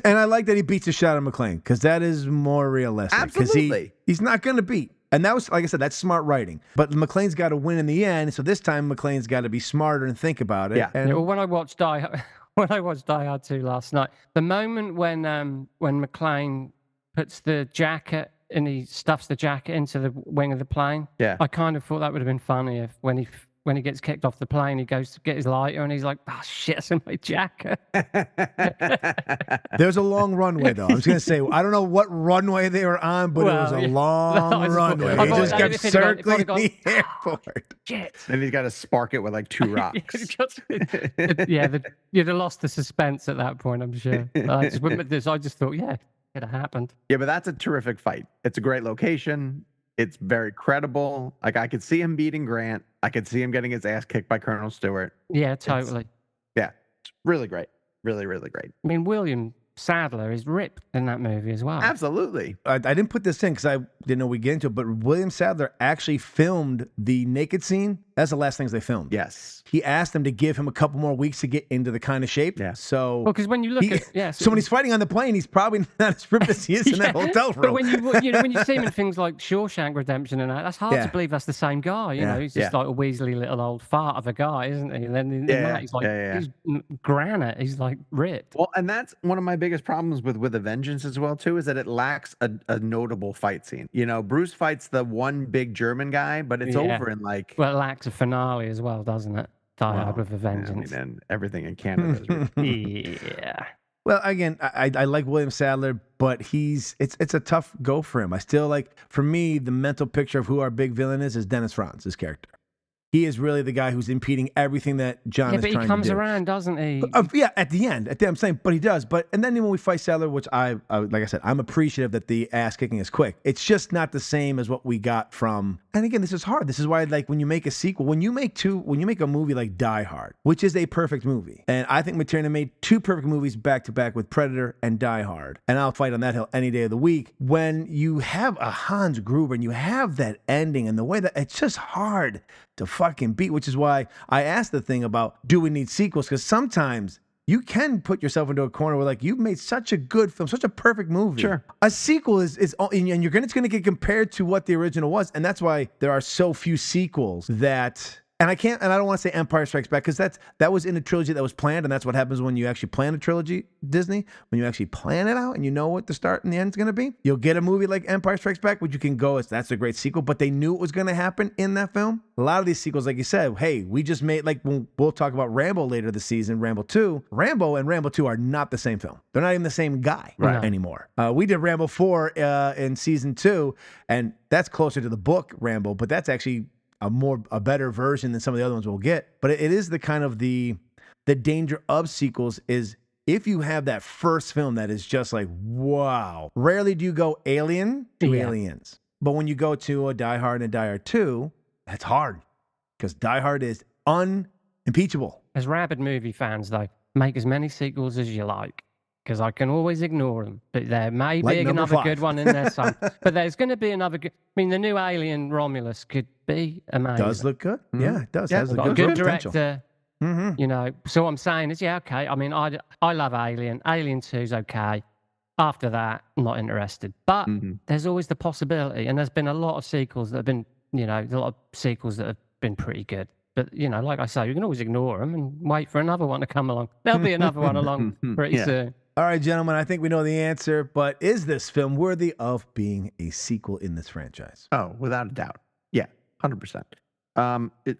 And I like that he beats a shot at McClane because that is more realistic. Absolutely. He's not going to beat. And that was, like I said, that's smart writing. But McClane's got to win in the end. So this time McClane's got to be smarter and think about it. Yeah. And Well, when I watched Die Hard 2 last night, the moment when McClane puts the jacket and he stuffs the jacket into the wing of the plane, I kind of thought that would have been funny if when he gets kicked off the plane, he goes to get his lighter and he's like, "Oh shit, it's in my jacket." There's a long runway, though. I was going to say, I don't know what runway they were on, but it was a long runway. He just kept circling the airport. Shit. And he's got to spark it with like 2 rocks. You'd have lost the suspense at that point, I'm sure. I just thought, yeah, it have happened. Yeah, but that's a terrific fight. It's a great location. It's very credible. Like, I could see him beating Grant. I could see him getting his ass kicked by Colonel Stewart. Yeah, totally. It's really great. Really, really great. I mean, William Sadler is ripped in that movie as well. Absolutely. I didn't put this in because I didn't know we'd get into it, but William Sadler actually filmed the naked scene. That's the last things they filmed. Yes. He asked them to give him a couple more weeks to get into the kind of shape. Yeah. So, because when you look at so when he's fighting on the plane, he's probably not as ripped as he is in that hotel room. But when you see him in things like Shawshank Redemption and that's hard to believe that's the same guy. You know, he's just like a weaselly little old fart of a guy, isn't he? And then in that, he's like he's granite. He's like ripped. Well, and that's one of my biggest problems with A Vengeance as well too, is that it lacks a notable fight scene. You know, Bruce fights the one big German guy, but it's over in like. Well, it lacks a finale as well, doesn't it? Die Hard with a Vengeance. I mean, and everything in Canada is really Well, again, I like William Sadler, but it's a tough go for him. I still like, for me, the mental picture of who our big villain is Dennis Franz, his character. He is really the guy who's impeding everything that John is trying to do. Yeah, but he comes around, doesn't he? At the end, I'm saying, but he does. And then when we fight Sadler, which like I said, I'm appreciative that the ass kicking is quick. It's just not the same as what we got from. And again, this is hard. This is why, like, when you make a sequel, when you make a movie like Die Hard, which is a perfect movie, and I think Materna made 2 perfect movies back to back with Predator and Die Hard, and I'll fight on that hill any day of the week. When you have a Hans Gruber and you have that ending and the way that it's just hard to fucking beat, which is why I asked the thing about, do we need sequels? Because sometimes you can put yourself into a corner where, like, you've made such a good film, such a perfect movie. Sure. A sequel is and it's going to get compared to what the original was. And that's why there are so few sequels that. And I don't want to say Empire Strikes Back because that was in a trilogy that was planned, and that's what happens when you actually plan a trilogy, Disney. When you actually plan it out and you know what the start and the end's going to be, you'll get a movie like Empire Strikes Back, which you can go, that's a great sequel, but they knew it was going to happen in that film. A lot of these sequels, like you said, hey, we just made, like, we'll talk about Rambo later this season, Rambo 2. Rambo and Rambo 2 are not the same film. They're not even the same guy anymore. We did Rambo 4 in season 2, and that's closer to the book Rambo, but that's actually a better version than some of the other ones we'll get. But it is the kind of the danger of sequels is if you have that first film that is just like, wow. Rarely do you go Alien to Aliens. But when you go to a Die Hard and a Die Hard 2, that's hard. Because Die Hard is unimpeachable. As rabid movie fans, though, make as many sequels as you like. Because I can always ignore them. But there may be another good one in there. But there's going to be another good. I mean, the new Alien Romulus could be amazing. Does look good. Mm-hmm. Yeah, it does. Yeah, has a good potential. director. Mm-hmm. You know, so what I'm saying is, okay. I mean, I love Alien. Alien 2's okay. After that, I'm not interested. But there's always the possibility. And there's been a lot of sequels that have been, a lot of sequels that have been pretty good. But, like I say, you can always ignore them and wait for another one to come along. There'll be another one along pretty soon. All right, gentlemen, I think we know the answer, but is this film worthy of being a sequel in this franchise? Oh, without a doubt. Yeah, 100%.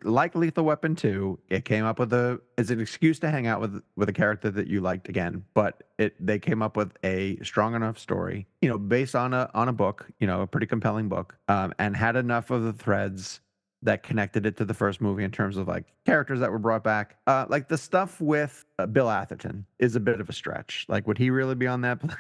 Like Lethal Weapon 2, it came up with it's an excuse to hang out with a character that you liked again, but they came up with a strong enough story, based on a book, a pretty compelling book, and had enough of the threads that connected it to the first movie in terms of like characters that were brought back. Like the stuff with Bill Atherton is a bit of a stretch. Like, would he really be on that plane?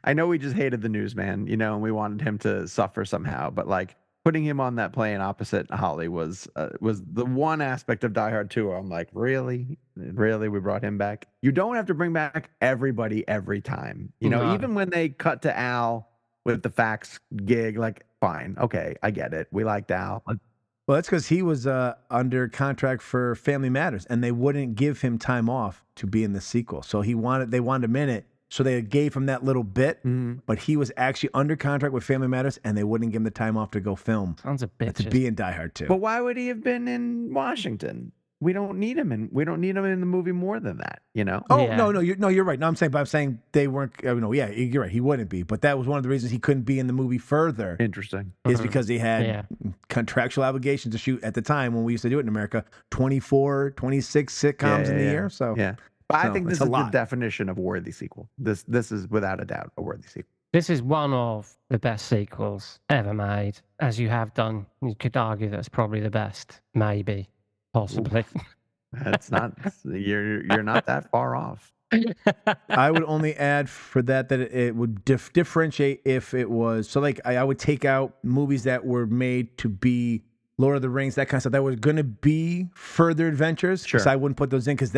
I know we just hated the newsman, and we wanted him to suffer somehow, but like putting him on that plane opposite Holly was the one aspect of Die Hard 2 where I'm like, really, we brought him back. You don't have to bring back everybody every time. Even when they cut to Al with the fax gig, like, fine, okay, I get it. We liked Al. Well, that's because he was under contract for Family Matters, and they wouldn't give him time off to be in the sequel. So they wanted him in it, so they gave him that little bit. But he was actually under contract with Family Matters, and they wouldn't give him the time off to go film. Sounds a bitch. To be in Die Hard 2. But why would he have been in Washington? We don't need him in the movie more than that, you know? Oh, no, you're right. No, I'm saying they weren't, yeah, you're right. He wouldn't be. But that was one of the reasons he couldn't be in the movie further. Interesting. Is because he had contractual obligations to shoot at the time when we used to do it in America, 24, 26 sitcoms in the year. So, But I think this is the definition of a worthy sequel. This is without a doubt a worthy sequel. This is one of the best sequels ever made. As you have done, you could argue that's probably the best, maybe. Possibly. That's not, you're not that far off. I would only add for that it would differentiate if it was, so like I would take out movies that were made to be Lord of the Rings, that kind of stuff, that was going to be further adventures. Sure. So I wouldn't put those in because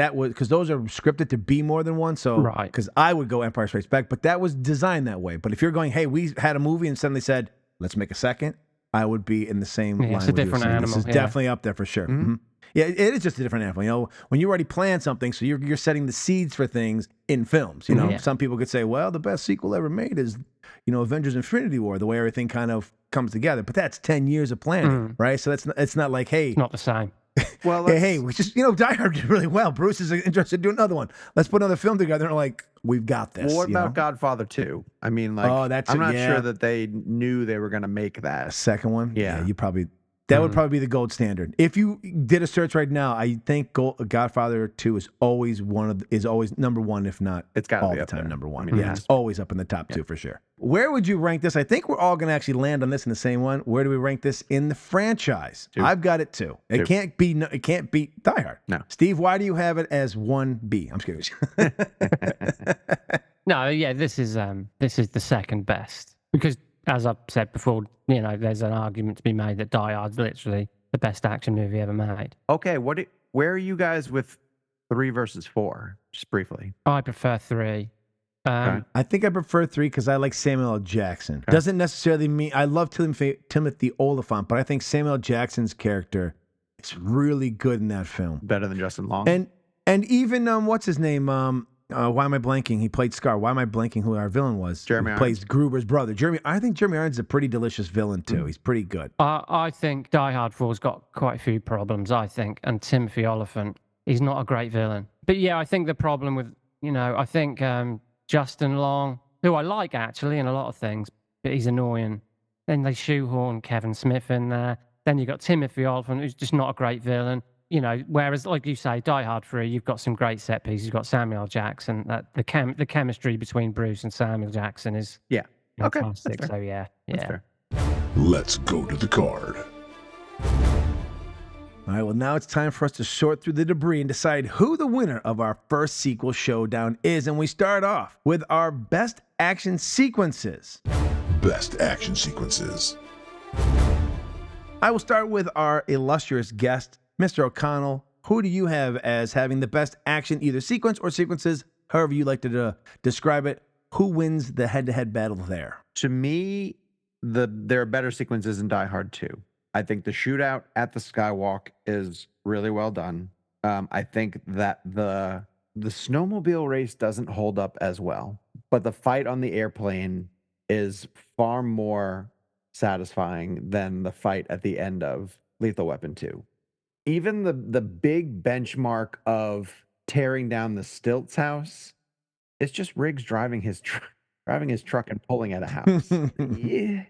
those are scripted to be more than one. So, because I would go Empire Strikes Back, but that was designed that way. But if you're going, hey, we had a movie and suddenly said, let's make a second, I would be in the same line. It's a different animal. This is definitely up there for sure. Mm-hmm. Yeah, it is just a different animal. You know, when you already plan something, so you're setting the seeds for things in films. You know, some people could say, well, the best sequel ever made is, Avengers Infinity War, the way everything kind of comes together. But that's 10 years of planning, right? So it's not like, hey. It's not the same. Well, hey, we just, Die Hard did really well. Bruce is interested in doing another one. Let's put another film together. And like, we've got this. Well, what about Godfather 2? I mean, like, I'm not sure that they knew they were going to make that. A second one? Yeah. You probably... That would probably be the gold standard. If you did a search right now, I think Godfather 2 is always number one, if not it's got all be the time there. number one. I mean, It's always up in the top two for sure. Where would you rank this? I think we're all going to actually land on this in the same one. Where do we rank this in the franchise? 2. I've got it 2. It can't beat Die Hard. No. Steve, why do you have it as 1B? I'm just kidding. No, yeah, this is the second best because, as I've said before, there's an argument to be made that Die Hard's literally the best action movie ever made. Okay, where are you guys with 3 versus 4? Just briefly. I prefer 3. I think I prefer 3 because I like Samuel L. Jackson. Okay. Doesn't necessarily mean I love Timothy Oliphant, but I think Samuel L. Jackson's character is really good in that film. Better than Justin Long. And even what's his name? Why am I blanking? He played Scar. Why am I blanking who our villain was? Jeremy Irons. Plays Gruber's brother. I think Jeremy Irons is a pretty delicious villain too. He's pretty good. I think Die Hard 4's got quite a few problems, I think, and Timothy Oliphant, he's not a great villain. But yeah, I think the problem with, I think Justin Long, who I like actually in a lot of things, but he's annoying. Then they shoehorn Kevin Smith in there. Then you got Timothy Oliphant, who's just not a great villain. Whereas, like you say, Die Hard 3, you've got some great set pieces. You've got Samuel L. Jackson. The chemistry between Bruce and Samuel Jackson is fantastic. Okay, so yeah. That's fair. Let's go to the card. All right, well, now it's time for us to sort through the debris and decide who the winner of our first sequel showdown is. And we start off with our best action sequences. Best action sequences. I will start with our illustrious guest, Mr. O'Connell. Who do you have as having the best action, either sequence or sequences, however you like to describe it? Who wins the head-to-head battle there? To me, there are better sequences in Die Hard 2. I think the shootout at the Skywalk is really well done. I think that the snowmobile race doesn't hold up as well, but the fight on the airplane is far more satisfying than the fight at the end of Lethal Weapon 2. Even the big benchmark of tearing down the Stilts house, it's just Riggs driving his truck and pulling at a house. Yeah.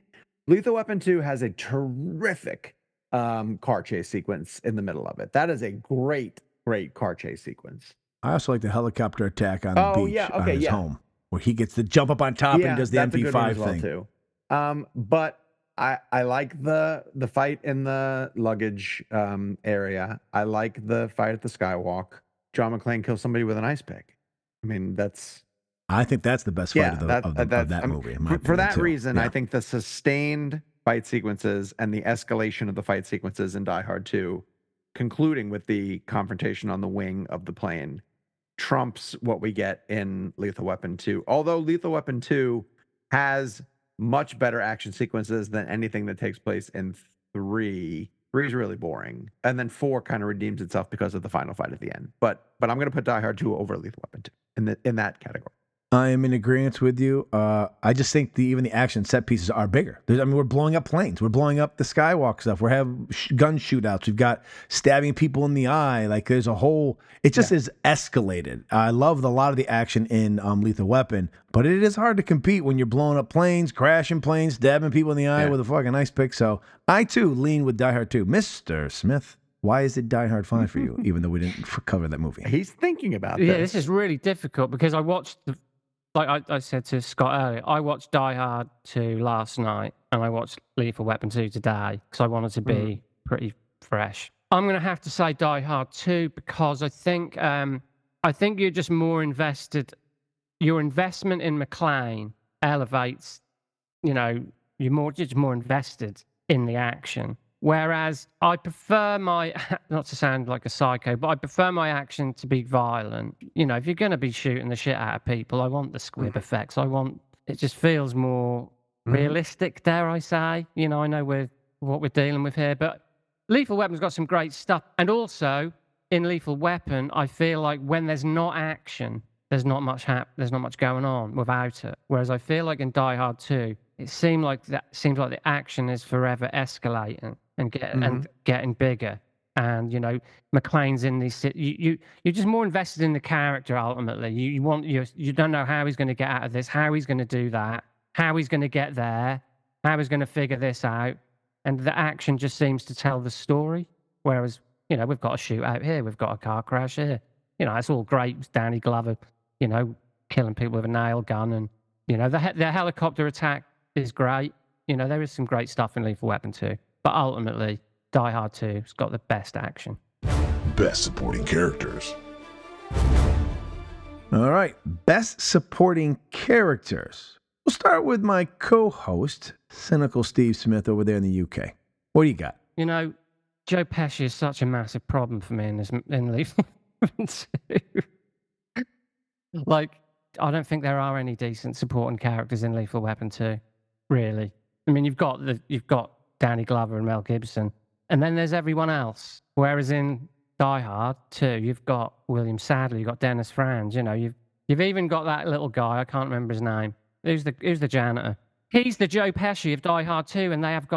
Lethal Weapon 2 has a terrific car chase sequence in the middle of it. That is a great car chase sequence. I also like the helicopter attack on the beach on his home, where he gets to jump up on top and he does the MP5 thing. Too. But I like the fight in the luggage area. I like the fight at the Skywalk. John McClane kills somebody with an ice pick. I mean, I think that's the best fight of that movie. For that reason, I think the sustained fight sequences and the escalation of the fight sequences in Die Hard 2, concluding with the confrontation on the wing of the plane, trumps what we get in Lethal Weapon 2. Although Lethal Weapon 2 has much better action sequences than anything that takes place in 3. 3 is really boring, and then 4 kind of redeems itself because of the final fight at the end. But I'm going to put Die Hard 2 over Lethal Weapon 2 in that category. I am in agreement with you. I just think even the action set pieces are bigger. We're blowing up planes. We're blowing up the skywalk stuff. We're having gun shootouts. We've got stabbing people in the eye. Like there's a whole. It just is escalated. I love a lot of the action in Lethal Weapon, but it is hard to compete when you're blowing up planes, crashing planes, stabbing people in the eye with a fucking ice pick. So I too lean with Die Hard 2. Mr. Smith, why is it Die Hard 5 for you? Even though we didn't cover that movie. He's thinking about this. Yeah, this is really difficult because I watched like I said to Scott earlier, I watched Die Hard 2 last night and I watched Lethal Weapon 2 today because I wanted to be pretty fresh. I'm going to have to say Die Hard 2 because I think you're just more invested. Your investment in McClane elevates, you're just more invested in the action. Whereas I prefer not to sound like a psycho, but I prefer my action to be violent. If you're going to be shooting the shit out of people, I want the squib effects. It just feels more realistic, dare I say. I know what we're dealing with here, but Lethal Weapon's got some great stuff. And also, in Lethal Weapon, I feel like when there's not action, there's not much going on without it. Whereas I feel like in Die Hard 2, it seems like the action is forever escalating and getting bigger. And McClane's in these. You're just more invested in the character ultimately. You don't know how he's going to get out of this, how he's going to do that, how he's going to get there, how he's going to figure this out, and the action just seems to tell the story. Whereas we've got a shootout here, we've got a car crash here. It's all great. It's Danny Glover, killing people with a nail gun, and the helicopter attack is great. There is some great stuff in Lethal Weapon 2. But ultimately, Die Hard 2 has got the best action. Best supporting characters. All right. Best supporting characters. We'll start with my co-host, Cynical Steve Smith over there in the UK. What do you got? Joe Pesci is such a massive problem for me in Lethal Weapon 2. I don't think there are any decent supporting characters in Lethal Weapon 2, really. I mean, you've got Danny Glover and Mel Gibson, and then there's everyone else. Whereas in Die Hard 2, you've got William Sadler, you've got Dennis Franz. You've even got that little guy. I can't remember his name. Who's the janitor? He's the Joe Pesci of Die Hard 2, and they've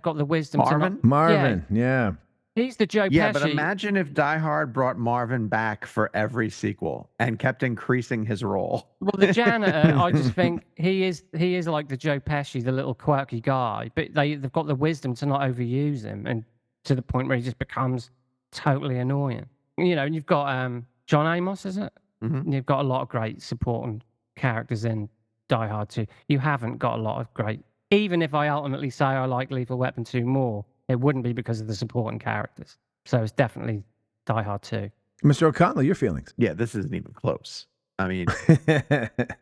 got the wisdom. Marvin, yeah. He's the Joe Pesci. Yeah, but imagine if Die Hard brought Marvin back for every sequel and kept increasing his role. Well, the janitor, I just think he is like the Joe Pesci, the little quirky guy, but they've got the wisdom to not overuse him, and to the point where he just becomes totally annoying. And you've got John Amos, is it? Mm-hmm. You've got a lot of great supporting characters in Die Hard 2. You haven't got a lot of great. Even if I ultimately say I like Lethal Weapon 2 more, it wouldn't be because of the supporting characters. So it's definitely Die Hard 2. Mr. O'Connell, your feelings? Yeah, this isn't even close. I mean,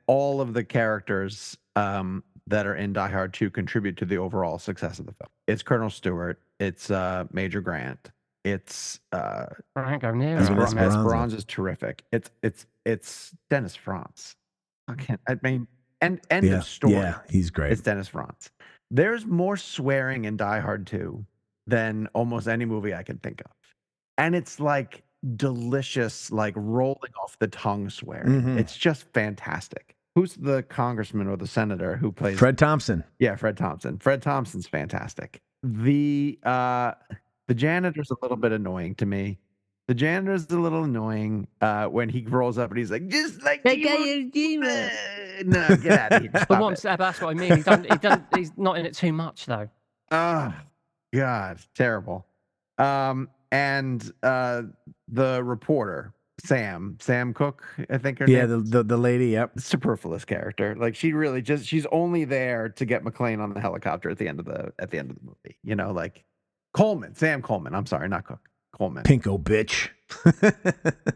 all of the characters that are in Die Hard 2 contribute to the overall success of the film. It's Colonel Stewart. It's Major Grant. It's Frank O'Neill. Esperanza is terrific. It's Dennis Franz. End of story. Yeah, he's great. It's Dennis Franz. There's more swearing in Die Hard 2 than almost any movie I can think of. And it's like delicious, like rolling off the tongue swearing. Mm-hmm. It's just fantastic. Who's the congressman or the senator who plays Fred Thompson? Yeah, Fred Thompson. Fred Thompson's fantastic. The janitor's a little bit annoying to me. The janitor's a little annoying when he rolls up and he's like, just like no, get out of here. But that's what I mean. He's not in it too much though. Oh God, terrible. And the reporter, Sam Cooke, I think her name. Yeah, the lady, yep. Superfluous character. Like she's only there to get McClane on the helicopter at the end of the movie. Like Sam Coleman. I'm sorry, not Cooke. Coleman. Pinko bitch.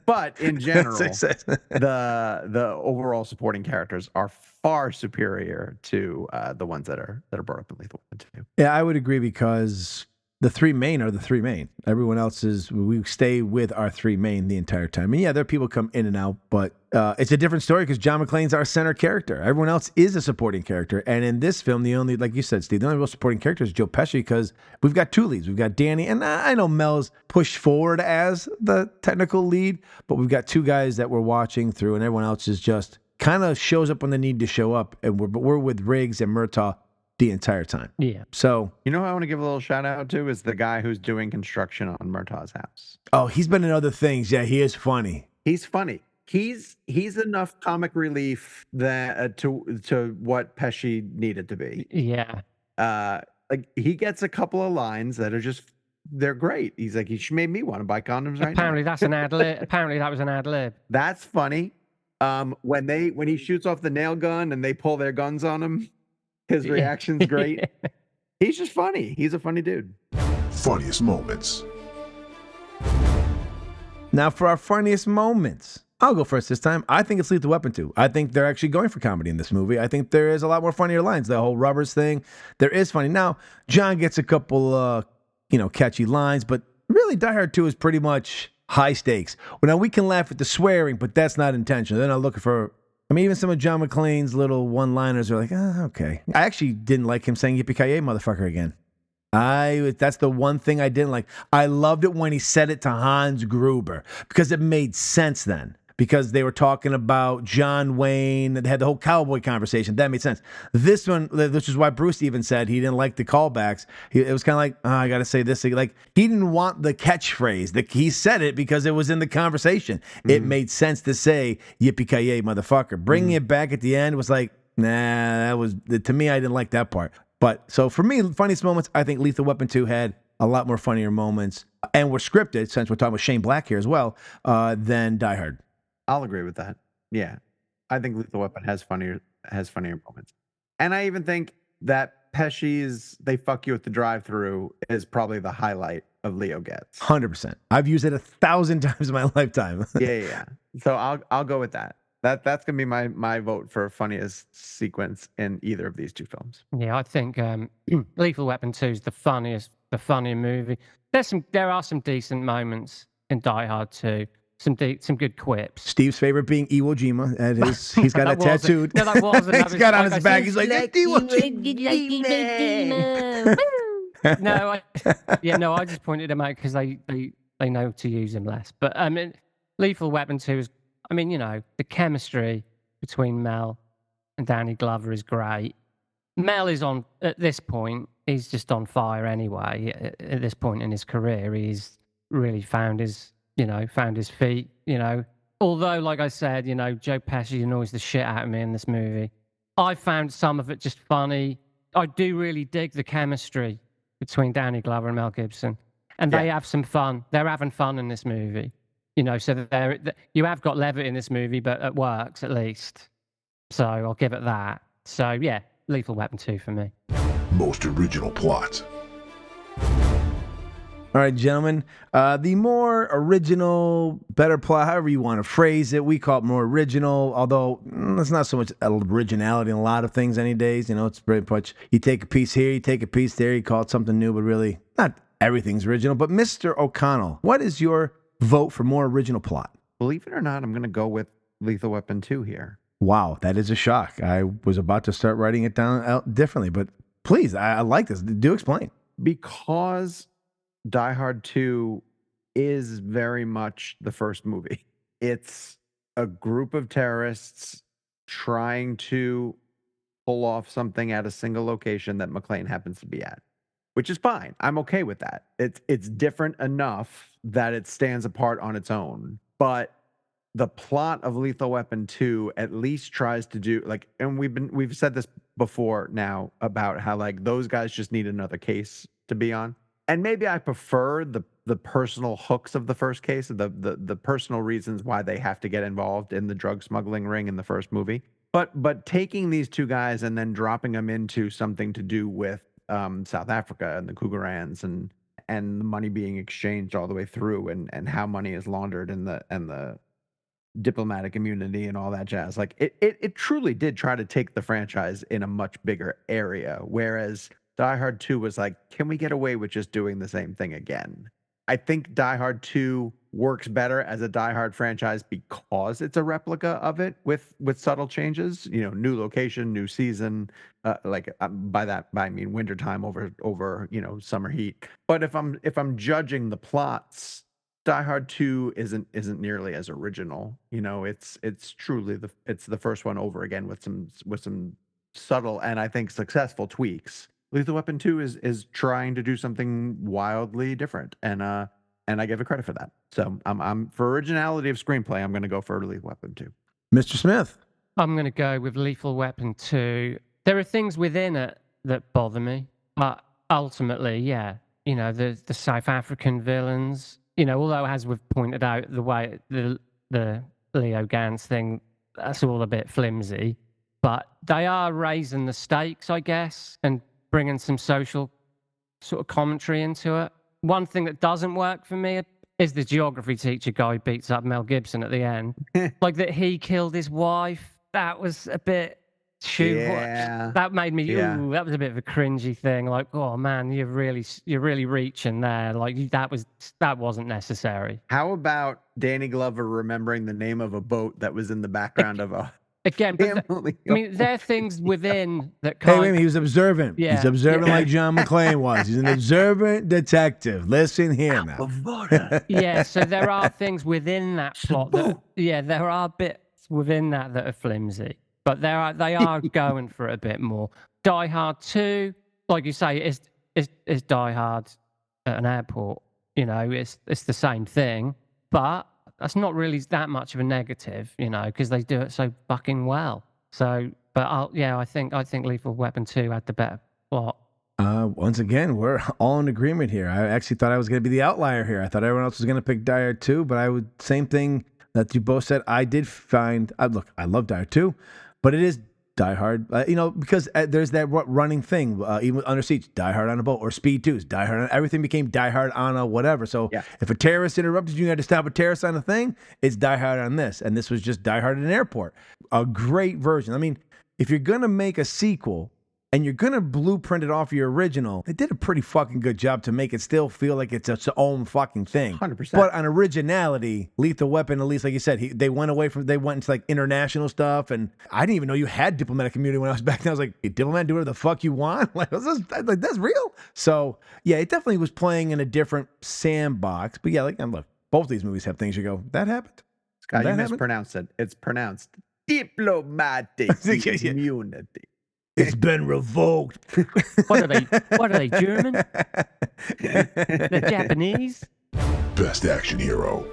But in general, the overall supporting characters are far superior to the ones that are brought up in Lethal Weapon 2. Yeah, I would agree because the three main are the three main. Everyone else we stay with our three main the entire time. And yeah, there are people come in and out, but it's a different story because John McClane's our center character. Everyone else is a supporting character. And in this film, the only, like you said, Steve, the only real supporting character is Joe Pesci because we've got two leads. We've got Danny, and I know Mel's pushed forward as the technical lead, but we've got two guys that we're watching through, and everyone else is just kind of shows up when they need to show up. And we're with Riggs and Murtaugh the entire time. Yeah. So, you know who I want to give a little shout out to is the guy who's doing construction on Murtaugh's house. Oh, he's been in other things. Yeah, he is funny. He's funny. He's enough comic relief that to what Pesci needed to be. Yeah. Like he gets a couple of lines that are they're great. He's like, he made me want to buy condoms right now. Apparently that's an ad lib. Apparently that was an ad lib. That's funny. When he shoots off the nail gun and they pull their guns on him, his reaction's great. Yeah. He's just funny. He's a funny dude. Funniest moments. Now for our funniest moments. I'll go first this time. I think it's Lethal Weapon 2. I think they're actually going for comedy in this movie. I think there is a lot more funnier lines. The whole rubbers thing, there is funny. Now, John gets a couple, catchy lines, but really Die Hard 2 is pretty much high stakes. Well, now we can laugh at the swearing, but that's not intentional. They're not looking for... I mean, even some of John McClane's little one-liners are like, okay. I actually didn't like him saying yippee-ki-yay, motherfucker, again. That's the one thing I didn't like. I loved it when he said it to Hans Gruber because it made sense then. Because they were talking about John Wayne, they had the whole cowboy conversation. That made sense. This one, which is why Bruce even said he didn't like the callbacks. It was kind of like, I got to say this. Like, he didn't want the catchphrase. He said it because it was in the conversation. Mm-hmm. It made sense to say, yippee-ki-yay, motherfucker. Bringing it back at the end was like, to me, I didn't like that part. But, so for me, funniest moments, I think Lethal Weapon 2 had a lot more funnier moments, and were scripted, since we're talking about Shane Black here as well, than Die Hard. I'll agree with that. Yeah. I think Lethal Weapon has funnier moments. And I even think that Pesci's They Fuck You at the Drive-Thru is probably the highlight of Leo Getz. 100%. I've used it 1,000 times in my lifetime. Yeah. So I'll go with that. That's gonna be my vote for funniest sequence in either of these two films. Yeah, I think Lethal Weapon 2 is the funnier movie. There are some decent moments in Die Hard 2. Some good quips. Steve's favorite being Iwo Jima. He's got that tattooed. No, that wasn't. He's got on his back. He's like, Iwo Jima. I just pointed him out because they know to use him less. But I mean, Lethal Weapon 2 is. I mean, the chemistry between Mel and Danny Glover is great. Mel is at this point. He's just on fire anyway. At this point in his career, he's really found his feet, Although, like I said, Joe Pesci annoys the shit out of me in this movie. I found some of it just funny. I do really dig the chemistry between Danny Glover and Mel Gibson. And they have some fun. They're having fun in this movie. So you have got levity in this movie, but it works at least. So I'll give it that. So, yeah, Lethal Weapon 2 for me. Most original plot. All right, gentlemen, the more original, better plot, however you want to phrase it, we call it more original, although there's not so much originality in a lot of things any days. It's pretty much you take a piece here, you take a piece there, you call it something new, but really not everything's original. But Mr. O'Connell, what is your vote for more original plot? Believe it or not, I'm going to go with Lethal Weapon 2 here. Wow, that is a shock. I was about to start writing it down out differently, but please, I like this. Do explain. Because Die Hard 2 is very much the first movie. It's a group of terrorists trying to pull off something at a single location that McClane happens to be at, which is fine. I'm okay with that. It's different enough that it stands apart on its own. But the plot of Lethal Weapon 2 at least tries to do and we've said this before now about how those guys just need another case to be on. And maybe I prefer the personal hooks of the first case, the personal reasons why they have to get involved in the drug smuggling ring in the first movie. But taking these two guys and then dropping them into something to do with South Africa and the Cougarans and the money being exchanged all the way through and how money is laundered and the diplomatic immunity and all that jazz. It truly did try to take the franchise in a much bigger area, whereas Die Hard 2 was like, can we get away with just doing the same thing again? I think Die Hard 2 works better as a Die Hard franchise because it's a replica of it with subtle changes. You know, new location, new season. By that I mean wintertime over summer heat. But if I'm judging the plots, Die Hard 2 isn't nearly as original. You know, it's truly the first one over again with some subtle and I think successful tweaks. Lethal Weapon 2 is trying to do something wildly different, and I give it credit for that. So I'm for originality of screenplay, I'm going to go for Lethal Weapon 2. Mr. Smith. I'm going to go with Lethal Weapon 2. There are things within it that bother me, but ultimately, yeah, the South African villains, although as we've pointed out, the way the Leo Gans thing, that's all a bit flimsy, but they are raising the stakes, I guess, and bringing some social sort of commentary into it. One thing that doesn't work for me is the geography teacher guy who beats up Mel Gibson at the end. Like that he killed his wife. That was a bit that made me ooh, that was a bit of a cringy thing. Like, oh man, you're really reaching there. Like that wasn't necessary. How about Danny Glover remembering the name of a boat that was in the background of a Again, but there are things within that Hey, wait a minute, he was observant. Yeah. He's observant like John McClane was. He's an observant detective. Listen here now. Yeah, so there are things within that plot there are bits within that are flimsy. But they are going for it a bit more. Die Hard 2, like you say, is Die Hard at an airport. It's the same thing, but that's not really that much of a negative, because they do it so fucking well. So, but I think Lethal Weapon 2 had the better plot. Once again, we're all in agreement here. I actually thought I was going to be the outlier here. I thought everyone else was going to pick Die Hard 2, but same thing that you both said. I did find, look, I love Die Hard 2, but it is Die Hard, because there's that running thing, even with Under Siege, Die Hard on a boat, or Speed 2's Die Hard on, everything became Die Hard on a whatever. So if a terrorist interrupted you had to stop a terrorist on a thing, it's Die Hard on this. And this was just Die Hard at an airport. A great version. I mean, if you're going to make a sequel and you're going to blueprint it off your original, they did a pretty fucking good job to make it still feel like it's its own fucking thing. 100%. But on originality, Lethal Weapon, at least like you said, they went into like international stuff, and I didn't even know you had diplomatic immunity when I was back then. I was like, you diplomat, do whatever the fuck you want? Like, that's real? So, yeah, it definitely was playing in a different sandbox. But yeah, look, both these movies have things you go, that happened? Scott, you mispronounced it. It's pronounced diplomatic immunity. It's been revoked. What are they, German? They're Japanese? Best action hero.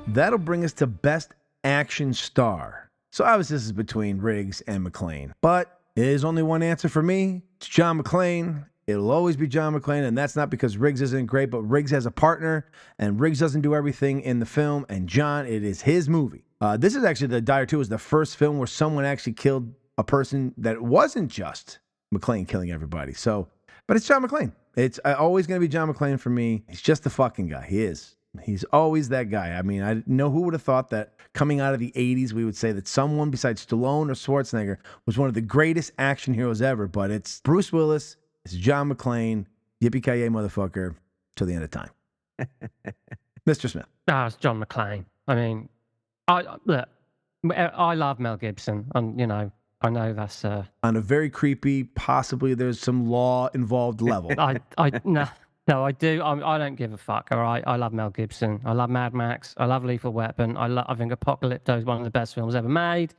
That'll bring us to best action star. So obviously this is between Riggs and McClane. But there's only one answer for me. It's John McClane. It'll always be John McClane, and that's not because Riggs isn't great, but Riggs has a partner, and Riggs doesn't do everything in the film, and John, it is his movie. This is actually, the Die Hard 2 is the first film where someone actually killed a person that wasn't just McClane killing everybody. So, but it's John McClane. It's always going to be John McClane for me. He's just the fucking guy. He is. He's always that guy. I mean, I know who would have thought that coming out of the 80s, we would say that someone besides Stallone or Schwarzenegger was one of the greatest action heroes ever, but it's Bruce Willis, it's John McClane, yippee-ki-yay motherfucker, till the end of time. Mr. Smith. It's John McClane. I mean, I love Mel Gibson, and I know that's on a very creepy, possibly there's some law involved level. No, I do. I don't give a fuck. All right, I love Mel Gibson. I love Mad Max. I love Lethal Weapon. I think Apocalypto is one of the best films ever made.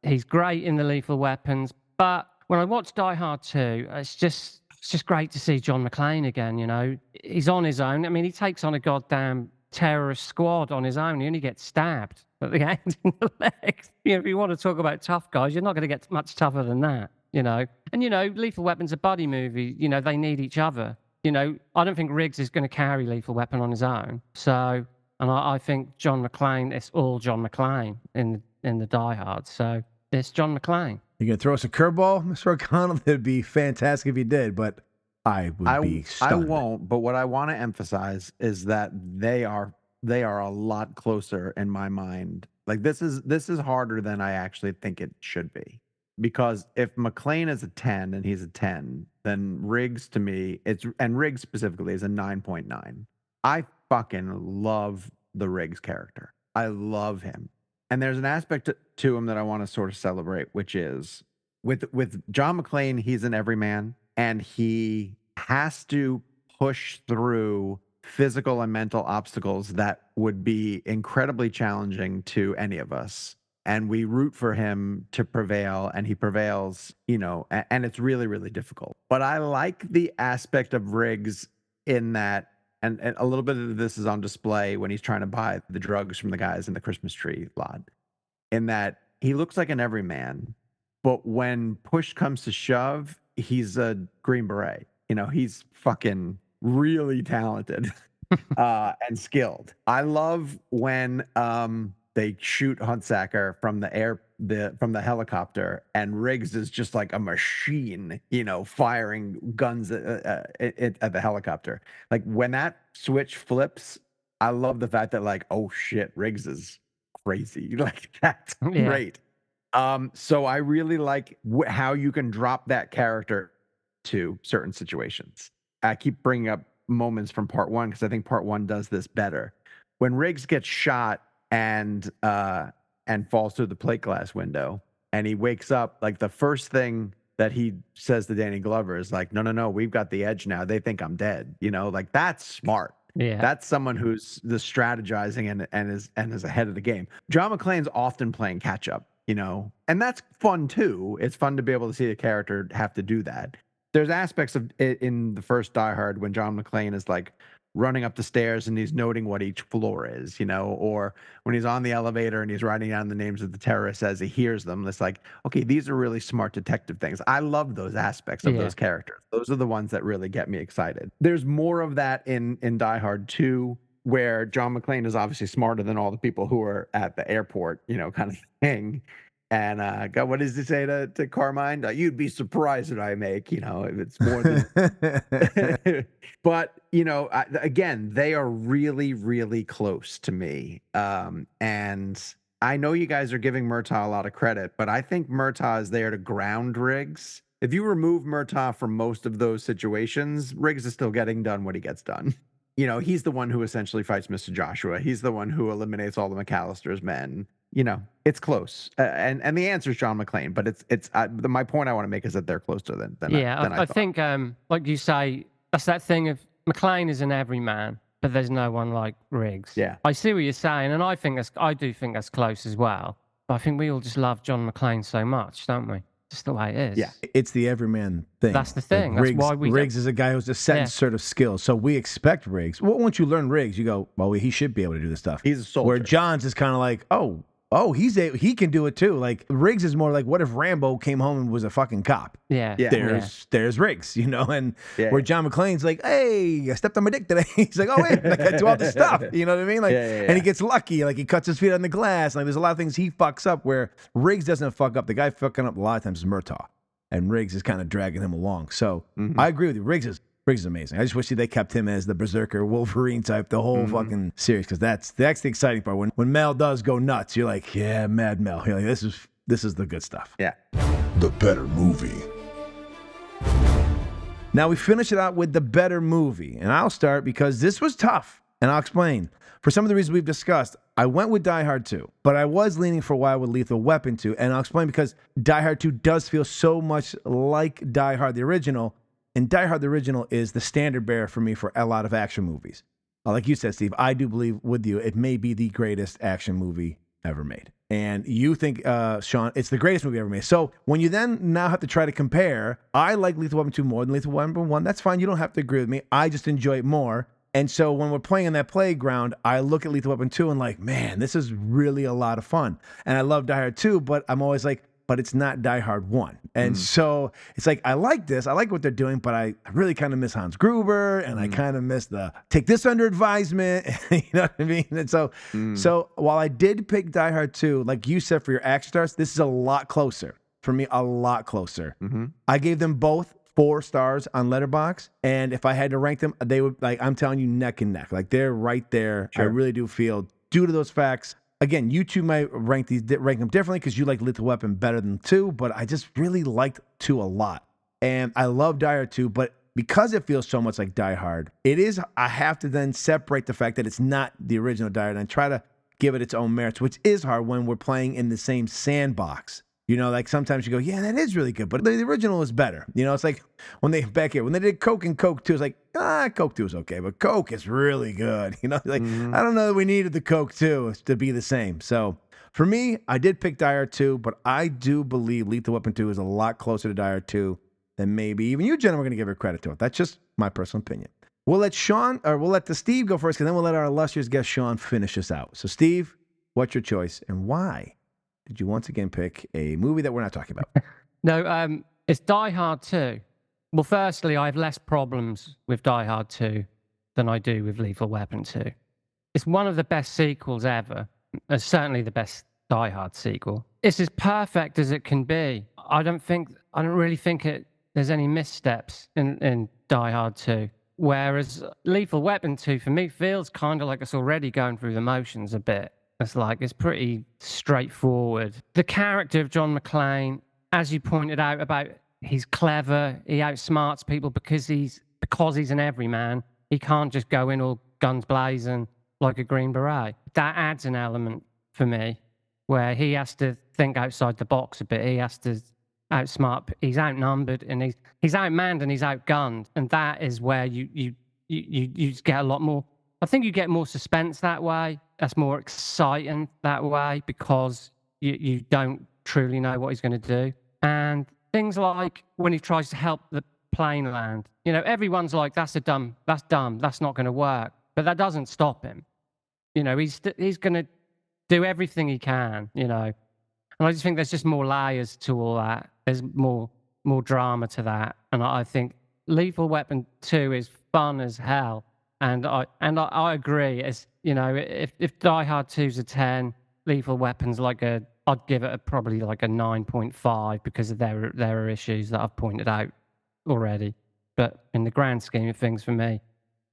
He's great in the Lethal Weapons, but when I watch Die Hard 2, it's just great to see John McClane again. He's on his own. I mean, he takes on a goddamn terrorist squad on his own. He only gets stabbed at the end in the legs. If you want to talk about tough guys, you're not going to get much tougher than that. And Lethal Weapon's a buddy movie. They need each other. I don't think Riggs is going to carry Lethal Weapon on his own. So, and I think John McClane, it's all John McClane in the Die Hard. So it's John McClane. You're going to throw us a curveball, Mr. O'Connell? It'd be fantastic if you did, but I would be stunned. I won't, but what I want to emphasize is that they are a lot closer in my mind. Like this is harder than I actually think it should be. because if McClane is a 10 and he's a 10, then Riggs to me, and Riggs specifically is a 9.9. I fucking love the Riggs character. I love him. And there's an aspect to him that I want to sort of celebrate, which is with John McClane, he's an everyman, and he has to push through physical and mental obstacles that would be incredibly challenging to any of us. And we root for him to prevail, and he prevails, and it's really, really difficult. But I like the aspect of Riggs in that, and a little bit of this is on display when he's trying to buy the drugs from the guys in the Christmas tree lot, in that he looks like an everyman, but when push comes to shove, he's a Green Beret. He's fucking really talented and skilled. I love when they shoot Huntsacker from the helicopter, and Riggs is just like a machine, firing guns at the helicopter. Like when that switch flips, I love the fact that like, oh shit, Riggs is crazy. Like that's great. So I really like how you can drop that character to certain situations. I keep bringing up moments from part 1 because I think part 1 does this better. When Riggs gets shot and falls through the plate glass window, and he wakes up, like the first thing that he says to Danny Glover is like, no, we've got the edge now. They think I'm dead. Like that's smart. Yeah. That's someone who's the strategizing and is ahead of the game. John McClane's often playing catch up, and that's fun too. It's fun to be able to see a character have to do that. There's aspects of it in the first Die Hard when John McClane is like running up the stairs and he's noting what each floor is, or when he's on the elevator and he's writing down the names of the terrorists as he hears them. It's like, okay, these are really smart detective things. I love those aspects of those characters. Those are the ones that really get me excited. There's more of that in Die Hard 2, where John McClane is obviously smarter than all the people who are at the airport, kind of thing. And God, what does he say to Carmine? You'd be surprised what I make, if it's more than. But again, they are really, really close to me. And I know you guys are giving Murtaugh a lot of credit, but I think Murtaugh is there to ground Riggs. If you remove Murtaugh from most of those situations, Riggs is still getting done what he gets done. He's the one who essentially fights Mr. Joshua. He's the one who eliminates all the McAllister's men. It's close, and the answer is John McClane. But it's my point I want to make is that they're closer than I think like you say, that's that thing of McClane is an everyman, but there's no one like Riggs. Yeah, I see what you're saying, and I do think that's close as well. But I think we all just love John McClane so much, don't we? Just the way it is. Yeah, it's the everyman thing. That's the thing. Like That's why Riggs is a guy who's a set sort of skill. So we expect Riggs. Well, once you learn Riggs, you go, well, he should be able to do this stuff. He's a soldier. Where John's is kind of like, he can do it too. Like Riggs is more like, what if Rambo came home and was a fucking cop? Yeah. There's Riggs, and where John McClane's like, hey, I stepped on my dick today. He's like, oh wait, like I do all this stuff. You know what I mean? Like, and he gets lucky. Like he cuts his feet on the glass. Like there's a lot of things he fucks up where Riggs doesn't fuck up. The guy fucking up a lot of times is Murtaugh, and Riggs is kind of dragging him along. So I agree with you. Riggs is amazing. I just wish they kept him as the Berserker Wolverine type the whole fucking series, because that's the exciting part. When Mel does go nuts, you're like, yeah, Mad Mel. You're like, this is the good stuff. Yeah. The better movie. Now we finish it out with the better movie, and I'll start because this was tough, and I'll explain. For some of the reasons we've discussed, I went with Die Hard 2, but I was leaning for a while with Lethal Weapon 2, and I'll explain because Die Hard 2 does feel so much like Die Hard the original. And Die Hard the original is the standard bearer for me for a lot of action movies. Like you said, Steve, I do believe with you, it may be the greatest action movie ever made. And you think, Sean, it's the greatest movie ever made. So when you then now have to try to compare, I like Lethal Weapon 2 more than Lethal Weapon 1. That's fine. You don't have to agree with me. I just enjoy it more. And so when we're playing in that playground, I look at Lethal Weapon 2 and like, man, this is really a lot of fun. And I love Die Hard 2, but I'm always like, but it's not Die Hard 1. And so it's like, I like this. I like what they're doing, but I really kind of miss Hans Gruber, and I kind of miss the take this under advisement. You know what I mean? And so while I did pick Die Hard 2, like you said, for your action stars, this is a lot closer. For me, a lot closer. I gave them both 4 stars on Letterboxd, and if I had to rank them, they would, like, I'm telling you, neck and neck. Like, they're right there. Sure. I really do feel, due to those facts, again, you two might rank them differently because you like Lethal Weapon better than 2, but I just really liked 2 a lot. And I love Die Hard 2, but because it feels so much like Die Hard, I have to then separate the fact that it's not the original Die Hard and try to give it its own merits, which is hard when we're playing in the same sandbox. You know, like sometimes you go, yeah, that is really good, but the original is better. You know, it's like when they did Coke and Coke 2, it's like, Coke 2 is okay, but Coke is really good. You know, like, I don't know that we needed the Coke 2 to be the same. So for me, I did pick Die Hard 2, but I do believe Lethal Weapon 2 is a lot closer to Die Hard 2 than maybe even you, Jen, are going to give her credit to it. That's just my personal opinion. We'll let Steve go first, and then we'll let our illustrious guest Sean finish us out. So Steve, what's your choice and why did you once again pick a movie that we're not talking about? No, it's Die Hard 2. Well, firstly, I have less problems with Die Hard 2 than I do with Lethal Weapon 2. It's one of the best sequels ever. It's certainly the best Die Hard sequel. It's as perfect as it can be. I don't really think there's any missteps in Die Hard 2. Whereas Lethal Weapon 2, for me, feels kind of like it's already going through the motions a bit. It's pretty straightforward. The character of John McClane, as you pointed out about he's clever, he outsmarts people because he's an everyman. He can't just go in all guns blazing like a Green Beret. That adds an element for me where he has to think outside the box a bit. He has to outsmart. He's outnumbered and he's outmanned and he's outgunned, and that is where you just get a lot more. I think you get more suspense that way. That's more exciting that way because you don't truly know what he's going to do. And things like when he tries to help the plane land, you know, everyone's like, that's dumb, that's not going to work. But that doesn't stop him. You know, he's going to do everything he can, you know. And I just think there's just more layers to all that. There's more drama to that. And I think Lethal Weapon 2 is fun as hell. And I agree. It's, you know, if Die Hard 2's a 10, Lethal Weapon's I'd give it probably like a 9.5 because of there are issues that I've pointed out already. But in the grand scheme of things for me,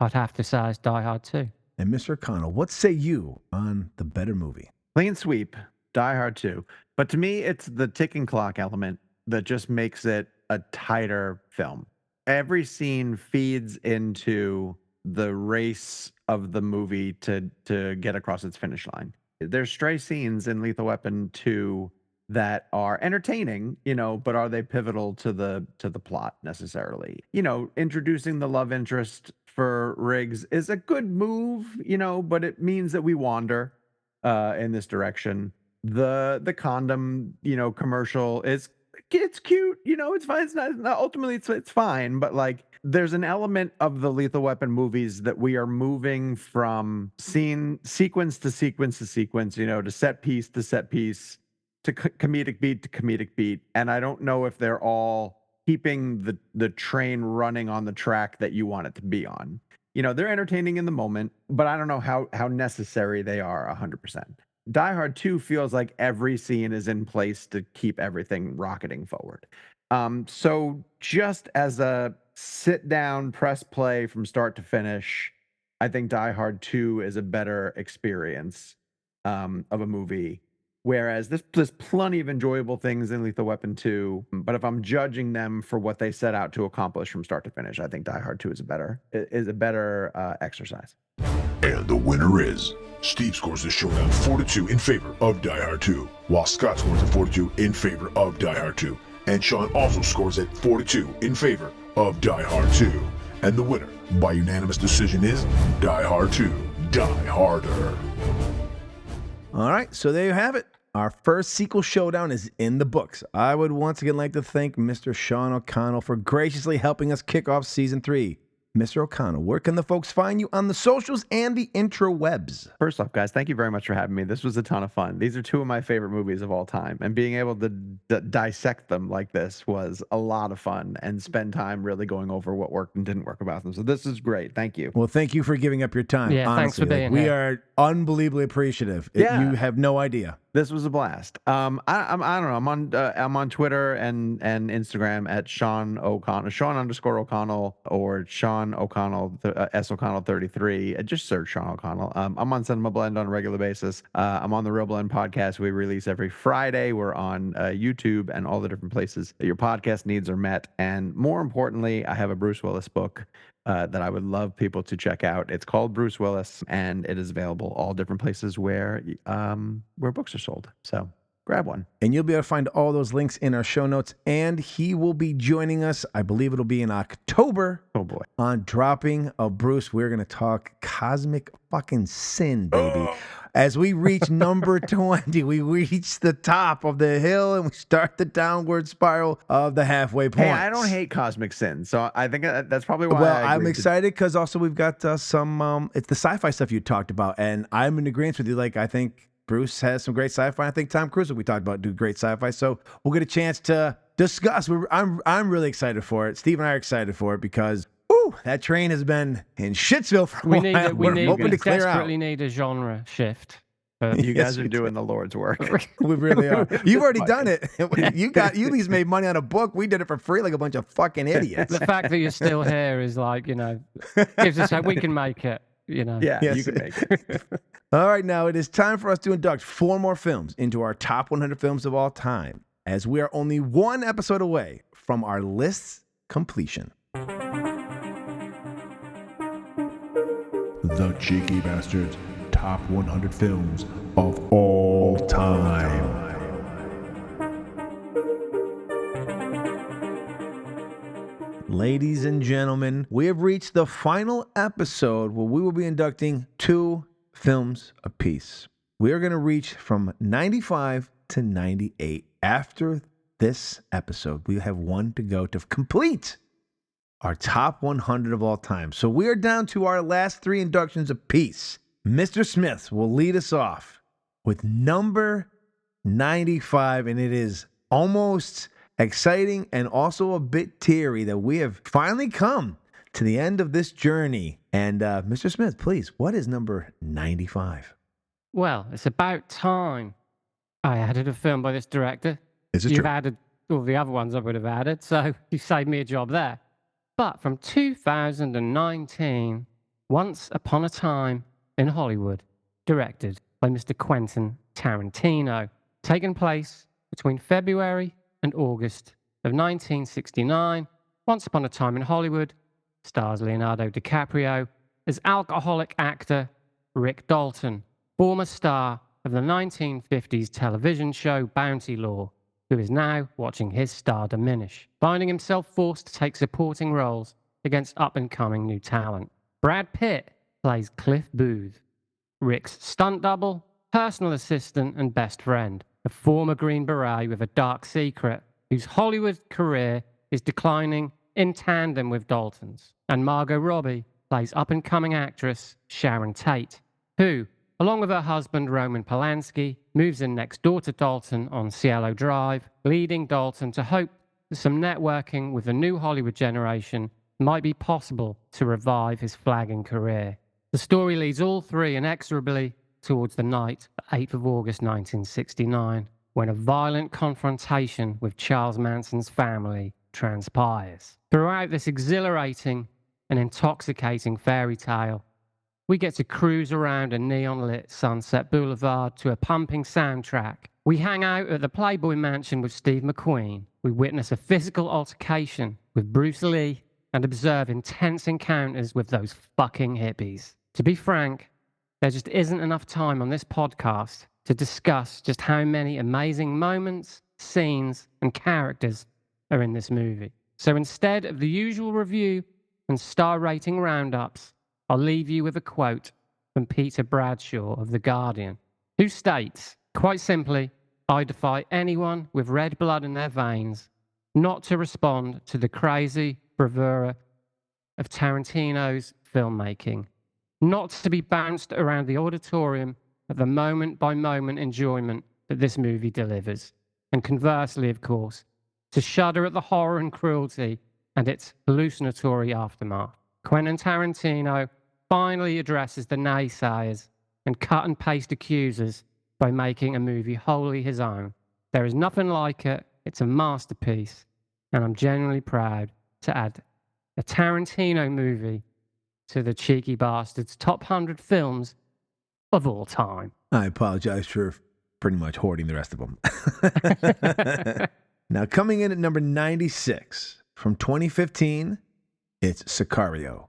I'd have to say it's Die Hard 2. And Mr. O'Connell, what say you on the better movie? Clean sweep, Die Hard 2. But to me, it's the ticking clock element that just makes it a tighter film. Every scene feeds into the race of the movie to get across its finish line. There's stray scenes in Lethal Weapon 2 that are entertaining, you know, but are they pivotal to the plot necessarily? You know, introducing the love interest for Riggs is a good move, you know, but it means that we wander in this direction. The condom, you know, commercial it's cute, you know, it's fine. It's not ultimately it's fine, but like there's an element of the Lethal Weapon movies that we are moving from sequence to sequence to sequence, you know, to set piece to set piece, to comedic beat to comedic beat. And I don't know if they're all keeping the train running on the track that you want it to be on. You know, they're entertaining in the moment, but I don't know how necessary they are 100%. Die Hard 2 feels like every scene is in place to keep everything rocketing forward. So just as a sit down, press play from start to finish, I think Die Hard 2 is a better experience of a movie. Whereas there's plenty of enjoyable things in Lethal Weapon 2, but if I'm judging them for what they set out to accomplish from start to finish, I think Die Hard 2 is a better exercise. And the winner is Steve scores the showdown 4-2 in favor of Die Hard 2, while Scott scores a 4-2 in favor of Die Hard 2, and Sean also scores at 4-2 in favor of Die Hard 2. And the winner by unanimous decision is Die Hard 2, Die Harder. All right, so there you have it. Our first sequel showdown is in the books. I would once again like to thank Mr. Sean O'Connell for graciously helping us kick off Season 3. Mr. O'Connell, where can the folks find you on the socials and the intrawebs? First off, guys, thank you very much for having me. This was a ton of fun. These are two of my favorite movies of all time, and being able to dissect them like this was a lot of fun and spend time really going over what worked and didn't work about them. So this is great. Thank you. Well, thank you for giving up your time. Yeah, honestly. thanks for being We here. are unbelievably appreciative. Yeah. You have no idea. This was a blast. I don't know. I'm on Twitter and Instagram at Sean O'Connell, Sean_O'Connell, or Sean O'Connell, S O'Connell 33. Just search Sean O'Connell. I'm on Cinema Blend on a regular basis. I'm on the Real Blend podcast. We release every Friday. We're on YouTube and all the different places that your podcast needs are met. And more importantly, I have a Bruce Willis book that I would love people to check out. It's called Bruce Willis, and it is available all different places where books are sold. So grab one. And you'll be able to find all those links in our show notes. And he will be joining us, I believe it'll be in October. Oh, boy. On Dropping of Bruce. We're going to talk cosmic fucking sin, baby. As we reach number 20, we reach the top of the hill and we start the downward spiral of the halfway point. Hey, I don't hate cosmic sin, so I think that's probably why. Well, I'm excited because also we've got some, it's the sci-fi stuff you talked about, and I'm in agreement with you. Like, I think Bruce has some great sci-fi. I think Tom Cruise, what we talked about, do great sci-fi. So we'll get a chance to discuss. I'm really excited for it. Steve and I are excited for it because that train has been in Shitsville for a while. We desperately need a genre shift. You guys are doing the Lord's work. We really are. You've already done it. You at least made money on a book. We did it for free like a bunch of fucking idiots. The fact that you're still here is like, gives us hope we can make it. Yeah, Yes. you can make it. All right, now it is time for us to induct 4 more films into our top 100 films of all time, as we are only one episode away from our list's completion. The Cheeky Bastards Top 100 Films of All Time. Ladies and gentlemen, we have reached the final episode where we will be inducting 2 films apiece. We are going to reach from 95 to 98. After this episode, we have one to go to complete our top 100 of all time. So we are down to our last 3 inductions apiece. Mr. Smith will lead us off with number 95, and it is almost exciting and also a bit teary that we have finally come to the end of this journey. And Mr. Smith, please, what is number 95? Well, it's about time I added a film by this director. Is it You've true? added all the other ones I would have added, so you saved me a job there. But from 2019, Once Upon a Time in Hollywood, directed by Mr. Quentin Tarantino, taking place between February and August of 1969. Once Upon a Time in Hollywood stars Leonardo DiCaprio as alcoholic actor Rick Dalton, former star of the 1950s television show Bounty Law, who is now watching his star diminish, finding himself forced to take supporting roles against up-and-coming new talent. Brad Pitt plays Cliff Booth, Rick's stunt double, personal assistant, and best friend, a former Green Beret with a dark secret whose Hollywood career is declining in tandem with Dalton's. And Margot Robbie plays up-and-coming actress Sharon Tate, who, along with her husband Roman Polanski, moves in next door to Dalton on Cielo Drive, leading Dalton to hope that some networking with the new Hollywood generation might be possible to revive his flagging career. The story leads all 3 inexorably towards the night of 8th of August 1969, when a violent confrontation with Charles Manson's family transpires. Throughout this exhilarating and intoxicating fairy tale, we get to cruise around a neon-lit Sunset Boulevard to a pumping soundtrack. We hang out at the Playboy Mansion with Steve McQueen. We witness a physical altercation with Bruce Lee and observe intense encounters with those fucking hippies. To be frank, there just isn't enough time on this podcast to discuss just how many amazing moments, scenes, and characters are in this movie. So instead of the usual review and star rating roundups, I'll leave you with a quote from Peter Bradshaw of The Guardian, who states, quite simply, I defy anyone with red blood in their veins not to respond to the crazy bravura of Tarantino's filmmaking, not to be bounced around the auditorium at the moment-by-moment enjoyment that this movie delivers, and conversely, of course, to shudder at the horror and cruelty and its hallucinatory aftermath. Quentin Tarantino finally addresses the naysayers and cut-and-paste accusers by making a movie wholly his own. There is nothing like it. It's a masterpiece, and I'm genuinely proud to add a Tarantino movie to the Cheeky Bastards top 100 films of all time. I apologize for pretty much hoarding the rest of them. Now, coming in at number 96 from 2015, it's Sicario.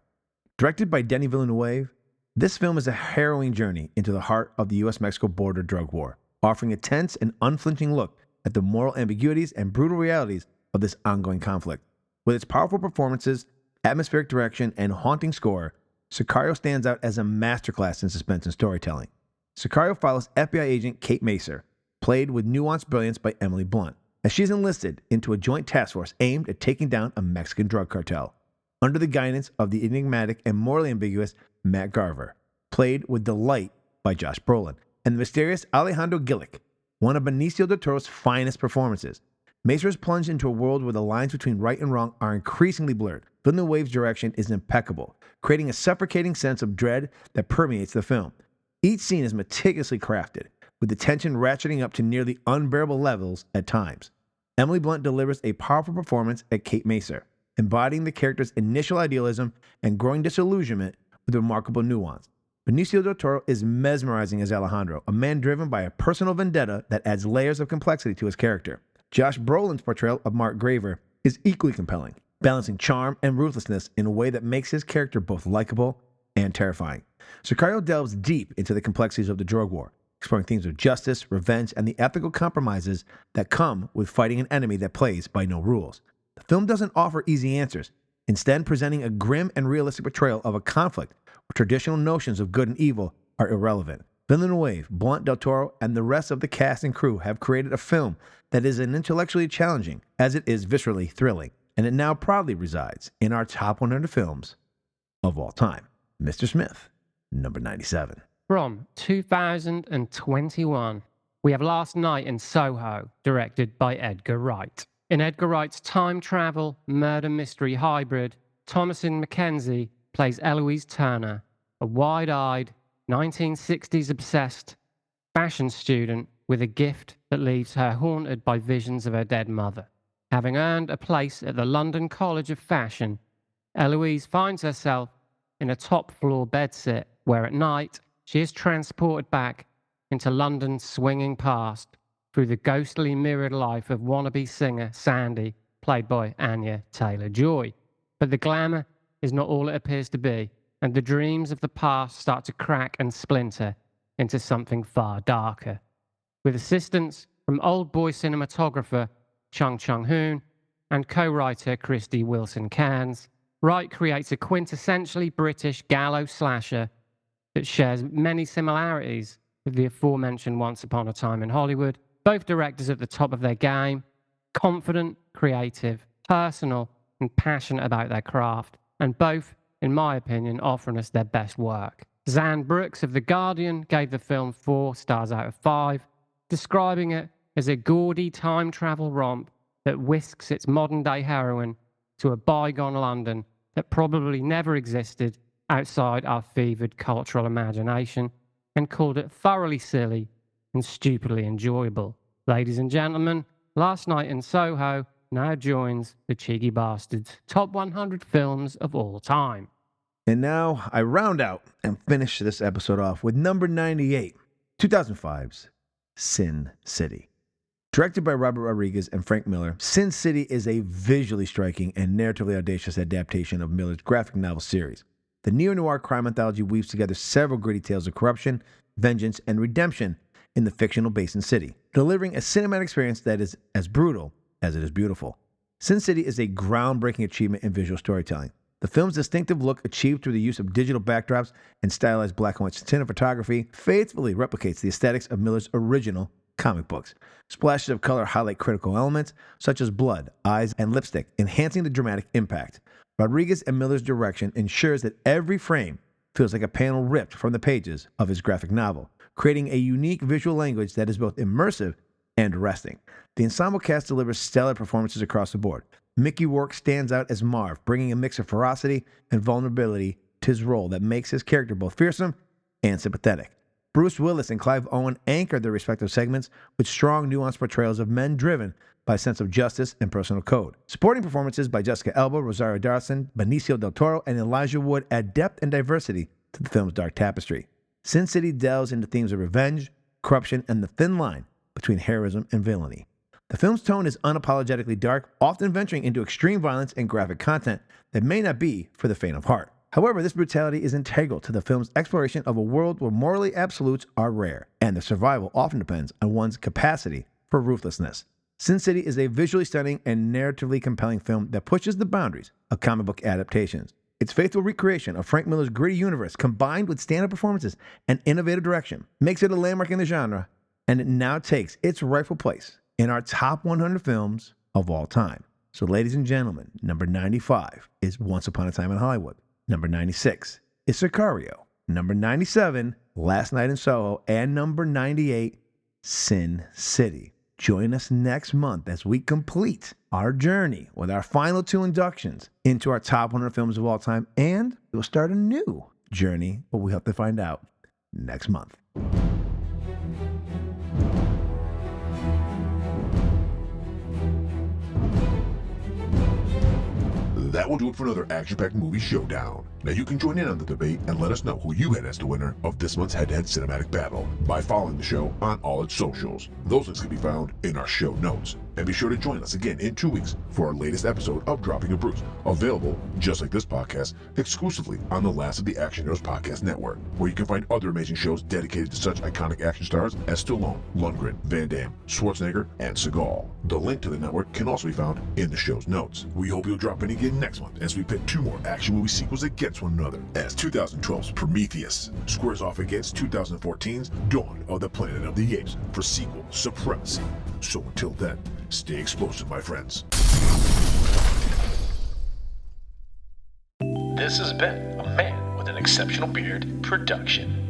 Directed by Denis Villeneuve, this film is a harrowing journey into the heart of the U.S.-Mexico border drug war, offering a tense and unflinching look at the moral ambiguities and brutal realities of this ongoing conflict. With its powerful performances, atmospheric direction, and haunting score, Sicario stands out as a masterclass in suspense and storytelling. Sicario follows FBI agent Kate Macer, played with nuanced brilliance by Emily Blunt, as she's enlisted into a joint task force aimed at taking down a Mexican drug cartel, under the guidance of the enigmatic and morally ambiguous Matt Garver, played with delight by Josh Brolin, and the mysterious Alejandro Gillick, one of Benicio del Toro's finest performances. Macer is plunged into a world where the lines between right and wrong are increasingly blurred. Villeneuve's direction is impeccable, creating a suffocating sense of dread that permeates the film. Each scene is meticulously crafted, with the tension ratcheting up to nearly unbearable levels at times. Emily Blunt delivers a powerful performance at Kate Macer, embodying the character's initial idealism and growing disillusionment with remarkable nuance. Benicio del Toro is mesmerizing as Alejandro, a man driven by a personal vendetta that adds layers of complexity to his character. Josh Brolin's portrayal of Mark Graver is equally compelling, balancing charm and ruthlessness in a way that makes his character both likable and terrifying. Sicario delves deep into the complexities of the drug war, exploring themes of justice, revenge, and the ethical compromises that come with fighting an enemy that plays by no rules. The film doesn't offer easy answers, instead presenting a grim and realistic portrayal of a conflict where traditional notions of good and evil are irrelevant. Villeneuve, Blunt, Del Toro, and the rest of the cast and crew have created a film that is as intellectually challenging as it is viscerally thrilling, and it now proudly resides in our top 100 films of all time. Mr. Smith, number 97. From 2021, we have Last Night in Soho, directed by Edgar Wright. In Edgar Wright's time travel murder mystery hybrid, Thomasin McKenzie plays Eloise Turner, a wide-eyed, 1960s-obsessed fashion student with a gift that leaves her haunted by visions of her dead mother. Having earned a place at the London College of Fashion, Eloise finds herself in a top-floor bedsit where at night she is transported back into London's swinging past through the ghostly mirrored life of wannabe singer Sandy, played by Anya Taylor-Joy. But the glamour is not all it appears to be, and the dreams of the past start to crack and splinter into something far darker. With assistance from old boy cinematographer Chung Chung-hoon and co-writer Christy Wilson-Cairns, Wright creates a quintessentially British gallows slasher that shares many similarities with the aforementioned Once Upon a Time in Hollywood. Both directors at the top of their game, confident, creative, personal, and passionate about their craft, and both, in my opinion, offering us their best work. Zan Brooks of The Guardian gave the film 4 stars out of 5, describing it as a gaudy time travel romp that whisks its modern-day heroine to a bygone London that probably never existed outside our fevered cultural imagination, and called it thoroughly silly and stupidly enjoyable. Ladies and gentlemen, Last Night in Soho now joins the Cheeky Bastards' top 100 films of all time. And now I round out and finish this episode off with number 98, 2005's Sin City. Directed by Robert Rodriguez and Frank Miller, Sin City is a visually striking and narratively audacious adaptation of Miller's graphic novel series. The neo-noir crime anthology weaves together several gritty tales of corruption, vengeance, and redemption in the fictional Basin City, delivering a cinematic experience that is as brutal as it is beautiful. Sin City is a groundbreaking achievement in visual storytelling. The film's distinctive look, achieved through the use of digital backdrops and stylized black and white cinematography, faithfully replicates the aesthetics of Miller's original comic books. Splashes of color highlight critical elements, such as blood, eyes, and lipstick, enhancing the dramatic impact. Rodriguez and Miller's direction ensures that every frame feels like a panel ripped from the pages of his graphic novel, creating a unique visual language that is both immersive and arresting. The ensemble cast delivers stellar performances across the board. Mickey Rourke stands out as Marv, bringing a mix of ferocity and vulnerability to his role that makes his character both fearsome and sympathetic. Bruce Willis and Clive Owen anchored their respective segments with strong, nuanced portrayals of men driven by a sense of justice and personal code. Supporting performances by Jessica Alba, Rosario Dawson, Benicio del Toro, and Elijah Wood add depth and diversity to the film's dark tapestry. Sin City delves into themes of revenge, corruption, and the thin line between heroism and villainy. The film's tone is unapologetically dark, often venturing into extreme violence and graphic content that may not be for the faint of heart. However, this brutality is integral to the film's exploration of a world where morally absolutes are rare, and their survival often depends on one's capacity for ruthlessness. Sin City is a visually stunning and narratively compelling film that pushes the boundaries of comic book adaptations. Its faithful recreation of Frank Miller's gritty universe, combined with stand-up performances and innovative direction, makes it a landmark in the genre, and it now takes its rightful place in our top 100 films of all time. So, ladies and gentlemen, number 95 is Once Upon a Time in Hollywood. Number 96 is Sicario. Number 97, Last Night in Soho. And number 98, Sin City. Join us next month as we complete our journey with our final two inductions into our top 100 films of all time, and we'll start a new journey, but we have to find out next month. That will do it for another action-packed movie showdown. Now you can join in on the debate and let us know who you had as the winner of this month's head-to-head cinematic battle by following the show on all its socials. Those links can be found in our show notes. And be sure to join us again in 2 weeks for our latest episode of Dropping a Bruise, available, just like this podcast, exclusively on the last of the Action Heroes Podcast Network, where you can find other amazing shows dedicated to such iconic action stars as Stallone, Lundgren, Van Damme, Schwarzenegger, and Seagal. The link to the network can also be found in the show's notes. We hope you'll drop in again next month as we pit 2 more action movie sequels against one another, as 2012's Prometheus squares off against 2014's Dawn of the Planet of the Apes for sequel supremacy. So until then, stay explosive, my friends. This has been a Man with an Exceptional Beard production.